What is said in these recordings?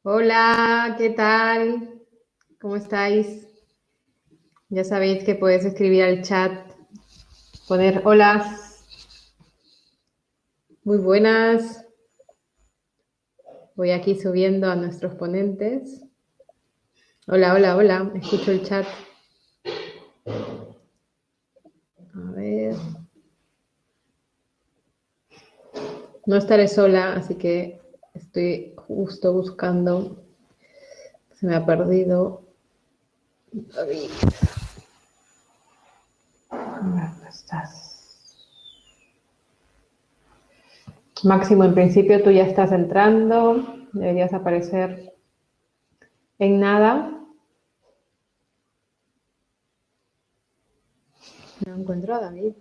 Hola, ¿qué tal? ¿Cómo estáis? Ya sabéis que podéis escribir al chat, poner hola, muy buenas. Voy aquí subiendo a nuestros ponentes. Hola, hola, hola, escucho el chat. A ver. No estaré sola, así que estoy justo buscando. Se me ha perdido. David. ¿Dónde estás? Máximo, en principio tú ya estás entrando. Deberías aparecer en nada. No encuentro a David.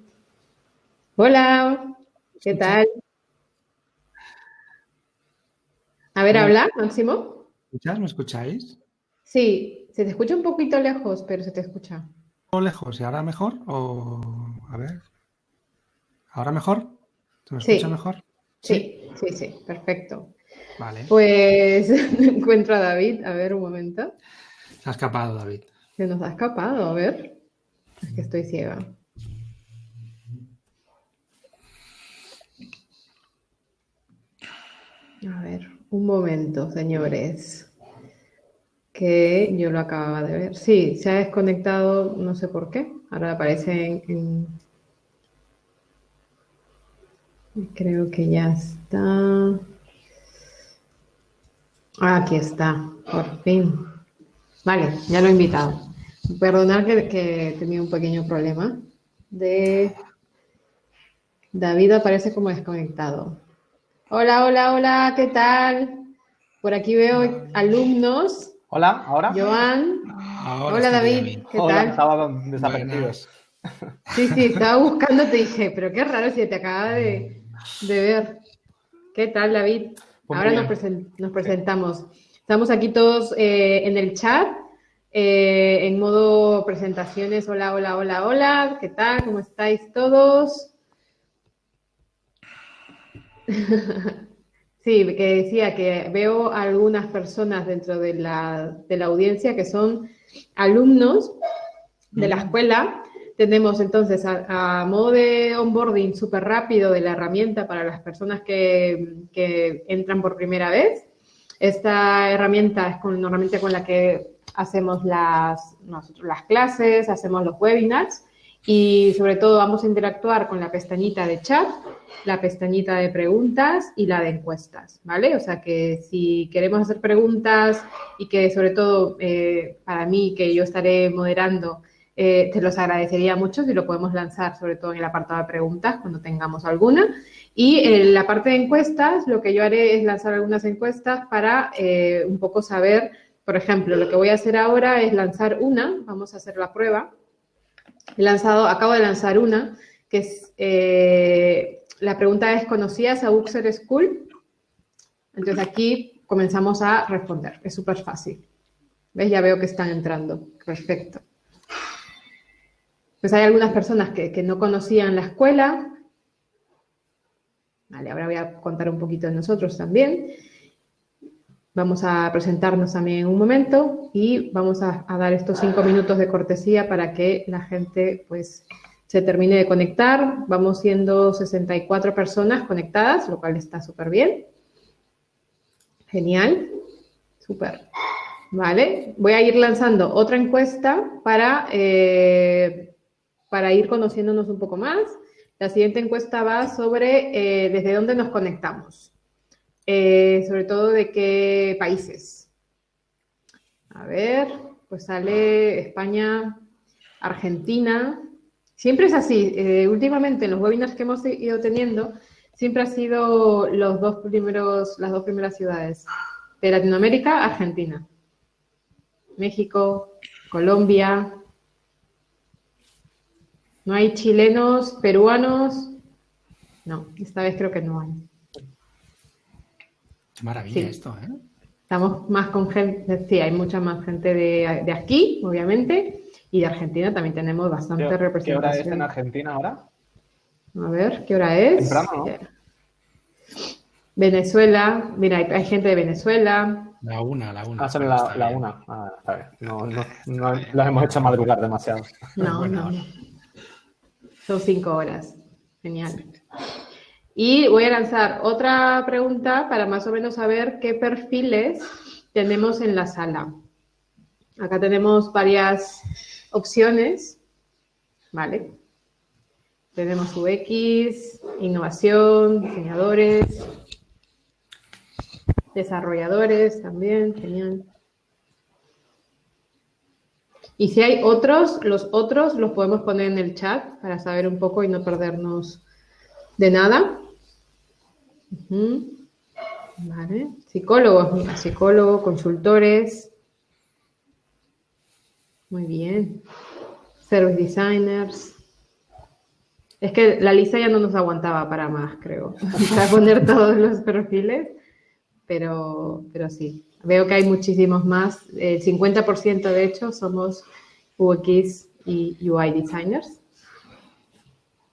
Hola, ¿qué ¿Escuchas? tal? A ver, Hola, habla, Máximo. ¿escuchas? ¿Me escucháis? Sí, se te escucha un poquito lejos, pero se te escucha. ¿O lejos? ¿Y ahora mejor? O a ver, ¿ahora mejor? ¿Se me escucha Sí, mejor? ¿Sí? sí, perfecto. Vale. Pues no encuentro a David. A ver, un momento. Se ha escapado, David. Se nos ha escapado, a ver. Es que estoy ciega. A ver, un momento, señores. Que yo lo acababa de ver. Sí, se ha desconectado, no sé por qué. Ahora aparece creo que ya está. Ah, aquí está, por fin. Vale, ya lo he invitado. Perdonad que he tenido un pequeño problema. De David aparece como desconectado. Hola, hola, hola, ¿qué tal? Por aquí veo alumnos. Hola, ¿ahora? Joan. Ahora Hola, estaría David, bien. ¿qué Hola, tal? estaban desaparecidos. Buenas. Sí, sí, estaba buscando, te dije, pero qué raro si te acaba de ver. ¿Qué tal, David? Pues muy Ahora bien. nos Sí. presentamos. Estamos aquí todos en el chat, en modo presentaciones. Hola, hola, hola, hola. ¿Qué tal? ¿Cómo estáis todos? Sí, que decía que veo algunas personas dentro de la audiencia que son alumnos de la escuela. Tenemos entonces a modo de onboarding súper rápido de la herramienta para las personas que entran por primera vez. Esta herramienta es normalmente con la que hacemos nosotros las clases, hacemos los webinars y sobre todo vamos a interactuar con la pestañita de chat, la pestañita de preguntas y la de encuestas, ¿vale? O sea que si queremos hacer preguntas y que sobre todo para mí, que yo estaré moderando, te los agradecería mucho si lo podemos lanzar, sobre todo en el apartado de preguntas, cuando tengamos alguna. Y en la parte de encuestas, lo que yo haré es lanzar algunas encuestas para un poco saber, por ejemplo, lo que voy a hacer ahora es lanzar una, vamos a hacer la prueba. Acabo de lanzar una, que es, la pregunta es, ¿conocías a Uxer School? Entonces aquí comenzamos a responder, es súper fácil. ¿Ves? Ya veo que están entrando. Perfecto. Pues hay algunas personas que no conocían la escuela. Vale, ahora voy a contar un poquito de nosotros también. Vamos a presentarnos también en un momento y vamos a dar estos 5 minutos de cortesía para que la gente pues se termine de conectar. Vamos siendo 64 personas conectadas, lo cual está súper bien. Genial. Súper. Vale. Voy a ir lanzando otra encuesta para ir conociéndonos un poco más. La siguiente encuesta va sobre desde dónde nos conectamos. Sobre todo de qué países. A ver, pues sale España, Argentina. Siempre es así. Últimamente en los webinars que hemos ido teniendo, siempre ha sido las dos primeras ciudades. De Latinoamérica, Argentina. México, Colombia. No hay chilenos, peruanos. No, esta vez creo que no hay. Qué maravilla Sí, esto, ¿eh? estamos más con gente, sí, hay mucha más gente de aquí, obviamente, y de Argentina también tenemos bastante ¿Qué hora es en representación. Argentina ahora? A ver, ¿qué hora es? Temprano, ¿no? Venezuela, mira, hay gente de Venezuela, La una. Son Está la bien. una. Está bien. No las hemos hecho madrugar demasiado. No, Buena no, hora. no. Son 5 horas. Genial. Y voy a lanzar otra pregunta para más o menos saber qué perfiles tenemos en la sala. Acá tenemos varias opciones, ¿vale? Tenemos UX, innovación, diseñadores, desarrolladores también, genial. Y si hay otros, los otros los podemos poner en el chat para saber un poco y no perdernos de nada. Vale. Psicólogos, mira, psicólogo, consultores. Muy bien. Service designers. Es que la lista ya no nos aguantaba para más, creo. Para poner todos los perfiles, pero sí. Veo que hay muchísimos más. El 50% de hecho somos UX y UI designers.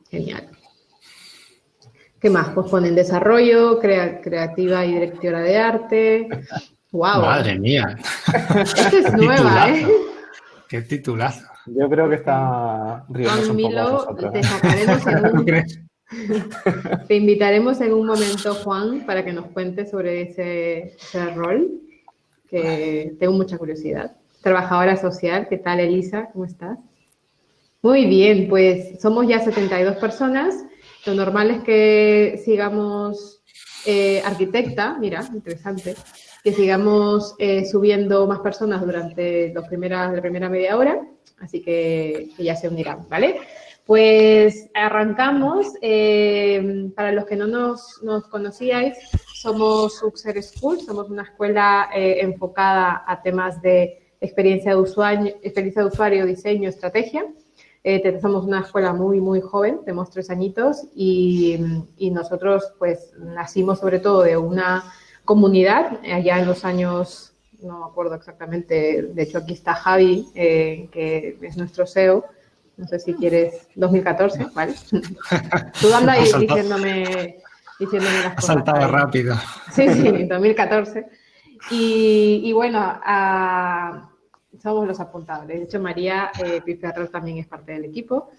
Genial. ¿Qué más? Pues ponen desarrollo, creativa y directora de arte. ¡Wow! Madre mía. Esta es nueva, ¿eh? Qué titulazo. Yo creo que está riéndose Juan un poco de Milo, nosotros. te sacaremos te invitaremos en un momento, Juan, para que nos cuentes sobre ese rol, que tengo mucha curiosidad. Trabajadora social, ¿qué tal, Elisa? ¿Cómo estás? Muy bien, pues somos ya 72 personas. Lo normal es que sigamos arquitecta, mira, interesante, que sigamos subiendo más personas durante la primera media hora, así que ya se unirán, ¿vale? Pues arrancamos. Para los que no nos conocíais, somos Uxer School, somos una escuela enfocada a temas de experiencia de usuario, diseño, estrategia. Somos una escuela muy, muy joven, tenemos 3 añitos y nosotros pues nacimos sobre todo de una comunidad allá en los años, no me acuerdo exactamente, de hecho aquí está Javi, que es nuestro CEO, no sé si quieres, 2014, ¿vale? Tú anda ahí diciéndome las cosas. Ha saltado rápido. Sí, 2014. Y bueno, somos los apuntables. De hecho, María Piferrer también es parte del equipo.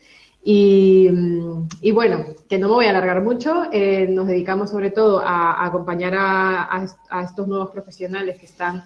Y bueno, que no me voy a alargar mucho, nos dedicamos sobre todo a acompañar a estos nuevos profesionales que están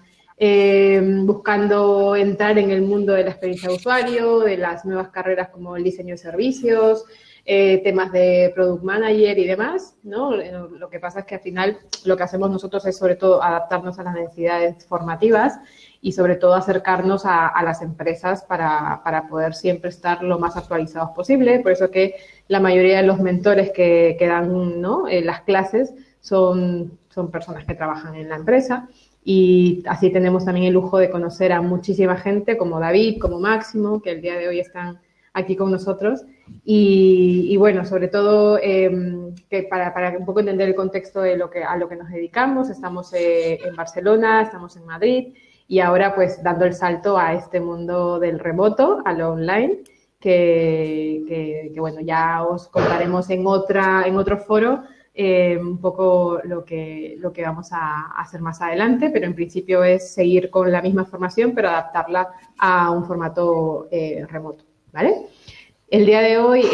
buscando entrar en el mundo de la experiencia de usuario, de las nuevas carreras como el diseño de servicios, temas de product manager y demás, ¿no? Lo que pasa es que al final lo que hacemos nosotros es sobre todo adaptarnos a las necesidades formativas y sobre todo acercarnos a las empresas para poder siempre estar lo más actualizados posible. Por eso que la mayoría de los mentores que dan, ¿no?, las clases son personas que trabajan en la empresa. Y así tenemos también el lujo de conocer a muchísima gente como David, como Máximo, que el día de hoy están aquí con nosotros. Y bueno, sobre todo que para un poco entender el contexto de a lo que nos dedicamos, estamos en Barcelona, estamos en Madrid y ahora pues dando el salto a este mundo del remoto, a lo online, que bueno, ya os contaremos en otro foro un poco lo que vamos a hacer más adelante, pero en principio es seguir con la misma formación, pero adaptarla a un formato remoto, ¿vale? El día de hoy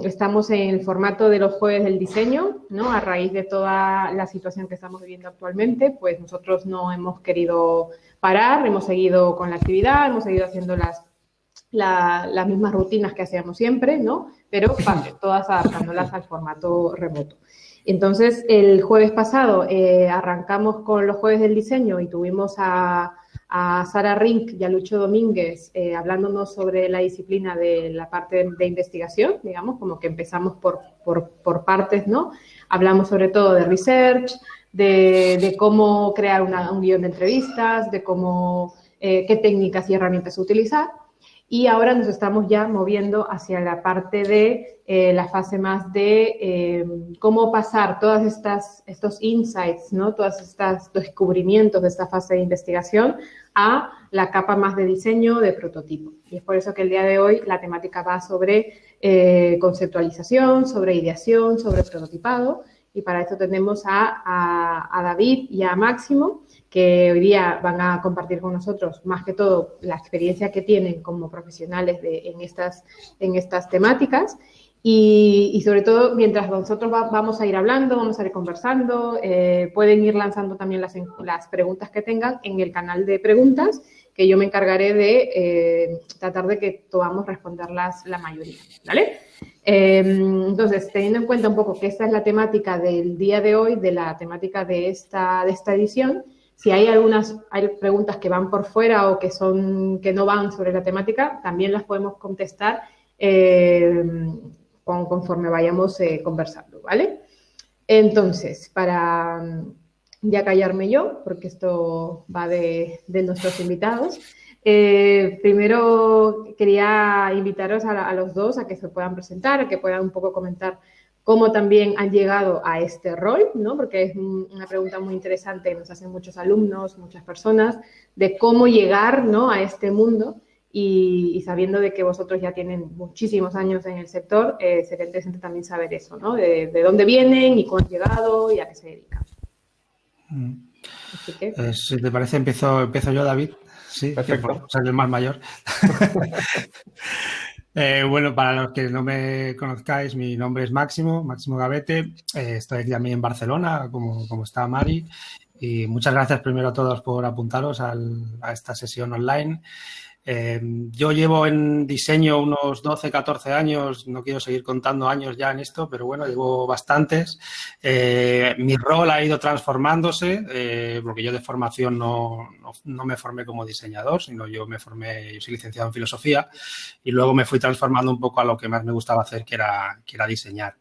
estamos en el formato de los jueves del diseño, ¿no? A raíz de toda la situación que estamos viviendo actualmente, pues nosotros no hemos querido parar, hemos seguido con la actividad, hemos seguido haciendo las mismas rutinas que hacíamos siempre, ¿no? Pero todas adaptándolas al formato remoto. Entonces, el jueves pasado arrancamos con los jueves del diseño y tuvimos a Sara Rink y a Lucho Domínguez hablándonos sobre la disciplina de la parte de investigación, digamos, como que empezamos por partes, ¿no? Hablamos sobre todo de research, de cómo crear un guión de entrevistas, de qué técnicas y herramientas utilizar. Y ahora nos estamos ya moviendo hacia la parte de la fase más de cómo pasar todas estos insights, ¿no? Todos estos descubrimientos de esta fase de investigación a la capa más de diseño, de prototipo. Y es por eso que el día de hoy la temática va sobre conceptualización, sobre ideación, sobre prototipado. Y para esto tenemos a David y a Máximo, que hoy día van a compartir con nosotros, más que todo, la experiencia que tienen como profesionales en estas temáticas. Y sobre todo, mientras nosotros vamos a ir hablando, vamos a ir conversando, pueden ir lanzando también las preguntas que tengan en el canal de preguntas, que yo me encargaré de tratar de que podamos responderlas la mayoría, ¿vale? Entonces, teniendo en cuenta un poco que esta es la temática del día de hoy, de la temática de esta edición, si hay hay preguntas que van por fuera o que no van sobre la temática, también las podemos contestar conforme vayamos conversando, ¿vale? Entonces, para ya callarme yo, porque esto va de nuestros invitados, primero quería invitaros a los dos a que se puedan presentar, a que puedan un poco comentar cómo también han llegado a este rol, ¿no? Porque es una pregunta muy interesante que nos hacen muchos alumnos, muchas personas, de cómo llegar, ¿no?, a este mundo. Y sabiendo de que vosotros ya tienen muchísimos años en el sector, sería interesante también saber eso, ¿no? De dónde vienen y cómo han llegado y a qué se dedican. Así que... si te parece, empiezo yo, David. Sí, perfecto. Soy el más mayor. Bueno, para los que no me conozcáis, mi nombre es Máximo Gavete. Estoy aquí también en Barcelona, como está Mari. Y muchas gracias primero a todos por apuntaros a esta sesión online. Yo llevo en diseño unos 12, 14 años, no quiero seguir contando años ya en esto, pero bueno, llevo bastantes. Mi rol ha ido transformándose, porque yo de formación no me formé como diseñador, sino yo soy licenciado en filosofía y luego me fui transformando un poco a lo que más me gustaba hacer, que era diseñar.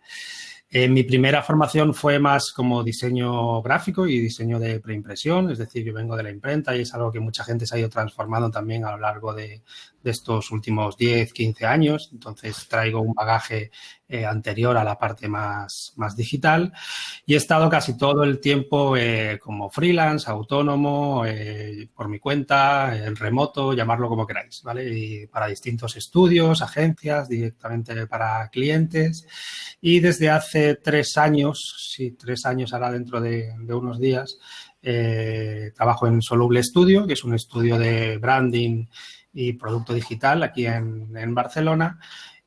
Mi primera formación fue más como diseño gráfico y diseño de preimpresión, es decir, yo vengo de la imprenta y es algo que mucha gente se ha ido transformando también a lo largo de estos últimos 10, 15 años. Entonces, traigo un bagaje anterior a la parte más digital y he estado casi todo el tiempo como freelance, autónomo, por mi cuenta, en remoto, llamarlo como queráis, ¿vale? Y para distintos estudios, agencias, directamente para clientes. Y desde hace 3 años, 3 años ahora dentro de unos días, trabajo en Soluble Studio, que es un estudio de branding y producto digital aquí en Barcelona.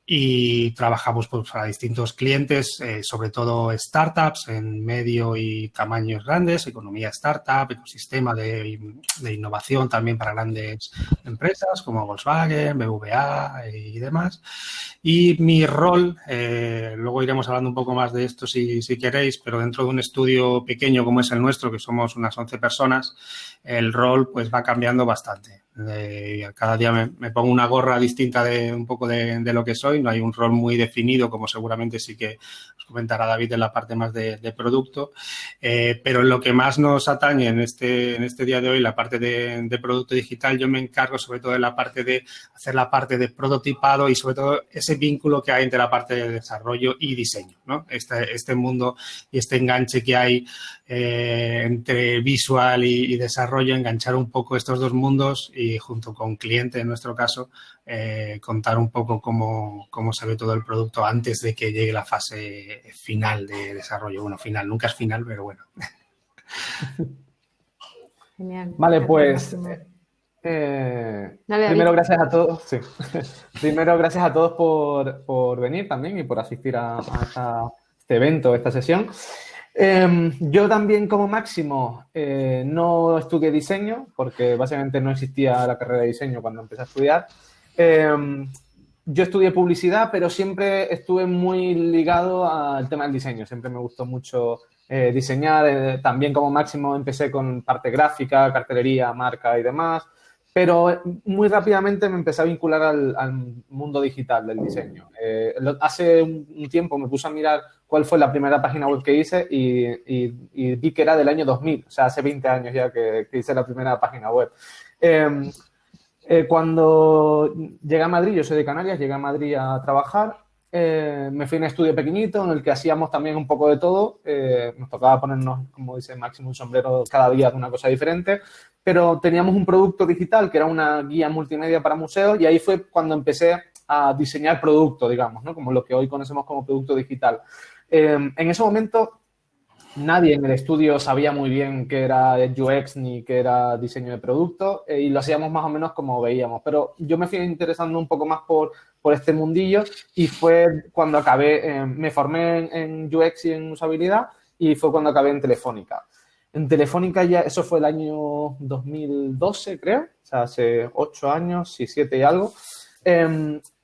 Y trabajamos pues, para distintos clientes, sobre todo startups en medio y tamaños grandes, economía startup, ecosistema de innovación también para grandes empresas como Volkswagen, BBVA y demás. Y mi rol, luego iremos hablando un poco más de esto si queréis, pero dentro de un estudio pequeño como es el nuestro, que somos unas 11 personas, el rol pues va cambiando bastante. Cada día me pongo una gorra distinta un poco de lo que soy. No hay un rol muy definido, como seguramente sí que os comentará David en la parte más de producto. Pero en lo que más nos atañe en este día de hoy, la parte de producto digital, yo me encargo sobre todo de la parte de hacer la parte de prototipado y sobre todo ese vínculo que hay entre la parte de desarrollo y diseño, ¿no? Este mundo y este enganche que hay entre visual y desarrollo, enganchar un poco estos dos mundos y junto con cliente, en nuestro caso, contar un poco cómo se ve todo el producto antes de que llegue la fase final de desarrollo. Bueno, final, nunca es final, pero bueno. Genial. Vale, pues primero gracias a todos. Sí. Primero gracias a todos por venir también y por asistir a este evento, a esta sesión. Yo también como Máximo no estudié diseño porque básicamente no existía la carrera de diseño cuando empecé a estudiar. Yo estudié publicidad, pero siempre estuve muy ligado al tema del diseño. Siempre me gustó mucho diseñar. También como Máximo empecé con parte gráfica, cartelería, marca y demás. Pero muy rápidamente me empecé a vincular al mundo digital del diseño. Hace un tiempo me puse a mirar cuál fue la primera página web que hice y vi que era del año 2000, o sea, hace 20 años ya que hice la primera página web. Cuando llegué a Madrid, yo soy de Canarias, llegué a Madrid a trabajar, me fui a un estudio pequeñito en el que hacíamos también un poco de todo. Nos tocaba ponernos, como dice Máximo, un sombrero cada día de una cosa diferente, pero teníamos un producto digital que era una guía multimedia para museos y ahí fue cuando empecé a diseñar producto, digamos, ¿no? Como lo que hoy conocemos como producto digital. En ese momento nadie en el estudio sabía muy bien qué era UX ni qué era diseño de producto y lo hacíamos más o menos como veíamos. Pero yo me fui interesando un poco más por este mundillo y fue cuando acabé, me formé en UX y en usabilidad y fue cuando acabé en Telefónica. En Telefónica ya, eso fue el año 2012, creo, o sea, hace 8 años, sí, 7 y algo.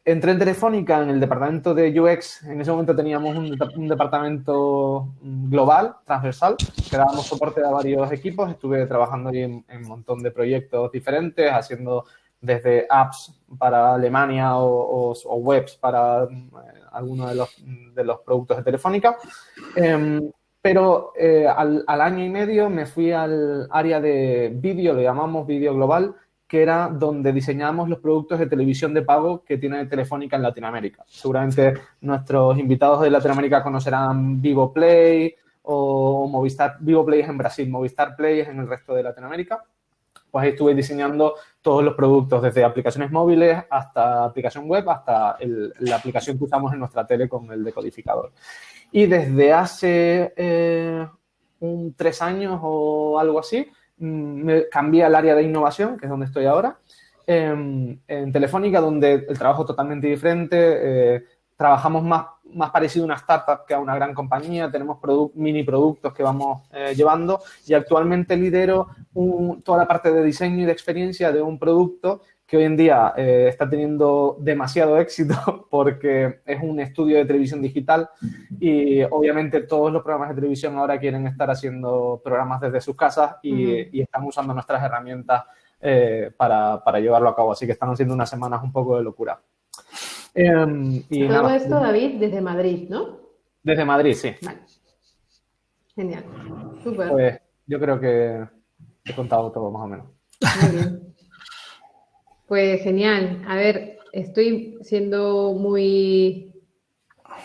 Entré en Telefónica en el departamento de UX. En ese momento teníamos un departamento global, transversal, que dábamos soporte a varios equipos. Estuve trabajando ahí en un montón de proyectos diferentes, haciendo desde apps para Alemania o webs para algunos de los productos de Telefónica. Pero al año y medio me fui al área de vídeo, le llamamos vídeo global, que era donde diseñamos los productos de televisión de pago que tiene Telefónica en Latinoamérica. Seguramente nuestros invitados de Latinoamérica conocerán Vivo Play o Movistar. Vivo Play es en Brasil, Movistar Play es en el resto de Latinoamérica. Pues ahí estuve diseñando todos los productos, desde aplicaciones móviles hasta aplicación web, hasta la aplicación que usamos en nuestra tele con el decodificador. Y desde hace 3 años o algo así, me cambié al área de innovación, que es donde estoy ahora, en Telefónica, donde el trabajo es totalmente diferente. Trabajamos más parecido a una startup que a una gran compañía. Tenemos mini productos que vamos llevando y actualmente lidero toda la parte de diseño y de experiencia de un producto que hoy en día está teniendo demasiado éxito porque es un estudio de televisión digital y obviamente todos los programas de televisión ahora quieren estar haciendo programas desde sus casas y están usando nuestras herramientas para llevarlo a cabo. Así que están haciendo unas semanas un poco de locura. Y todo esto, David, desde Madrid, ¿no? Desde Madrid, sí. Vale. Genial. Súper. Pues yo creo que he contado todo más o menos. Muy bien. Pues genial. A ver, estoy siendo muy...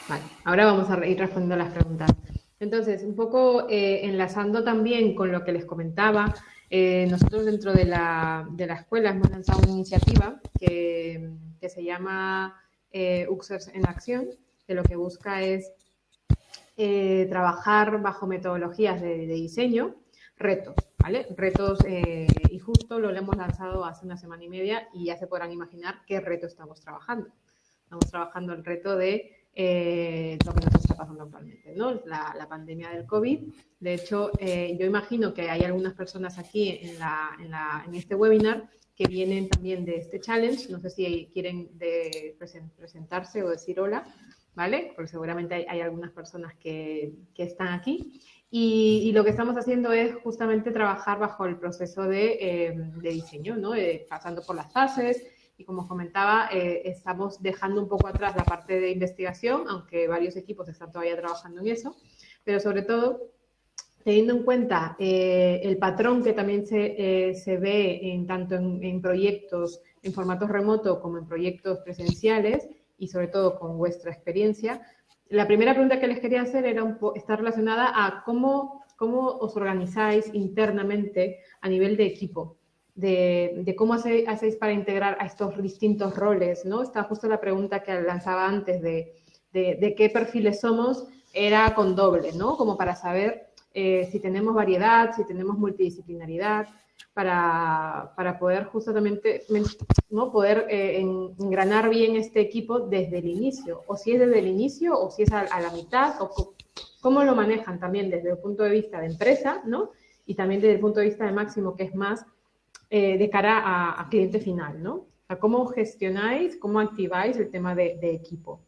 Vale, ahora vamos a ir respondiendo a las preguntas. Entonces, un poco enlazando también con lo que les comentaba, nosotros dentro de la escuela hemos lanzado una iniciativa que se llama UXers en Acción, que lo que busca es trabajar bajo metodologías de diseño, retos, ¿vale? Retos, y justo lo hemos lanzado hace una semana y media y ya se podrán imaginar qué reto estamos trabajando. Estamos trabajando el reto de lo que nos está pasando actualmente, ¿no? La pandemia del COVID. De hecho, yo imagino que hay algunas personas aquí en este webinar que vienen también de este challenge. No sé si quieren presentarse o decir hola, ¿vale? Porque seguramente hay algunas personas que están aquí. Y lo que estamos haciendo es justamente trabajar bajo el proceso de diseño, ¿no? Pasando por las fases. Y como os comentaba, estamos dejando un poco atrás la parte de investigación, aunque varios equipos están todavía trabajando en eso, pero sobre todo teniendo en cuenta el patrón que también se ve tanto en proyectos en formatos remoto como en proyectos presenciales y sobre todo con vuestra experiencia. La primera pregunta que les quería hacer está relacionada a cómo os organizáis internamente a nivel de equipo. De cómo hacéis para integrar a estos distintos roles, ¿no? Está justo la pregunta que lanzaba antes de qué perfiles somos, era con doble, ¿no? Como para saber si tenemos variedad, si tenemos multidisciplinaridad, para poder justamente, ¿no? Poder engranar bien este equipo desde el inicio, o si es desde el inicio, o si es a la mitad, o cómo lo manejan también desde el punto de vista de empresa, ¿no? Y también desde el punto de vista de Máximo, que es más de cara a cliente final, ¿no? O sea, ¿cómo gestionáis, cómo activáis el tema de equipo?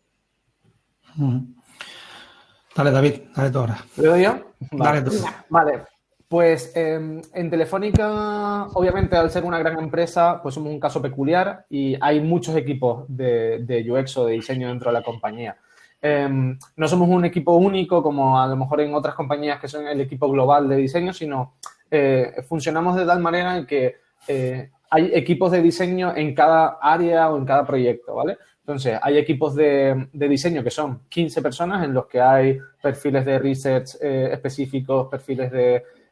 Dale, David, dale tú ahora. ¿Lo doy yo? Vale. Dale tú. Vale, pues en Telefónica, obviamente al ser una gran empresa, pues somos un caso peculiar y hay muchos equipos de UX o de diseño dentro de la compañía. No somos un equipo único como a lo mejor en otras compañías que son el equipo global de diseño, sino funcionamos de tal manera en que hay equipos de diseño en cada área o en cada proyecto, ¿vale? Entonces, hay equipos de diseño que son 15 personas en los que hay perfiles de research específicos, perfiles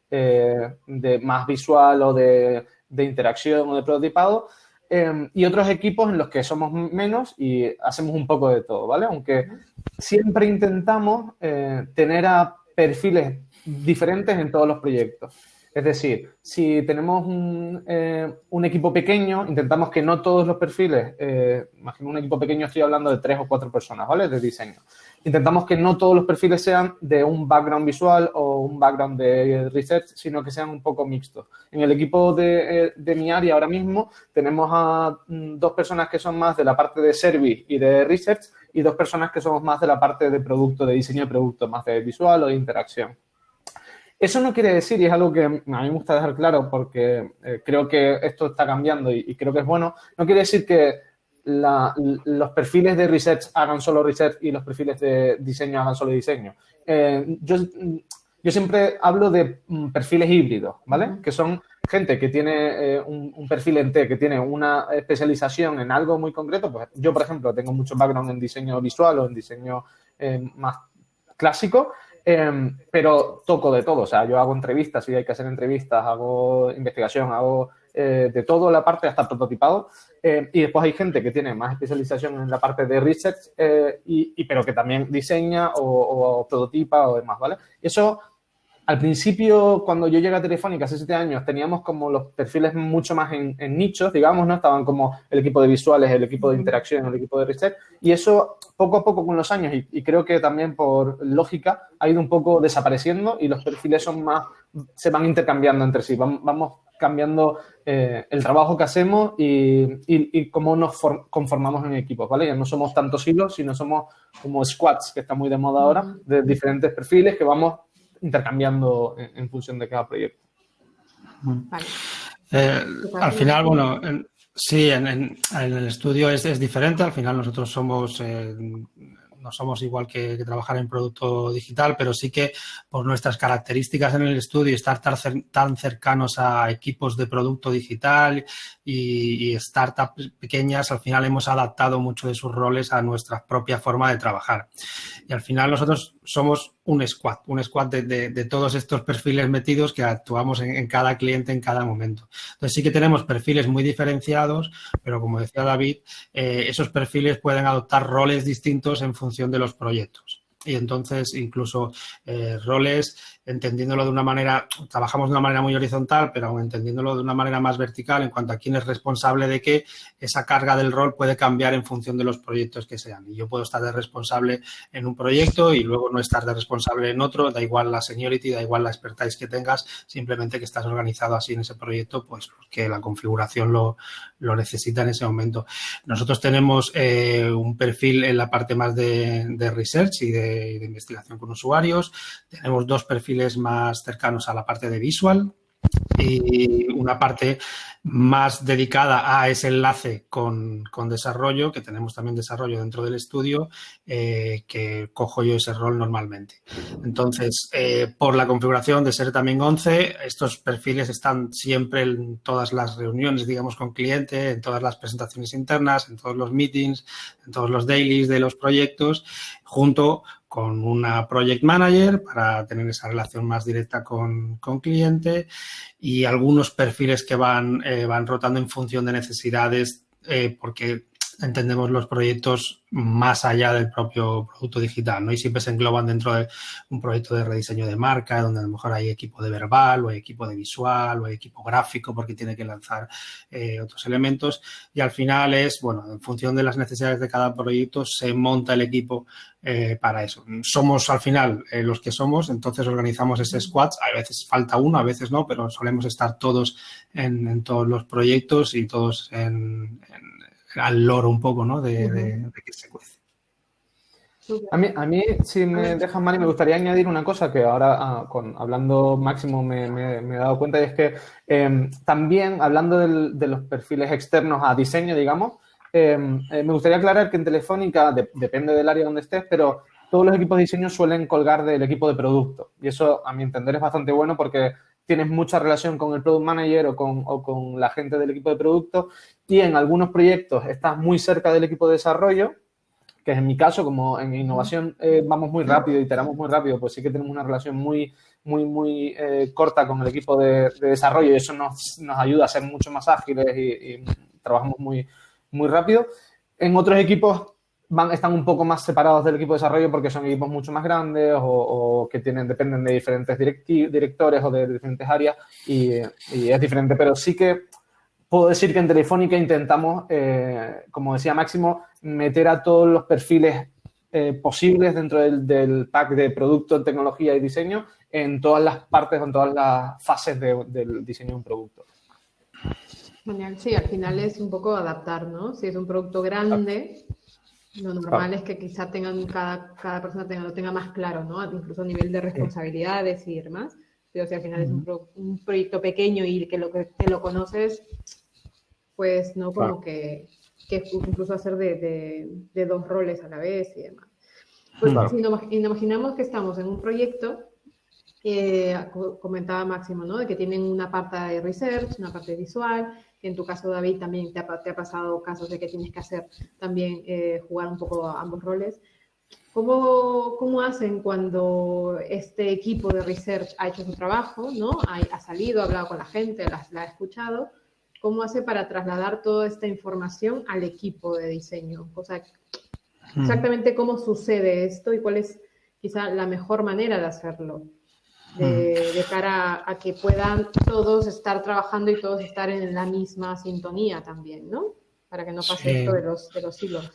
de más visual o de interacción o de prototipado, y otros equipos en los que somos menos y hacemos un poco de todo, ¿vale? Aunque siempre intentamos tener a perfiles diferentes en todos los proyectos. Es decir, si tenemos un equipo pequeño, intentamos que no todos los perfiles, imagino un equipo pequeño, estoy hablando de 3 o 4 personas, ¿vale? De diseño. Intentamos que no todos los perfiles sean de un background visual o un background de research, sino que sean un poco mixtos. En el equipo de mi área ahora mismo tenemos a 2 personas que son más de la parte de service y de research y 2 personas que somos más de la parte de producto, de diseño de producto, más de visual o de interacción. Eso no quiere decir, y es algo que a mí me gusta dejar claro porque creo que esto está cambiando y creo que es bueno, no quiere decir que los perfiles de research hagan solo research y los perfiles de diseño hagan solo diseño. Yo siempre hablo de perfiles híbridos, ¿vale? Que son gente que tiene un perfil en T, que tiene una especialización en algo muy concreto. Pues yo, por ejemplo, tengo mucho background en diseño visual o en diseño más clásico, pero toco de todo. O sea, yo hago entrevistas, si hay que hacer entrevistas, hago investigación, hago de todo la parte hasta prototipado. Y después hay gente que tiene más especialización en la parte de research, pero que también diseña o prototipa o demás, ¿vale? Eso, al principio, cuando yo llegué a Telefónica hace 7 años, teníamos como los perfiles mucho más en nichos, digamos, ¿no? Estaban como el equipo de visuales, el equipo de interacción, el equipo de research. Y eso, poco a poco con los años, y creo que también por lógica, ha ido un poco desapareciendo y los perfiles son más, se van intercambiando entre sí. Vamos cambiando el trabajo que hacemos y cómo nos conformamos en equipos, ¿vale? Ya no somos tantos hilos, sino somos como squads, que está muy de moda ahora, de diferentes perfiles que vamos intercambiando en función de cada proyecto. Vale. Al final, bueno, sí, en el estudio es diferente. Al final nosotros somos... no somos igual que trabajar en producto digital, pero sí que por nuestras características en el estudio y estar tan cercanos a equipos de producto digital y startups pequeñas, al final hemos adaptado mucho de sus roles a nuestra propia forma de trabajar. Y al final nosotros somos un squad de todos estos perfiles metidos que actuamos en cada cliente en cada momento. Entonces sí que tenemos perfiles muy diferenciados, pero como decía David, esos perfiles pueden adoptar roles distintos en función de los proyectos. Y entonces incluso roles, entendiéndolo de una manera, trabajamos de una manera muy horizontal, pero aún entendiéndolo de una manera más vertical en cuanto a quién es responsable de qué, esa carga del rol puede cambiar en función de los proyectos que sean. Y yo puedo estar de responsable en un proyecto y luego no estar de responsable en otro, da igual la seniority, da igual la expertise que tengas, simplemente que estás organizado así en ese proyecto, pues porque la configuración lo necesita en ese momento. Nosotros tenemos un perfil en la parte más de research y de investigación con usuarios. Tenemos 2 perfiles más cercanos a la parte de visual y una parte más dedicada a ese enlace con desarrollo, que tenemos también desarrollo dentro del estudio, que cojo yo ese rol normalmente. Entonces, por la configuración de ser también 11, estos perfiles están siempre en todas las reuniones, digamos, con cliente, en todas las presentaciones internas, en todos los meetings, en todos los dailies de los proyectos, junto con una project manager para tener esa relación más directa con cliente y algunos perfiles que van rotando en función de necesidades porque entendemos los proyectos más allá del propio producto digital, ¿no? Y siempre se engloban dentro de un proyecto de rediseño de marca, donde a lo mejor hay equipo de verbal, o hay equipo de visual, o hay equipo gráfico, porque tiene que lanzar otros elementos. Y al final es, bueno, en función de las necesidades de cada proyecto, se monta el equipo para eso. Somos al final los que somos, entonces organizamos ese squad. A veces falta uno, a veces no, pero solemos estar todos en todos los proyectos y todos al loro un poco, ¿no? De que se cuece. A mí, si me dejas, Mari, me gustaría añadir una cosa que ahora, hablando Máximo, me he dado cuenta, y es que también, hablando de los perfiles externos a diseño, digamos, me gustaría aclarar que en Telefónica, depende del área donde estés, pero todos los equipos de diseño suelen colgar del equipo de producto. Y eso, a mi entender, es bastante bueno porque tienes mucha relación con el product manager o con la gente del equipo de producto, y en algunos proyectos estás muy cerca del equipo de desarrollo, que es en mi caso, como en innovación vamos muy rápido, iteramos muy rápido, pues sí que tenemos una relación muy corta con el equipo de desarrollo, y eso nos ayuda a ser mucho más ágiles y trabajamos muy rápido. En otros equipos están un poco más separados del equipo de desarrollo porque son equipos mucho más grandes o que dependen de diferentes directores o de diferentes áreas y es diferente. Pero sí que puedo decir que en Telefónica intentamos, como decía Máximo, meter a todos los perfiles posibles dentro del pack de producto, tecnología y diseño en todas las partes, en todas las fases del diseño de un producto. Genial, sí, al final es un poco adaptar, ¿no? Si es un producto grande, lo normal es que quizá cada persona lo tenga más claro, ¿no? Incluso a nivel de responsabilidades y demás. Pero si al final es un proyecto pequeño y que lo conoces, pues no como que incluso hacer de dos roles a la vez y demás. Pues si nos imaginamos que estamos en un proyecto, comentaba Máximo, ¿no? De que tienen una parte de research, una parte visual, que en tu caso, David, también te ha pasado casos de que tienes que hacer también jugar un poco a ambos roles. ¿Cómo hacen cuando este equipo de research ha hecho su trabajo, ¿no? Ha salido, ha hablado con la gente, la ha escuchado? ¿Cómo hace para trasladar toda esta información al equipo de diseño? O sea, exactamente cómo sucede esto y cuál es quizá la mejor manera de hacerlo, de cara a que puedan todos estar trabajando y todos estar en la misma sintonía también, ¿no? Para que no pase esto de los hilos.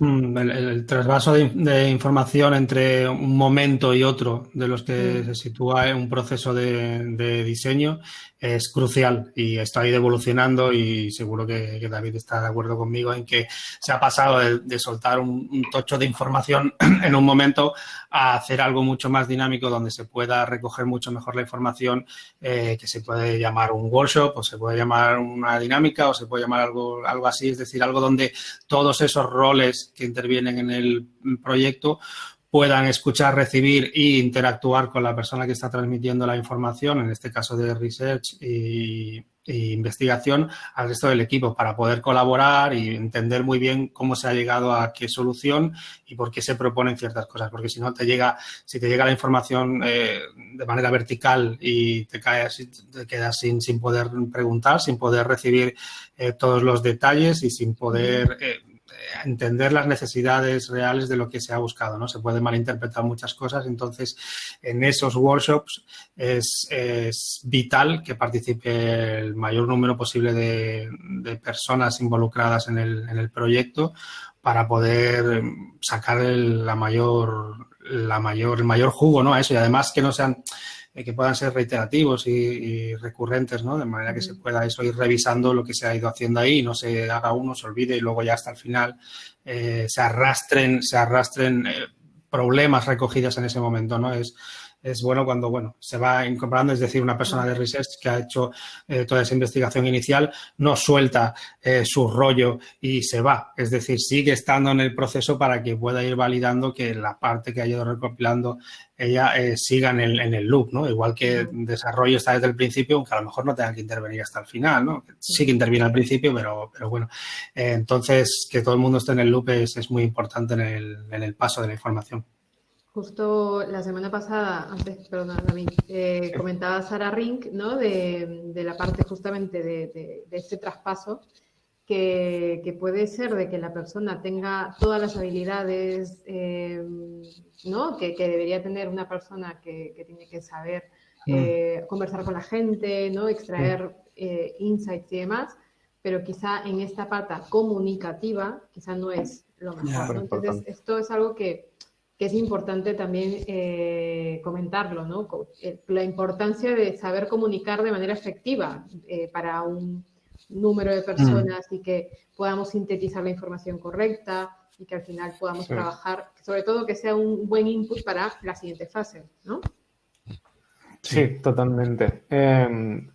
El trasvaso de información entre un momento y otro de los que se sitúa en un proceso de diseño es crucial y está ido evolucionando y seguro que David está de acuerdo conmigo en que se ha pasado de soltar un tocho de información en un momento a hacer algo mucho más dinámico donde se pueda recoger mucho mejor la información, que se puede llamar un workshop o se puede llamar una dinámica o se puede llamar algo así, es decir, algo donde todos esos roles que intervienen en el proyecto puedan escuchar, recibir e interactuar con la persona que está transmitiendo la información, en este caso de research y investigación, al resto del equipo para poder colaborar y entender muy bien cómo se ha llegado a qué solución y por qué se proponen ciertas cosas. Porque si no, si te llega la información de manera vertical y te quedas sin poder preguntar, sin poder recibir todos los detalles y sin poder entender las necesidades reales de lo que se ha buscado, ¿no? Se pueden malinterpretar muchas cosas, entonces en esos workshops es vital que participe el mayor número posible de personas involucradas en el proyecto para poder sacar el mayor jugo, ¿no? A eso, y además que no sean que puedan ser reiterativos y recurrentes, ¿no? De manera que se pueda eso ir revisando lo que se ha ido haciendo ahí y no se haga uno, se olvide y luego ya hasta el final se arrastren problemas recogidos en ese momento, ¿no? Es bueno cuando, se va incorporando, es decir, una persona de research que ha hecho toda esa investigación inicial no suelta su rollo y se va. Es decir, sigue estando en el proceso para que pueda ir validando que la parte que ha ido recopilando ella siga en el loop, ¿no? Igual que desarrollo está desde el principio, aunque a lo mejor no tenga que intervenir hasta el final, ¿no? Sí que interviene al principio, pero bueno. Entonces, que todo el mundo esté en el loop es muy importante en el paso de la información. Justo la semana pasada, comentaba Sara Rink, ¿no? De la parte justamente de este traspaso, que puede ser de que la persona tenga todas las habilidades, ¿no? Que debería tener una persona que tiene que saber conversar con la gente, ¿no? Extraer insights y demás, pero quizá en esta parte comunicativa quizá no es lo mejor, ¿no? Entonces, esto es algo que es importante también comentarlo, ¿no? La importancia de saber comunicar de manera efectiva para un número de personas y que podamos sintetizar la información correcta y que al final podamos trabajar, sobre todo que sea un buen input para la siguiente fase, ¿no? Sí, totalmente.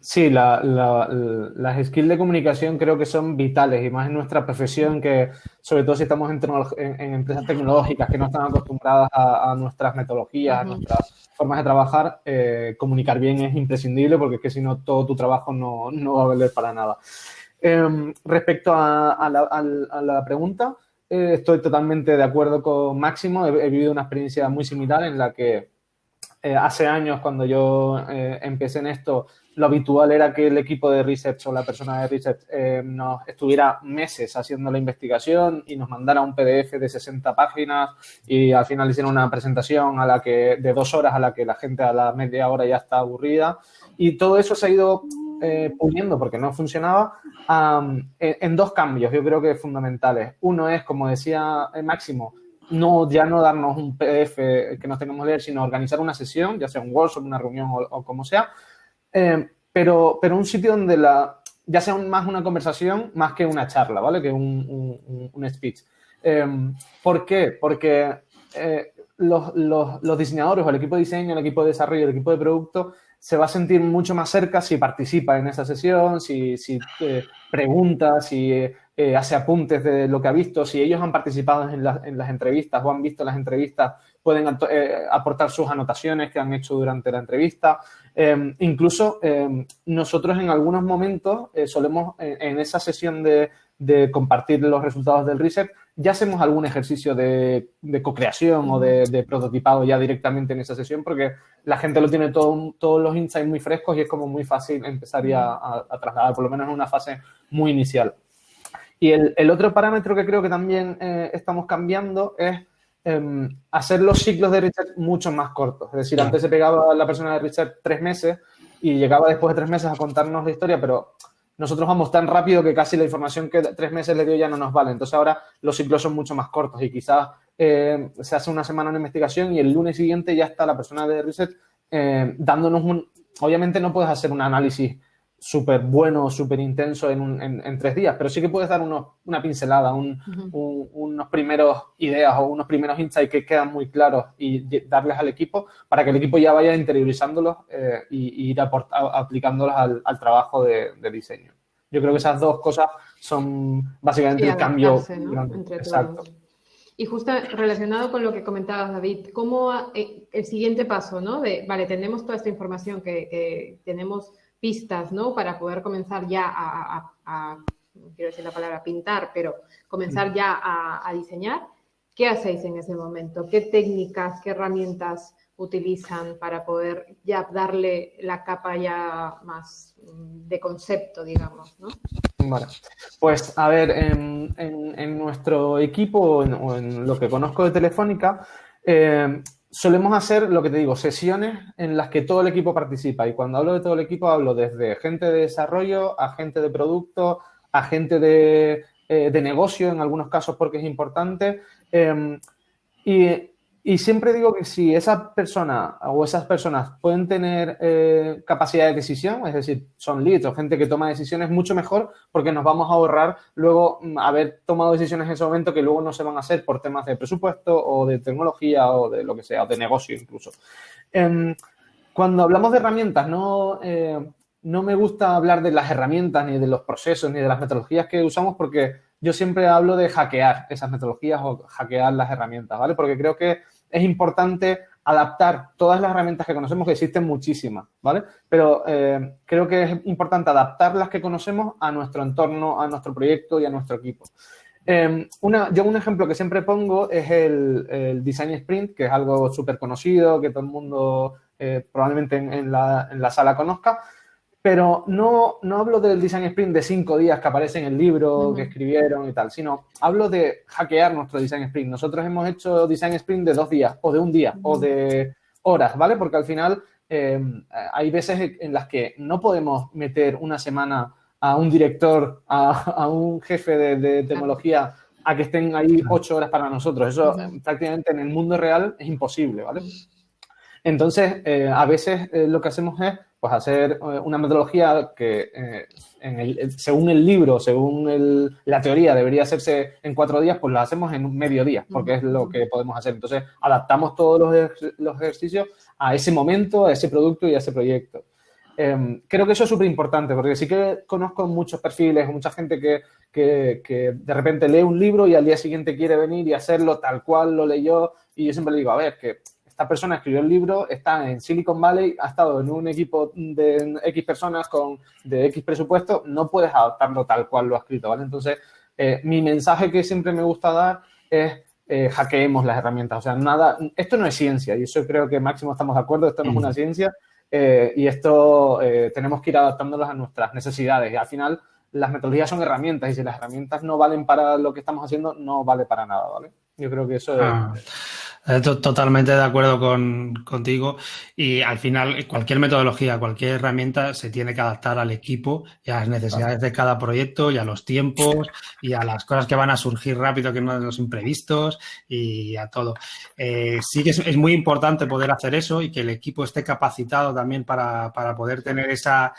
Sí, las skills de comunicación creo que son vitales y más en nuestra profesión, que sobre todo si estamos en empresas tecnológicas que no están acostumbradas a nuestras metodologías, a nuestras formas de trabajar, comunicar bien es imprescindible porque es que si no todo tu trabajo no va a valer para nada. Respecto a la pregunta, estoy totalmente de acuerdo con Máximo. He vivido una experiencia muy similar en la que hace años, cuando yo empecé en esto, lo habitual era que el equipo de research o la persona de research nos estuviera meses haciendo la investigación y nos mandara un PDF de 60 páginas y al final hicieron una presentación de 2 horas a la que la gente a la media hora ya está aburrida. Y todo eso se ha ido puliendo porque no funcionaba en 2 cambios, yo creo que fundamentales. Uno es, como decía Máximo, ya no darnos un PDF que nos tengamos que leer, sino organizar una sesión, ya sea un workshop, una reunión o como sea, pero un sitio donde ya sea más una conversación más que una charla, ¿vale? Que un speech. ¿Por qué? Porque los diseñadores o el equipo de diseño, el equipo de desarrollo, el equipo de producto se va a sentir mucho más cerca si participa en esa sesión, si pregunta, si hace apuntes de lo que ha visto, si ellos han participado en las entrevistas o han visto las entrevistas, pueden aportar sus anotaciones que han hecho durante la entrevista. Incluso nosotros en algunos momentos solemos, en esa sesión de compartir los resultados del research, ya hacemos algún ejercicio de co-creación o de prototipado ya directamente en esa sesión porque la gente lo tiene todos los insights muy frescos y es como muy fácil empezar ya a trasladar, por lo menos en una fase muy inicial. Y el otro parámetro que creo que también estamos cambiando es hacer los ciclos de research mucho más cortos. Es decir, antes se pegaba la persona de research 3 meses y llegaba después de 3 meses a contarnos la historia, pero nosotros vamos tan rápido que casi la información que 3 meses le dio ya no nos vale. Entonces ahora los ciclos son mucho más cortos y quizás se hace una semana de investigación y el lunes siguiente ya está la persona de research dándonos Obviamente no puedes hacer un análisis súper bueno, súper intenso en 3 días, pero sí que puedes dar una pincelada, unos primeros ideas o unos primeros insights que quedan muy claros y darles al equipo para que el equipo ya vaya interiorizándolos y ir aplicándolos al trabajo de diseño. Yo creo que esas 2 cosas son básicamente el cambio, ¿no? Entre exacto. todos. Y justo relacionado con lo que comentabas, David, ¿cómo el siguiente paso, ¿no? Vale, tenemos toda esta información que tenemos pistas, ¿no? Para poder comenzar ya no quiero decir la palabra pintar, pero comenzar ya a diseñar. ¿Qué hacéis en ese momento? ¿Qué técnicas, qué herramientas utilizan para poder ya darle la capa ya más de concepto, digamos, ¿no? Vale. Pues, a ver, en nuestro equipo o en lo que conozco de Telefónica, solemos hacer, lo que te digo, sesiones en las que todo el equipo participa. Y cuando hablo de todo el equipo, hablo desde gente de desarrollo, a gente de producto, a gente de negocio, en algunos casos porque es importante. Y siempre digo que si esa persona o esas personas pueden tener capacidad de decisión, es decir, son leads o gente que toma decisiones, mucho mejor porque nos vamos a ahorrar luego haber tomado decisiones en ese momento que luego no se van a hacer por temas de presupuesto o de tecnología o de lo que sea, o de negocio incluso. Cuando hablamos de herramientas, no me gusta hablar de las herramientas ni de los procesos ni de las metodologías que usamos porque yo siempre hablo de hackear esas metodologías o hackear las herramientas, ¿vale? Porque creo que es importante adaptar todas las herramientas que conocemos, que existen muchísimas, ¿vale? Pero creo que es importante adaptar las que conocemos a nuestro entorno, a nuestro proyecto y a nuestro equipo. Yo un ejemplo que siempre pongo es el Design Sprint, que es algo súper conocido, que todo el mundo probablemente en la sala conozca, pero no hablo del Design Sprint de 5 días que aparece en el libro que escribieron y tal, sino hablo de hackear nuestro Design Sprint. Nosotros hemos hecho Design Sprint de 2 días, o de 1 día, o de horas, ¿vale? Porque al final hay veces en las que no podemos meter una semana a un director, a un jefe de tecnología, a que estén ahí 8 horas para nosotros. Eso prácticamente en el mundo real es imposible, ¿vale? Entonces, a veces lo que hacemos es pues hacer una metodología que según el libro, según la teoría debería hacerse en 4 días, pues lo hacemos en un mediodía, porque es lo que podemos hacer. Entonces, adaptamos todos los ejercicios a ese momento, a ese producto y a ese proyecto. Creo que eso es súper importante, porque sí que conozco muchos perfiles, mucha gente que de repente lee un libro y al día siguiente quiere venir y hacerlo tal cual lo leyó. Y yo siempre le digo, a ver, que esta persona escribió el libro, está en Silicon Valley, ha estado en un equipo de X personas de X presupuesto, no puedes adaptarlo tal cual lo ha escrito, ¿vale? Entonces, mi mensaje que siempre me gusta dar es hackeemos las herramientas. O sea, esto no es ciencia y eso creo que Máximo estamos de acuerdo, esto no es una ciencia. y esto tenemos que ir adaptándolas a nuestras necesidades. Y al final las metodologías son herramientas y si las herramientas no valen para lo que estamos haciendo, no vale para nada, ¿vale? Yo creo que eso es... Totalmente de acuerdo contigo y al final cualquier metodología, cualquier herramienta se tiene que adaptar al equipo y a las necesidades de cada proyecto y a los tiempos y a las cosas que van a surgir rápido, que no los imprevistos y a todo. Sí que es muy importante poder hacer eso y que el equipo esté capacitado también para poder tener esa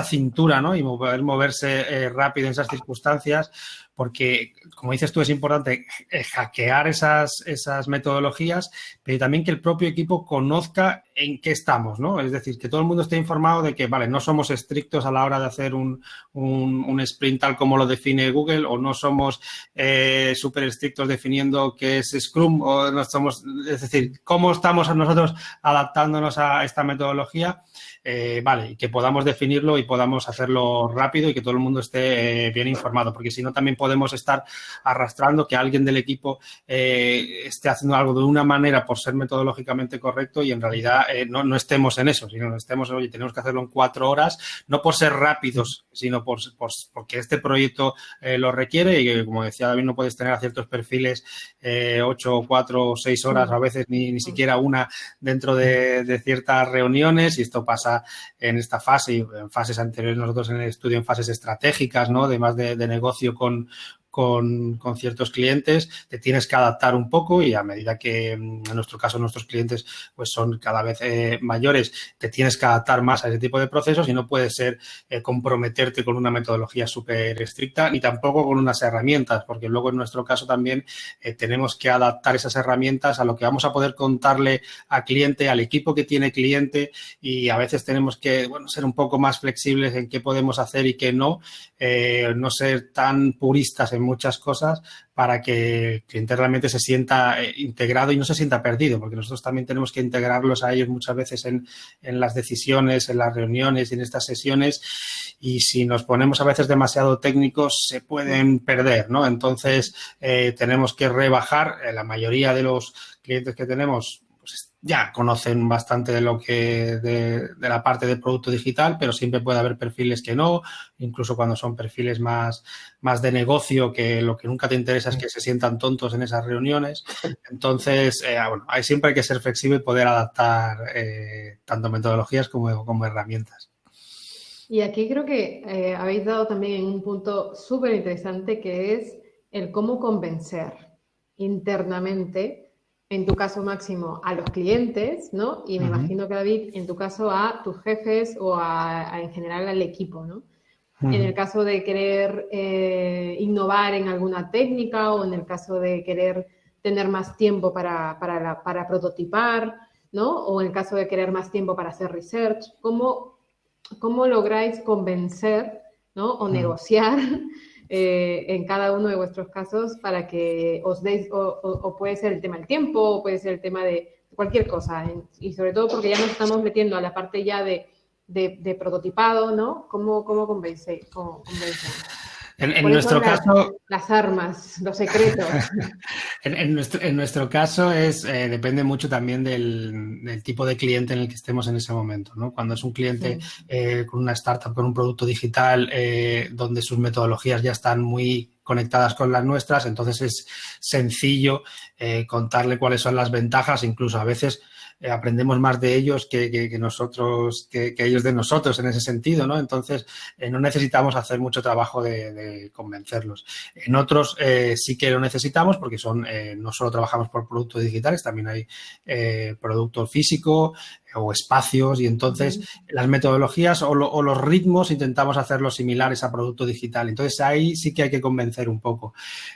cintura, ¿no? Y poder moverse rápido en esas circunstancias. Porque, como dices tú, es importante hackear esas metodologías, pero también que el propio equipo conozca en qué estamos, ¿no? Es decir, que todo el mundo esté informado de que, vale, no somos estrictos a la hora de hacer un sprint tal como lo define Google o no somos súper estrictos definiendo qué es Scrum o no somos, es decir, cómo estamos nosotros adaptándonos a esta metodología. Vale, y que podamos definirlo y podamos hacerlo rápido y que todo el mundo esté bien informado, porque si no también podemos estar arrastrando que alguien del equipo esté haciendo algo de una manera por ser metodológicamente correcto y en realidad no estemos en eso, sino estemos, oye, tenemos que hacerlo en 4 horas, no por ser rápidos, sino porque este proyecto lo requiere y que, como decía David, no puedes tener a ciertos perfiles 8, 4, 6 horas, a veces ni siquiera una dentro de ciertas reuniones y esto pasa en esta fase y en fases anteriores nosotros en el estudio en fases estratégicas, ¿no? Además de negocio con ciertos clientes, te tienes que adaptar un poco y a medida que en nuestro caso nuestros clientes pues son cada vez mayores, te tienes que adaptar más a ese tipo de procesos y no puede ser comprometerte con una metodología súper estricta ni tampoco con unas herramientas, porque luego en nuestro caso también tenemos que adaptar esas herramientas a lo que vamos a poder contarle al cliente, al equipo que tiene cliente y a veces tenemos que ser un poco más flexibles en qué podemos hacer y qué no ser tan puristas en muchas cosas para que el cliente realmente se sienta integrado y no se sienta perdido, porque nosotros también tenemos que integrarlos a ellos muchas veces en las decisiones, en las reuniones y en estas sesiones y si nos ponemos a veces demasiado técnicos se pueden perder, ¿no? Entonces tenemos que rebajar, la mayoría de los clientes que tenemos ya conocen bastante de lo que de la parte de producto digital, pero siempre puede haber perfiles que no, incluso cuando son perfiles más de negocio, que lo que nunca te interesa es que se sientan tontos en esas reuniones. Entonces, siempre hay que ser flexible y poder adaptar tanto metodologías como herramientas. Y aquí creo que habéis dado también un punto súper interesante que es el cómo convencer internamente, en tu caso, Máximo, a los clientes, ¿no? Y me imagino que, David, en tu caso, a tus jefes o en general al equipo, ¿no? En el caso de querer innovar en alguna técnica o en el caso de querer tener más tiempo para prototipar, ¿no? O en el caso de querer más tiempo para hacer research, ¿cómo lográis convencer, ¿no? O negociar en cada uno de vuestros casos para que os deis, o puede ser el tema del tiempo, o puede ser el tema de cualquier cosa, y sobre todo porque ya nos estamos metiendo a la parte ya de prototipado, ¿no? ¿Cómo convencen? En nuestro caso... Las armas, los secretos. En nuestro caso depende mucho también del tipo de cliente en el que estemos en ese momento, ¿no? Cuando es un cliente con una startup, con un producto digital, donde sus metodologías ya están muy conectadas con las nuestras, entonces es sencillo contarle cuáles son las ventajas, incluso a veces aprendemos más de ellos que nosotros, que ellos de nosotros en ese sentido, ¿no? Entonces, no necesitamos hacer mucho trabajo de convencerlos. En otros sí que lo necesitamos porque no solo trabajamos por productos digitales, también hay producto físico o espacios y entonces las metodologías o los ritmos intentamos hacerlos similares a producto digital. Entonces, ahí sí que hay que convencer un poco.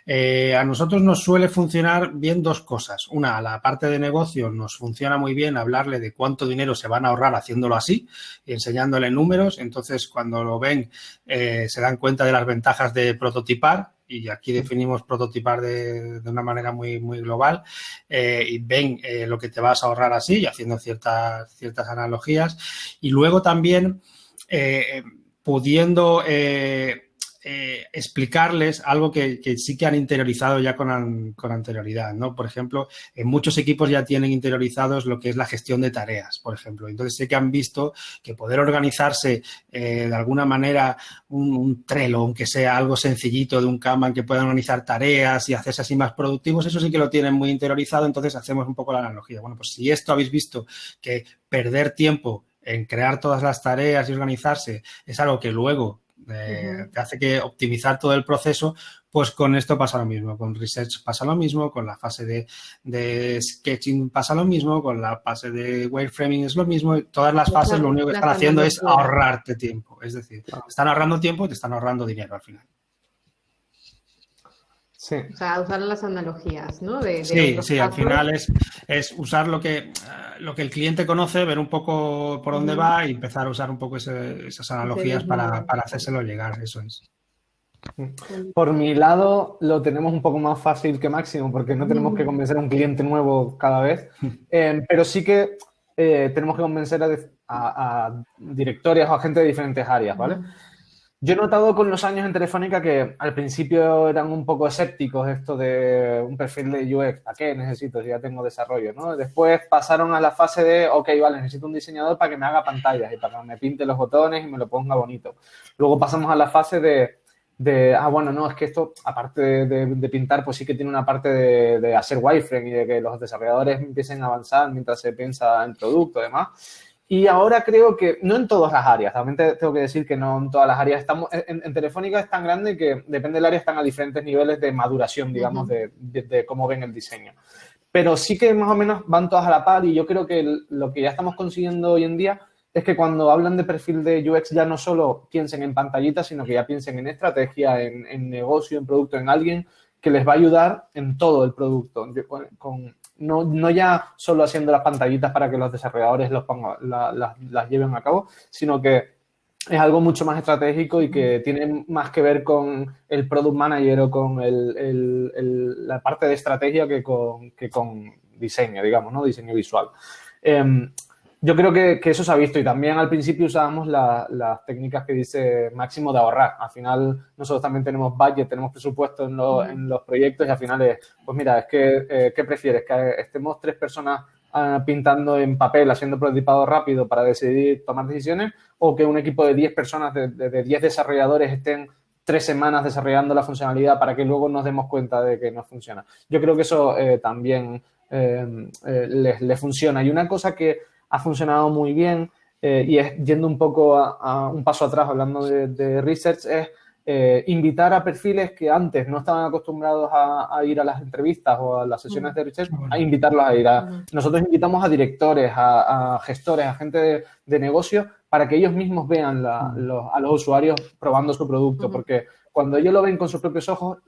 A nosotros nos suele funcionar bien 2 cosas. Una, a la parte de negocio nos funciona muy bien hablarle de cuánto dinero se van a ahorrar haciéndolo así y enseñándole números. Entonces, cuando lo ven, se dan cuenta de las ventajas de prototipar. Y aquí definimos prototipar de una manera muy, muy global y ven lo que te vas a ahorrar así y haciendo ciertas analogías. Y luego también pudiendo explicarles algo que sí que han interiorizado ya con anterioridad, ¿no? Por ejemplo, en muchos equipos ya tienen interiorizados lo que es la gestión de tareas, por ejemplo. Entonces, sé que han visto que poder organizarse de alguna manera un Trello, aunque sea algo sencillito de un Kanban que puedan organizar tareas y hacerse así más productivos, eso sí que lo tienen muy interiorizado. Entonces, hacemos un poco la analogía. Bueno, pues si esto habéis visto que perder tiempo en crear todas las tareas y organizarse es algo que luego te hace que optimizar todo el proceso, pues con esto pasa lo mismo, con Research pasa lo mismo, con la fase de Sketching pasa lo mismo, con la fase de Wireframing es lo mismo, todas las fases lo único que están haciendo es ahorrarte tiempo, es decir, están ahorrando tiempo y te están ahorrando dinero al final. Sí. O sea, usar las analogías, ¿no? Sí, al final es usar lo que el cliente conoce, ver un poco por dónde va y empezar a usar un poco esas analogías para hacérselo llegar, eso es. Por mi lado, lo tenemos un poco más fácil que Máximo, porque no tenemos que convencer a un cliente nuevo cada vez, pero sí que tenemos que convencer a directorios o a gente de diferentes áreas, ¿vale? Yo he notado con los años en Telefónica que al principio eran un poco escépticos esto de un perfil de UX. ¿Para qué necesito si ya tengo desarrollo, ¿no? Después pasaron a la fase de, ok, vale, necesito un diseñador para que me haga pantallas y para que me pinte los botones y me lo ponga bonito. Luego pasamos a la fase bueno, no, es que esto, aparte de pintar, pues sí que tiene una parte de hacer wireframe y de que los desarrolladores empiecen a avanzar mientras se piensa en producto y demás. Y ahora creo que, no en todas las áreas, también tengo que decir que no en todas las áreas. Estamos en Telefónica es tan grande que depende del área, están a diferentes niveles de maduración, digamos, de cómo ven el diseño. Pero sí que más o menos van todas a la par y yo creo que lo que ya estamos consiguiendo hoy en día es que cuando hablan de perfil de UX ya no solo piensen en pantallitas, sino que ya piensen en estrategia, en negocio, en producto, en alguien que les va a ayudar en todo el producto, no ya solo haciendo las pantallitas para que los desarrolladores las lleven a cabo, sino que es algo mucho más estratégico y que tiene más que ver con el product manager o con la parte de estrategia que con diseño, digamos, ¿no? Diseño visual. Yo creo que eso se ha visto y también al principio usábamos las técnicas que dice Máximo de ahorrar. Al final nosotros también tenemos budget, tenemos presupuesto en los proyectos y al final es, pues mira, es que, ¿qué prefieres? ¿Que estemos 3 personas pintando en papel, haciendo prototipado rápido para decidir tomar decisiones o que un equipo de 10 personas, de 10 desarrolladores estén 3 semanas desarrollando la funcionalidad para que luego nos demos cuenta de que no funciona? Yo creo que eso también le funciona. Y una cosa que ha funcionado muy bien y es yendo un poco a un paso atrás hablando de research, es invitar a perfiles que antes no estaban acostumbrados a ir a las entrevistas o a las sesiones de research, a invitarlos a ir Nosotros invitamos a directores, a gestores, a gente de negocio para que ellos mismos vean a los usuarios probando su producto, porque cuando ellos lo ven con sus propios ojos,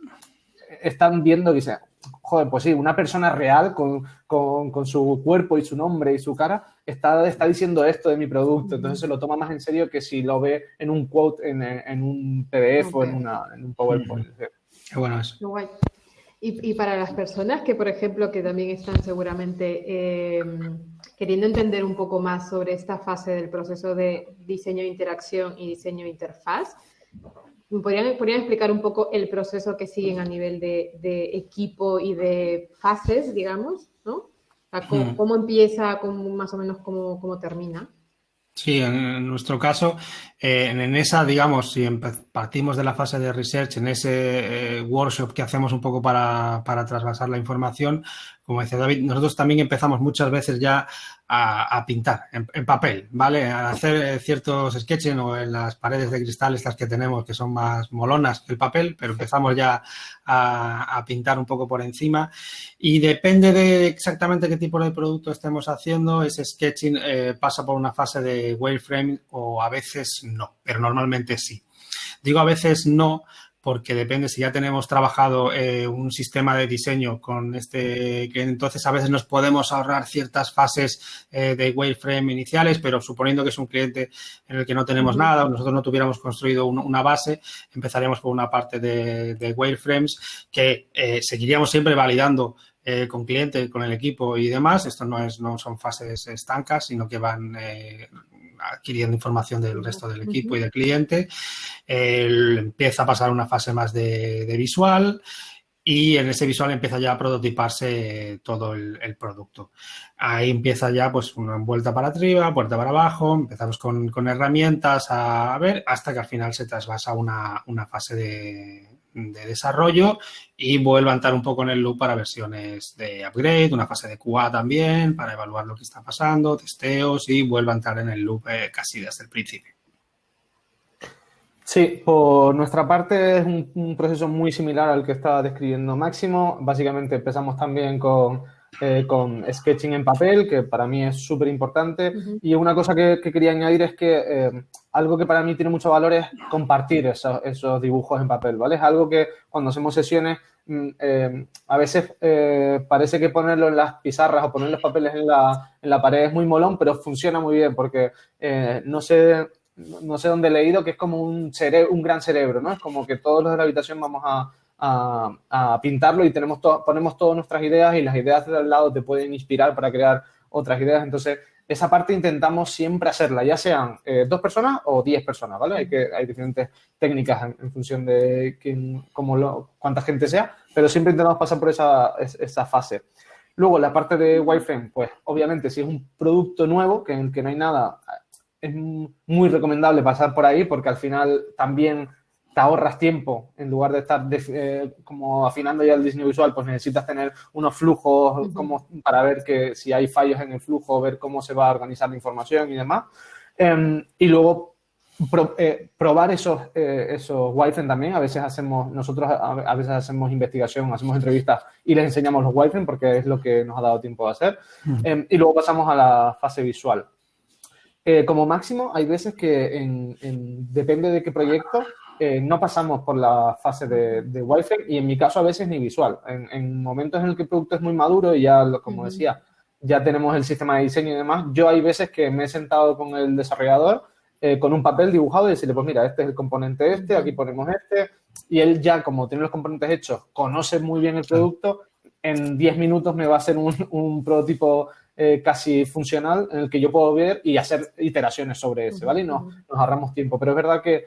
están viendo que dicen, joder, pues sí, una persona real con su cuerpo y su nombre y su cara está diciendo esto de mi producto. Entonces se lo toma más en serio que si lo ve en un quote, en un PDF o en un PowerPoint. Qué bueno eso. Qué guay. Y para las personas que, por ejemplo, que también están seguramente queriendo entender un poco más sobre esta fase del proceso de diseño de interacción y diseño de interfaz, ¿podrían explicar un poco el proceso que siguen a nivel de equipo y de fases, digamos, ¿no? O sea, ¿cómo empieza, más o menos cómo termina? Sí, en nuestro caso, en esa, digamos, si partimos de la fase de research, en ese workshop que hacemos un poco para trasvasar la información, como decía David, nosotros también empezamos muchas veces ya a pintar en papel, ¿vale? A hacer ciertos sketches o en las paredes de cristal, estas que tenemos que son más molonas que el papel, pero empezamos ya a pintar un poco por encima y depende de exactamente qué tipo de producto estemos haciendo, ese sketching pasa por una fase de wireframe o a veces no, pero normalmente sí. Digo a veces no porque depende si ya tenemos trabajado un sistema de diseño con que entonces a veces nos podemos ahorrar ciertas fases de wireframe iniciales, pero suponiendo que es un cliente en el que no tenemos nada o nosotros no tuviéramos construido una base, empezaríamos por una parte de wireframes que seguiríamos siempre validando con cliente, con el equipo y demás. Esto no son fases estancas, sino que van adquiriendo información del resto del equipo y del cliente. Empieza a pasar una fase más de visual. Y en ese visual empieza ya a prototiparse todo el producto. Ahí empieza ya pues una vuelta para arriba, vuelta para abajo, empezamos con herramientas a ver hasta que al final se trasvasa una fase de desarrollo y vuelve a entrar un poco en el loop para versiones de upgrade, una fase de QA también para evaluar lo que está pasando, testeos y vuelve a entrar en el loop casi desde el principio. Sí, por nuestra parte es un proceso muy similar al que estaba describiendo Máximo. Básicamente empezamos también con sketching en papel, que para mí es súper importante. Y una cosa que quería añadir es que algo que para mí tiene mucho valor es compartir esos dibujos en papel, ¿vale? Es algo que cuando hacemos sesiones a veces parece que ponerlo en las pizarras o poner los papeles en la pared es muy molón, pero funciona muy bien porque no sé dónde he leído que es como un gran cerebro, ¿no? Es como que todos los de la habitación vamos a pintarlo y ponemos todas nuestras ideas y las ideas de al lado te pueden inspirar para crear otras ideas. Entonces, esa parte intentamos siempre hacerla, ya sean 2 personas o 10 personas, ¿vale? Hay diferentes técnicas en función de cuánta gente sea, pero siempre intentamos pasar por esa fase. Luego, la parte de wireframe, pues obviamente si es un producto nuevo, en el que no hay nada, es muy recomendable pasar por ahí porque al final también te ahorras tiempo. En lugar de estar como afinando ya el diseño visual, pues necesitas tener unos flujos como para ver que si hay fallos en el flujo, ver cómo se va a organizar la información y demás. Y luego probar esos wireframe también. Nosotros a veces hacemos investigación, hacemos entrevistas y les enseñamos los wireframe porque es lo que nos ha dado tiempo de hacer. Y luego pasamos a la fase visual. Como máximo, hay veces que depende de qué proyecto, no pasamos por la fase de wireframe y en mi caso a veces ni visual. En momentos en el que el producto es muy maduro y ya, como decía, ya tenemos el sistema de diseño y demás, yo hay veces que me he sentado con el desarrollador con un papel dibujado y decirle, pues mira, este es el componente aquí ponemos y él ya, como tiene los componentes hechos, conoce muy bien el producto, en 10 minutos me va a hacer un prototipo casi funcional en el que yo puedo ver y hacer iteraciones sobre ese, ¿vale? Y nos ahorramos tiempo. Pero es verdad que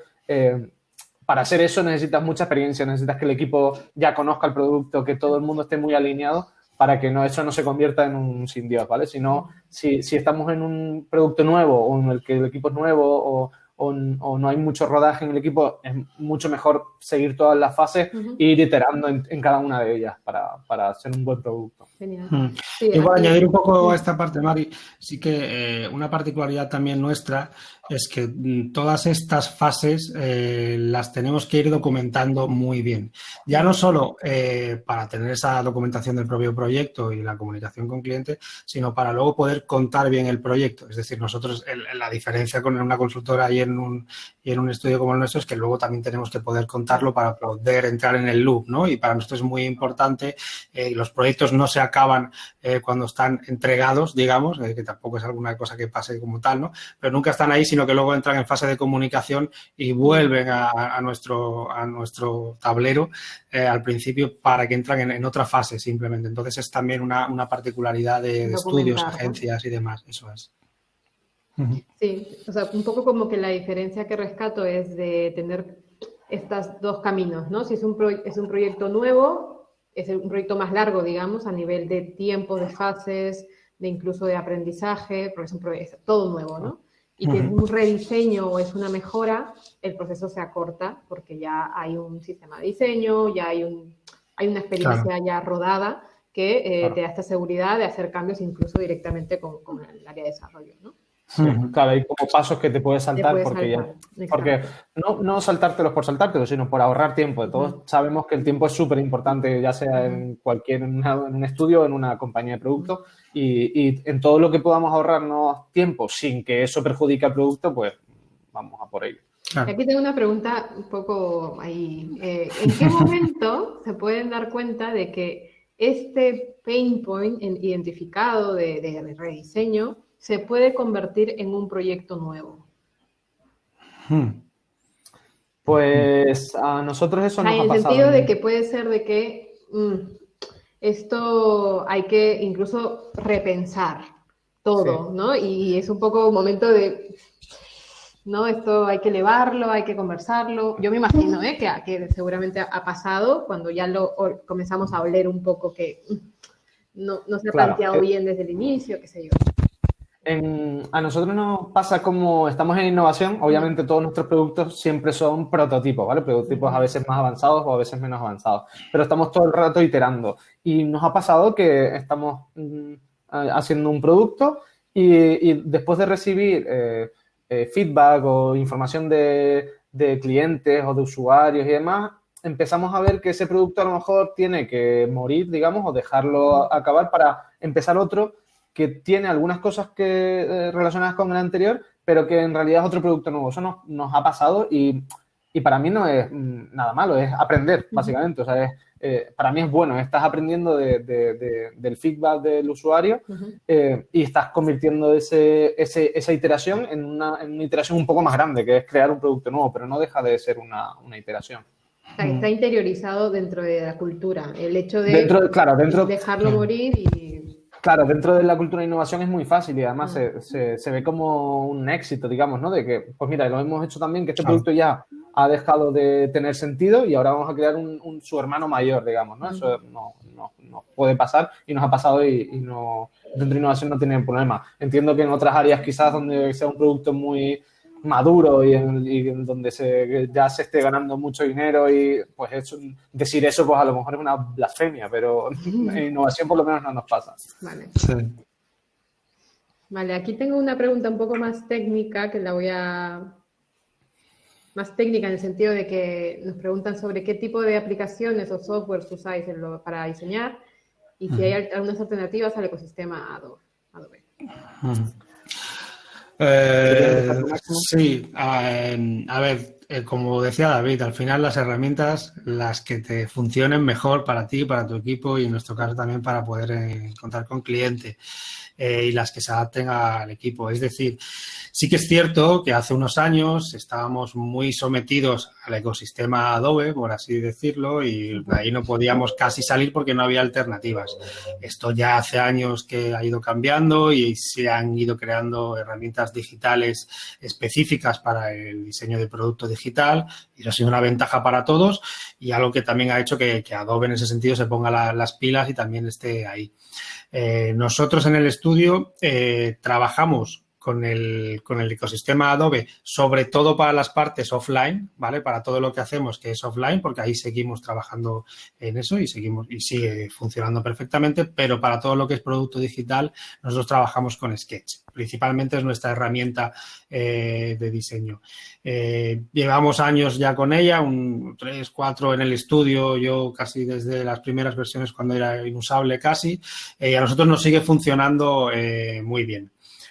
para hacer eso necesitas mucha experiencia, necesitas que el equipo ya conozca el producto, que todo el mundo esté muy alineado para que eso no se convierta en un sin Dios, ¿vale? Si no, si estamos en un producto nuevo o en el que el equipo es nuevo o no hay mucho rodaje en el equipo, es mucho mejor seguir todas las fases e ir iterando en cada una de ellas para hacer un buen producto. Genial. Sí, y para añadir un poco a esta parte, Mari, sí que una particularidad también nuestra es que todas estas fases las tenemos que ir documentando muy bien. Ya no solo para tener esa documentación del propio proyecto y la comunicación con cliente, sino para luego poder contar bien el proyecto. Es decir, nosotros, la diferencia con una consultora y en un estudio como el nuestro es que luego también tenemos que poder contarlo para poder entrar en el loop, ¿no? Y para nosotros es muy importante, los proyectos no se acaban cuando están entregados, digamos, que tampoco es alguna cosa que pase como tal, ¿no? Pero nunca están ahí, sino que luego entran en fase de comunicación y vuelven a nuestro tablero al principio para que entren en otra fase simplemente. Entonces es también una particularidad de estudios, agencias y demás, eso es. Sí, o sea, un poco como que la diferencia que rescato es de tener estos 2 caminos, ¿no? Si es un proyecto nuevo, es un proyecto más largo, digamos, a nivel de tiempo, de fases, de incluso de aprendizaje, porque es todo nuevo, ¿no? Y que es un rediseño o es una mejora, el proceso se acorta porque ya hay un sistema de diseño, ya hay una experiencia ya rodada que te da esta seguridad de hacer cambios incluso directamente con el área de desarrollo, ¿no? Sí, claro, hay como pasos que te puedes saltar porque no saltártelos por saltártelos, sino por ahorrar tiempo. Todos sabemos que el tiempo es súper importante, ya sea en un estudio o en una compañía de producto y en todo lo que podamos ahorrarnos tiempo sin que eso perjudique al producto, pues vamos a por ello. Claro. Aquí tengo una pregunta un poco ahí. ¿En qué momento se pueden dar cuenta de que este pain point identificado de rediseño se puede convertir en un proyecto nuevo? Pues a nosotros eso nos ha pasado. En el sentido de que puede ser de que esto hay que incluso repensar todo, ¿no? Y es un poco un momento de, ¿no? Esto hay que elevarlo, hay que conversarlo. Yo me imagino, que seguramente ha pasado cuando ya comenzamos a oler un poco que no se ha planteado bien desde el inicio, qué sé yo. A nosotros nos pasa como estamos en innovación, obviamente todos nuestros productos siempre son prototipos, ¿vale? Prototipos a veces más avanzados o a veces menos avanzados, pero estamos todo el rato iterando. Y nos ha pasado que estamos haciendo un producto y después de recibir feedback o información de clientes o de usuarios y demás, empezamos a ver que ese producto a lo mejor tiene que morir, digamos, o dejarlo acabar para empezar otro que tiene algunas cosas relacionadas con el anterior, pero que en realidad es otro producto nuevo. Eso nos ha pasado y para mí no es nada malo, es aprender, básicamente. O sea, para mí es bueno, estás aprendiendo del feedback del usuario y estás convirtiendo esa iteración en una iteración un poco más grande, que es crear un producto nuevo, pero no deja de ser una iteración. Está interiorizado dentro de la cultura, el hecho de dejarlo morir y... Claro, dentro de la cultura de innovación es muy fácil y además se ve como un éxito, digamos, ¿no? De que, pues mira, lo hemos hecho también, que este producto ya ha dejado de tener sentido y ahora vamos a crear su hermano mayor, digamos, ¿no? Eso no puede pasar y nos ha pasado y no, dentro de innovación no tiene problema. Entiendo que en otras áreas quizás donde sea un producto muy maduro y en donde ya se esté ganando mucho dinero y pues decir eso pues a lo mejor es una blasfemia, pero en innovación por lo menos no nos pasa. Vale. Sí. Vale, aquí tengo una pregunta un poco más técnica que más técnica en el sentido de que nos preguntan sobre qué tipo de aplicaciones o softwares usáis para diseñar y si hay algunas alternativas al ecosistema Adobe. Sí, a ver, como decía David, al final las herramientas, las que te funcionen mejor para ti, para tu equipo y en nuestro caso también para poder contar con cliente y las que se adapten al equipo. Es decir, sí que es cierto que hace unos años estábamos muy sometidos al ecosistema Adobe, por así decirlo, y de ahí no podíamos casi salir porque no había alternativas. Esto ya hace años que ha ido cambiando y se han ido creando herramientas digitales específicas para el diseño de producto digital y eso ha sido una ventaja para todos y algo que también ha hecho que Adobe en ese sentido se ponga las pilas y también esté ahí. Nosotros en el estudio trabajamos con el ecosistema Adobe, sobre todo para las partes offline, ¿vale? Para todo lo que hacemos que es offline, porque ahí seguimos trabajando en eso y sigue funcionando perfectamente, pero para todo lo que es producto digital, nosotros trabajamos con Sketch. Principalmente es nuestra herramienta de diseño. Llevamos años ya con ella, 3, 4 en el estudio, yo casi desde las primeras versiones cuando era inusable casi, y a nosotros nos sigue funcionando muy bien.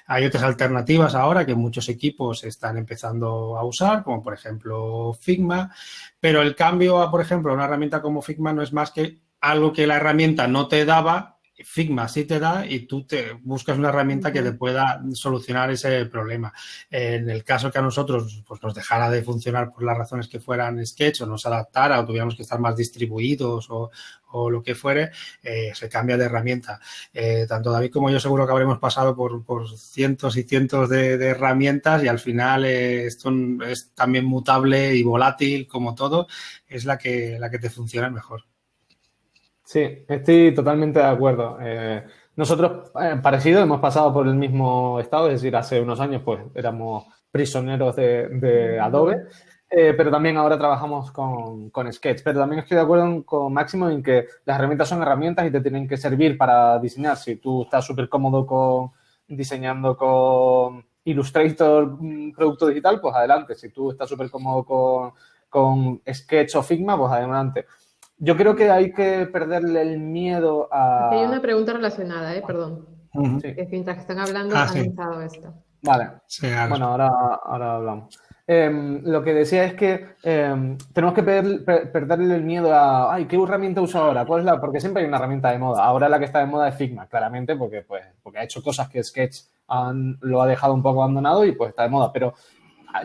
Hay otras alternativas ahora que muchos equipos están empezando a usar, como por ejemplo Figma, pero el cambio a, por ejemplo, una herramienta como Figma no es más que algo que la herramienta no te daba, Figma sí te da y tú te buscas una herramienta que te pueda solucionar ese problema. En el caso que a nosotros pues, nos dejara de funcionar por las razones que fueran Sketch o no se adaptara o tuviéramos que estar más distribuidos o lo que fuere, se cambia de herramienta. Tanto David como yo seguro que habremos pasado por cientos y cientos de herramientas y al final esto es también mutable y volátil como todo, es la que te funciona mejor. Sí, estoy totalmente de acuerdo. Nosotros, parecido, hemos pasado por el mismo estado, es decir, hace unos años pues éramos prisioneros de Adobe, pero también ahora trabajamos con Sketch. Pero también estoy de acuerdo con Máximo en que las herramientas son herramientas y te tienen que servir para diseñar. Si tú estás súper cómodo diseñando con Illustrator, un producto digital, pues adelante. Si tú estás súper cómodo con Sketch o Figma, pues adelante. Yo creo que hay que perderle el miedo a... Aquí hay una pregunta relacionada, perdón. Sí. Que mientras que están hablando han lanzado esto. Vale. Sí, bueno, ahora hablamos. Lo que decía es que tenemos que perderle el miedo a... Ay, ¿qué herramienta uso ahora? ¿Cuál es porque siempre hay una herramienta de moda. Ahora la que está de moda es Figma, claramente, porque ha hecho cosas que Sketch lo ha dejado un poco abandonado y pues está de moda. Pero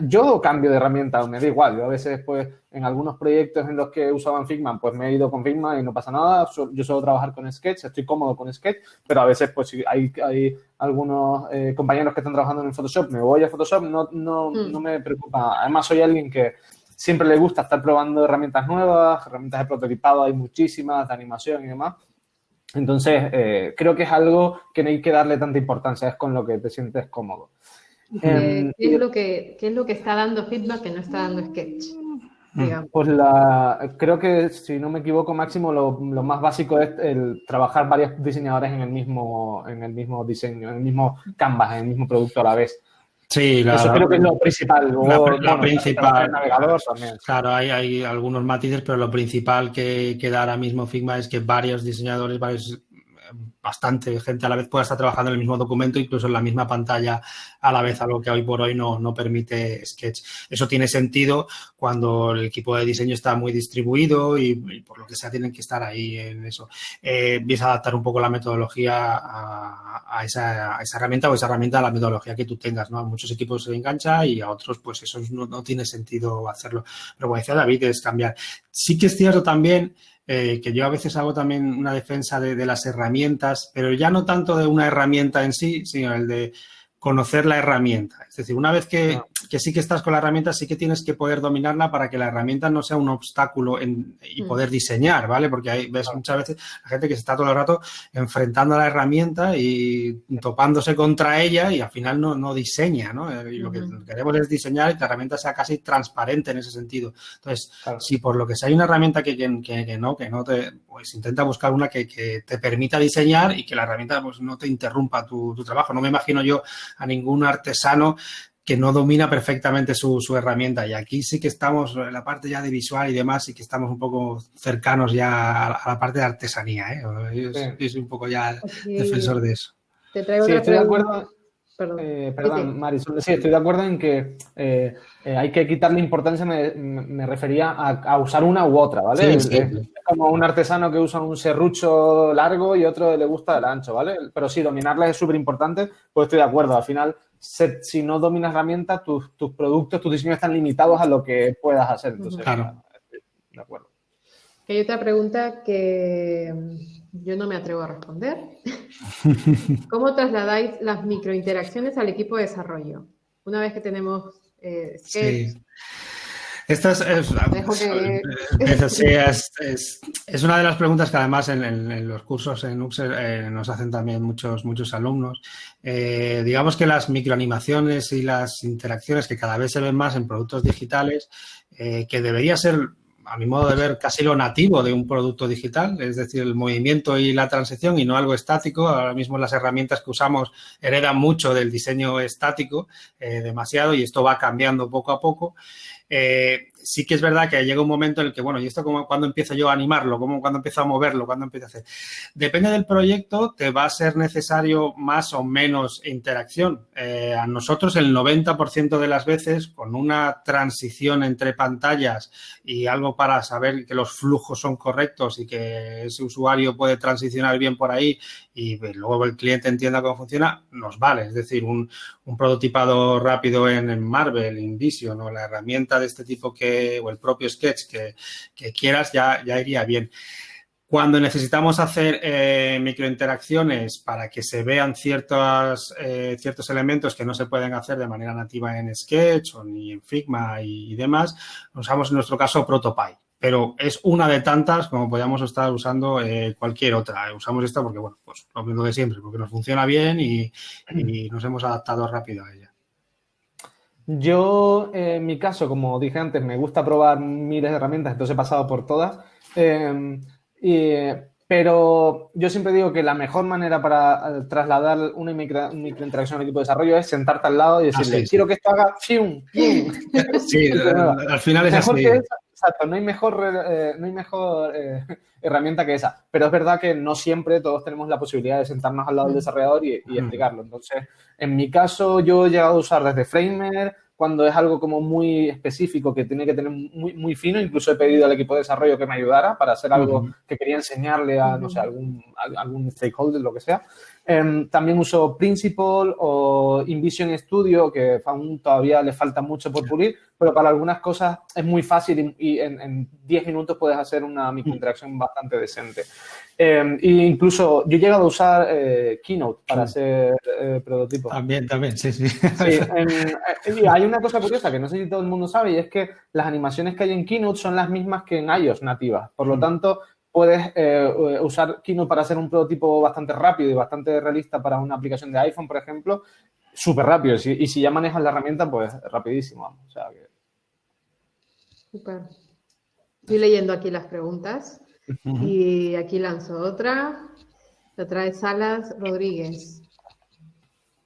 yo cambio de herramienta, me da igual. Yo a veces, pues, en algunos proyectos en los que usaban Figma, pues me he ido con Figma y no pasa nada. Yo suelo trabajar con Sketch, estoy cómodo con Sketch, pero a veces, pues, si hay algunos compañeros que están trabajando en Photoshop, me voy a Photoshop, no me preocupa. Además, soy alguien que siempre le gusta estar probando herramientas nuevas, herramientas de prototipado, hay muchísimas, de animación y demás. Entonces, creo que es algo que no hay que darle tanta importancia, es con lo que te sientes cómodo. ¿Qué es lo que está dando feedback que no está dando Sketch? Digamos. Pues creo que, si no me equivoco, Máximo, lo más básico es el trabajar varios diseñadores en el mismo diseño, en el mismo canvas, en el mismo producto a la vez. Sí, eso creo que es lo principal. Luego, la principal. El navegador también. Claro, hay algunos matices, pero lo principal que da ahora mismo Figma es que varios diseñadores, bastante gente a la vez pueda estar trabajando en el mismo documento, incluso en la misma pantalla a la vez, algo que hoy por hoy no permite Sketch. Eso tiene sentido cuando el equipo de diseño está muy distribuido y por lo que sea tienen que estar ahí en eso. Empieza a adaptar un poco la metodología a esa herramienta o esa herramienta a la metodología que tú tengas, ¿no? A muchos equipos se engancha y a otros pues eso no tiene sentido hacerlo. Pero como decía David, es cambiar. Sí que es cierto también que yo a veces hago también una defensa de las herramientas, pero ya no tanto de una herramienta en sí, sino el de conocer la herramienta. Es decir, una vez que sí que estás con la herramienta, sí que tienes que poder dominarla para que la herramienta no sea un obstáculo y poder diseñar, ¿vale? Porque ahí ves muchas veces la gente que se está todo el rato enfrentando a la herramienta y topándose contra ella y al final no diseña, ¿no? Y lo que queremos es diseñar y que la herramienta sea casi transparente en ese sentido. Entonces, si por lo que sea hay una herramienta que no te... Pues intenta buscar una que te permita diseñar y que la herramienta pues no te interrumpa tu trabajo. No me imagino yo a ningún artesano que no domina perfectamente su herramienta. Y aquí sí que estamos en la parte ya de visual y demás, y que estamos un poco cercanos ya a la parte de artesanía, ¿eh? Yo soy un poco ya defensor de eso. Te traigo sí, otra estoy pregunta. De acuerdo. Perdón, Marisol. Sí, estoy de acuerdo en que hay que quitarle importancia, me refería a usar una u otra, ¿vale? Sí. Es como un artesano que usa un serrucho largo y otro le gusta el ancho, ¿vale? Pero sí, dominarla es súper importante, pues estoy de acuerdo. Al final, si no dominas herramientas, tus productos, tus diseños están limitados a lo que puedas hacer. Entonces, claro. De acuerdo. Hay otra pregunta que yo no me atrevo a responder. ¿Cómo trasladáis las microinteracciones al equipo de desarrollo? Una vez que tenemos Sketch. Sí. Esta es una de las preguntas que además en los cursos en UXER nos hacen también muchos alumnos. Digamos que las microanimaciones y las interacciones que cada vez se ven más en productos digitales, que debería ser, a mi modo de ver, casi lo nativo de un producto digital, es decir, el movimiento y la transición y no algo estático. Ahora mismo las herramientas que usamos heredan mucho del diseño estático, demasiado, y esto va cambiando poco a poco. Sí que es verdad que llega un momento en el que, bueno, ¿y esto cuándo empiezo yo a animarlo? ¿Cuándo empiezo a moverlo? ¿Cuándo empiezo a hacer? Depende del proyecto, te va a ser necesario más o menos interacción. A nosotros el 90% de las veces, con una transición entre pantallas y algo para saber que los flujos son correctos y que ese usuario puede transicionar bien por ahí y luego el cliente entienda cómo funciona, nos vale. Es decir, un prototipado rápido en Marvel, InVision o la herramienta de este tipo o el propio Sketch que quieras ya iría bien. Cuando necesitamos hacer microinteracciones para que se vean ciertos elementos que no se pueden hacer de manera nativa en Sketch o ni en Figma y demás, usamos en nuestro caso Protopie. Pero es una de tantas como podríamos estar usando cualquier otra. Usamos esta porque, bueno, pues lo mismo de siempre, porque nos funciona bien y nos hhemos adaptado rápido a ella. Yo, en mi caso, como dije antes, me gusta probar miles de herramientas, entonces he pasado por todas. Pero yo siempre digo que la mejor manera para trasladar una microinteracción al equipo de desarrollo es sentarte al lado y decirle, quiero que esto haga ¡fium! ¡fium! Sí, al final es mejor así. Que eso, exacto, no hay mejor herramienta que esa. Pero es verdad que no siempre todos tenemos la posibilidad de sentarnos al lado del desarrollador y explicarlo. Entonces, en mi caso, yo he llegado a usar desde Framer, cuando es algo como muy específico que tiene que tener muy fino. Incluso he pedido al equipo de desarrollo que me ayudara para hacer algo que quería enseñarle a, no sé, algún stakeholder, lo que sea. También uso Principal o InVision Studio, que aún todavía le falta mucho por pulir, pero para algunas cosas es muy fácil y en 10 minutos puedes hacer una microinteracción bastante decente. E incluso yo he llegado a usar Keynote para hacer prototipos. También, sí. Sí, y hay una cosa curiosa que no sé si todo el mundo sabe, y es que las animaciones que hay en Keynote son las mismas que en iOS nativas. Por lo tanto, puedes usar Keynote para hacer un prototipo bastante rápido y bastante realista para una aplicación de iPhone, por ejemplo, súper rápido. Y si ya manejas la herramienta, pues rapidísimo. Vamos. O sea, que... Súper. Estoy leyendo aquí las preguntas y aquí lanzo otra. La trae Salas Rodríguez.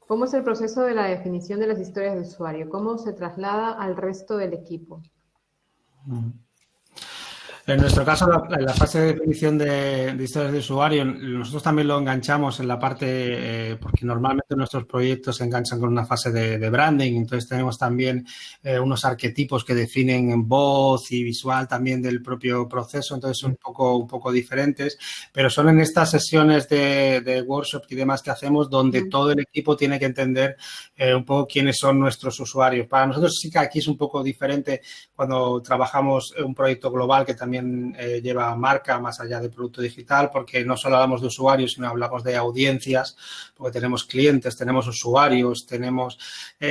¿Cómo es el proceso de la definición de las historias de usuario? ¿Cómo se traslada al resto del equipo? En nuestro caso, la fase de definición de historias de usuario, nosotros también lo enganchamos en la parte, porque normalmente nuestros proyectos se enganchan con una fase de branding, entonces tenemos también unos arquetipos que definen en voz y visual también del propio proceso, entonces son un poco diferentes, pero son en estas sesiones de workshop y demás que hacemos donde todo el equipo tiene que entender un poco quiénes son nuestros usuarios. Para nosotros sí que aquí es un poco diferente cuando trabajamos un proyecto global que también lleva marca más allá de producto digital, porque no solo hablamos de usuarios, sino hablamos de audiencias, porque tenemos clientes, tenemos usuarios, tenemos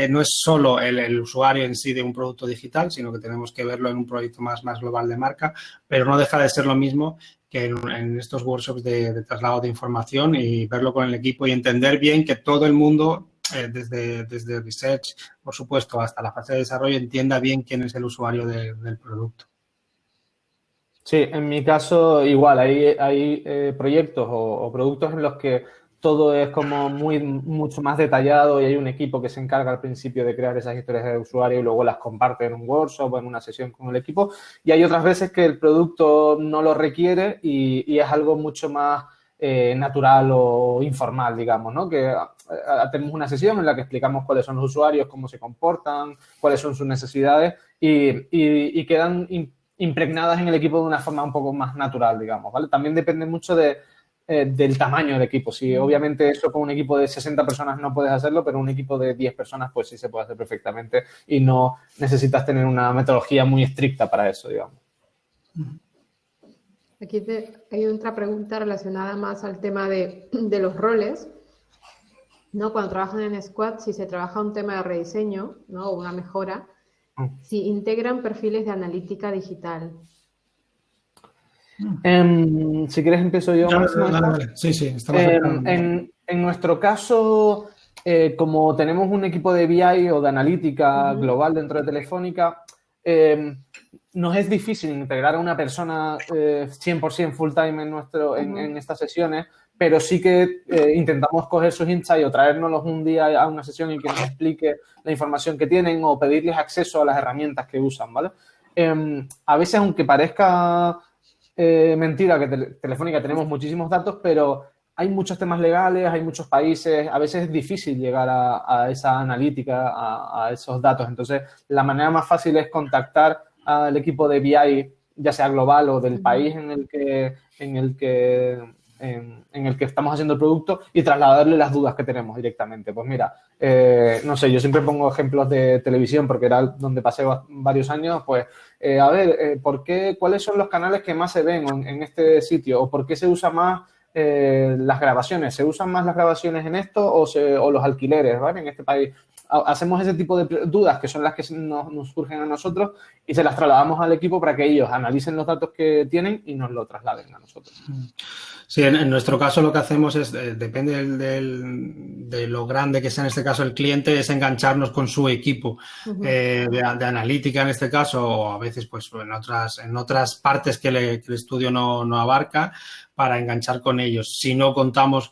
no es solo el usuario en sí de un producto digital, sino que tenemos que verlo en un proyecto más global de marca, pero no deja de ser lo mismo que en estos workshops de traslado de información y verlo con el equipo y entender bien que todo el mundo, desde research, por supuesto, hasta la fase de desarrollo, entienda bien quién es el usuario del producto. Sí, en mi caso igual, hay proyectos o productos en los que todo es como mucho más detallado y hay un equipo que se encarga al principio de crear esas historias de usuario y luego las comparte en un workshop o en una sesión con el equipo. Y hay otras veces que el producto no lo requiere y es algo mucho más natural o informal, digamos, ¿no? Que tenemos una sesión en la que explicamos cuáles son los usuarios, cómo se comportan, cuáles son sus necesidades y quedan impregnadas en el equipo de una forma un poco más natural, digamos, ¿vale? También depende mucho del tamaño del equipo. Sí, obviamente eso con un equipo de 60 personas no puedes hacerlo, pero un equipo de 10 personas pues sí se puede hacer perfectamente y no necesitas tener una metodología muy estricta para eso, digamos. Aquí hay otra pregunta relacionada más al tema de los roles, ¿no? Cuando trabajan en Squad, si se trabaja un tema de rediseño, ¿no? O una mejora, si integran perfiles de analítica digital. Si quieres empiezo yo. Dale. Sí, estamos en nuestro caso, como tenemos un equipo de BI o de analítica global dentro de Telefónica, nos es difícil integrar a una persona 100% full time en estas sesiones, pero sí que intentamos coger sus insights o traérnoslos un día a una sesión y que nos explique la información que tienen o pedirles acceso a las herramientas que usan, ¿vale? A veces, aunque parezca mentira que Telefónica tenemos muchísimos datos, pero hay muchos temas legales, hay muchos países, a veces es difícil llegar a esa analítica, a esos datos. Entonces, la manera más fácil es contactar al equipo de BI, ya sea global o del país en el que estamos haciendo el producto y trasladarle las dudas que tenemos directamente. Pues mira, no sé, yo siempre pongo ejemplos de televisión porque era donde pasé varios años, pues a ver, ¿cuáles son los canales que más se ven en este sitio? ¿O por qué se usa más las grabaciones? ¿Se usan más las grabaciones en esto o los alquileres, ¿vale? En este país. Hacemos ese tipo de dudas que son las que nos surgen a nosotros y se las trasladamos al equipo para que ellos analicen los datos que tienen y nos lo trasladen a nosotros. Sí, en nuestro caso lo que hacemos es, depende de lo grande que sea en este caso el cliente, es engancharnos con su equipo de analítica en este caso o a veces pues en otras partes que el estudio no abarca para enganchar con ellos. Si no contamos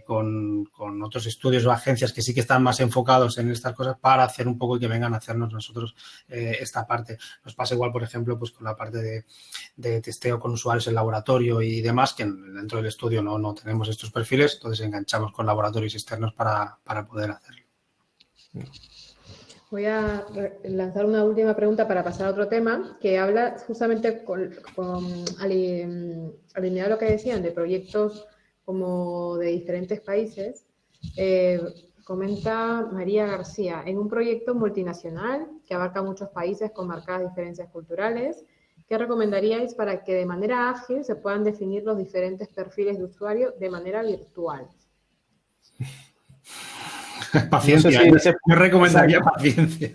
con otros estudios o agencias que sí que están más enfocados en estas cosas para hacer un poco y que vengan a hacernos nosotros esta parte. Nos pasa igual, por ejemplo, pues con la parte de testeo con usuarios en laboratorio y demás, que dentro del estudio no tenemos estos perfiles, entonces enganchamos con laboratorios externos para poder hacerlo. Voy a lanzar una última pregunta para pasar a otro tema que habla justamente alineado a lo que decían de proyectos como de diferentes países. Comenta María García, en un proyecto multinacional que abarca muchos países con marcadas diferencias culturales, ¿qué recomendaríais para que de manera ágil se puedan definir los diferentes perfiles de usuario de manera virtual? Paciencia, No sé si yo recomendaría paciencia.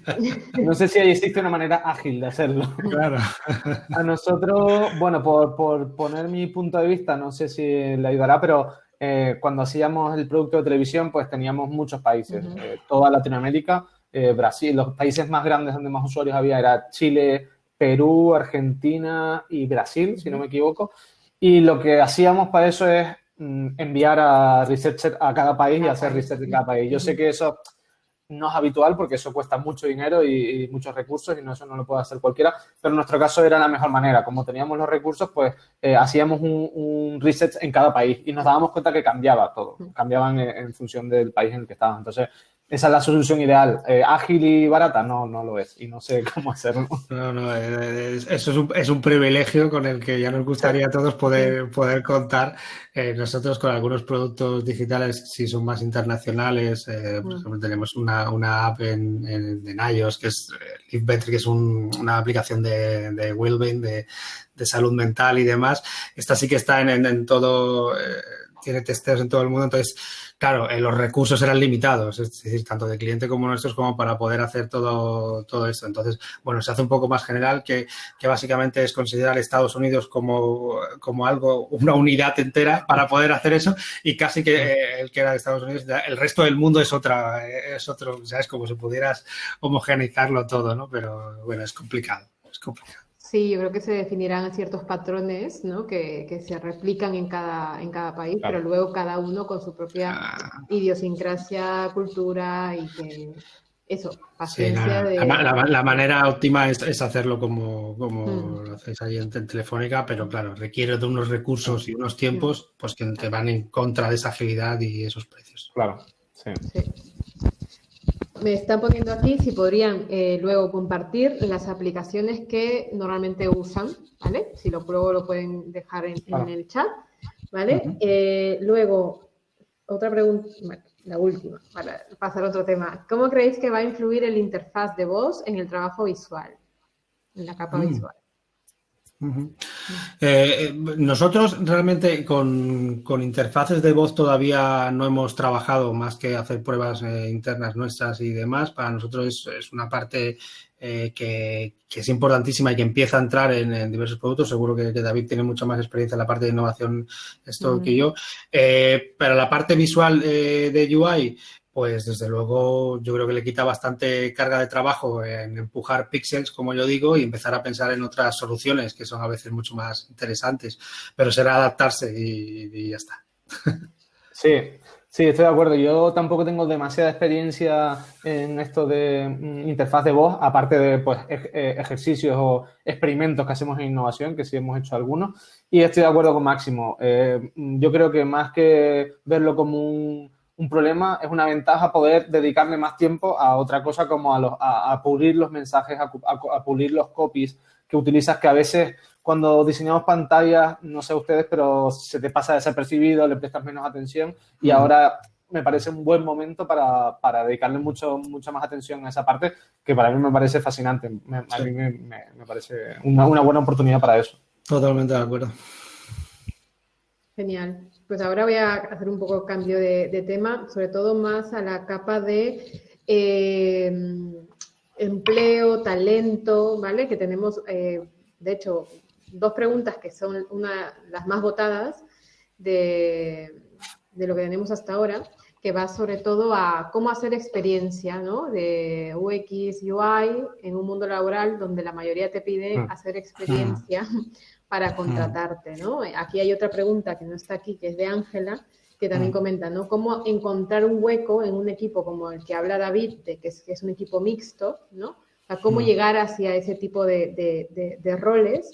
No sé si existe una manera ágil de hacerlo. Claro. A nosotros, bueno, por poner mi punto de vista, no sé si le ayudará, pero cuando hacíamos el producto de televisión, pues teníamos muchos países, toda Latinoamérica, Brasil, los países más grandes donde más usuarios había era Chile, Perú, Argentina y Brasil, si no me equivoco. Y lo que hacíamos para eso es enviar a researcher a cada país y hacer research en cada país. Yo sé que eso no es habitual porque eso cuesta mucho dinero y muchos recursos y eso no lo puede hacer cualquiera, pero en nuestro caso era la mejor manera. Como teníamos los recursos, pues hacíamos un research en cada país y nos dábamos cuenta que cambiaba todo, cambiaban en función del país en el que estaban. Entonces, esa es la solución ideal. Ágil y barata, no lo es y no sé cómo hacerlo. No, eso es un privilegio con el que ya nos gustaría a todos poder contar. Nosotros con algunos productos digitales, si son más internacionales, por ejemplo, tenemos una app en iOS que es Live Better, que es una aplicación de Wellbeing, de salud mental y demás. Esta sí que está en todo, tiene testeos en todo el mundo, entonces claro, los recursos eran limitados, es decir, tanto de cliente como nuestros, como para poder hacer todo esto. Entonces, bueno, se hace un poco más general, que básicamente es considerar Estados Unidos como algo, una unidad entera para poder hacer eso, y casi que el que era de Estados Unidos, el resto del mundo es otro, ¿sabes? Como si pudieras homogeneizarlo todo, ¿no? Pero bueno, es complicado. Sí, yo creo que se definirán ciertos patrones, ¿no? que se replican en cada país, Claro. pero luego cada uno con su propia idiosincrasia, cultura y que eso, paciencia sí, la manera óptima es hacerlo como lo hacéis ahí en Telefónica, pero claro, requiere de unos recursos y unos tiempos pues que te van en contra de esa agilidad y esos precios. Claro, sí. Me están poniendo aquí si podrían luego compartir las aplicaciones que normalmente usan, ¿vale? Si luego lo pueden dejar en el chat, ¿vale? Luego, otra pregunta, bueno, la última, para pasar a otro tema. ¿Cómo creéis que va a influir el interfaz de voz en el trabajo visual, en la capa visual? Nosotros realmente con interfaces de voz todavía no hemos trabajado más que hacer pruebas internas nuestras y demás. Para nosotros es una parte que es importantísima y que empieza a entrar en diversos productos. Seguro que David tiene mucha más experiencia en la parte de innovación que yo. Pero la parte visual de UI, pues desde luego yo creo que le quita bastante carga de trabajo en empujar píxeles, como yo digo, y empezar a pensar en otras soluciones que son a veces mucho más interesantes, pero será adaptarse y ya está. Sí, estoy de acuerdo. Yo tampoco tengo demasiada experiencia en esto de interfaz de voz, aparte de pues, ejercicios o experimentos que hacemos en innovación, que sí hemos hecho algunos, y estoy de acuerdo con Máximo. Yo creo que más que verlo como un problema, es una ventaja poder dedicarle más tiempo a otra cosa como a pulir los mensajes, a pulir los copies que utilizas, que a veces cuando diseñamos pantallas, no sé ustedes, pero se te pasa desapercibido, le prestas menos atención y ahora me parece un buen momento para dedicarle mucha más atención a esa parte, que para mí me parece fascinante. A mí me parece una buena oportunidad para eso. Totalmente de acuerdo. Genial. Pues ahora voy a hacer un poco cambio de tema, sobre todo más a la capa de empleo, talento, ¿vale? Que tenemos, de hecho, dos preguntas que son las más votadas de lo que tenemos hasta ahora, que va sobre todo a cómo hacer experiencia, ¿no? De UX, UI en un mundo laboral donde la mayoría te pide hacer experiencia para contratarte, ¿no? Aquí hay otra pregunta que no está aquí, que es de Ángela, que también comenta, ¿no? Cómo encontrar un hueco en un equipo como el que habla David, que es un equipo mixto, ¿no? O sea, cómo llegar hacia ese tipo de roles.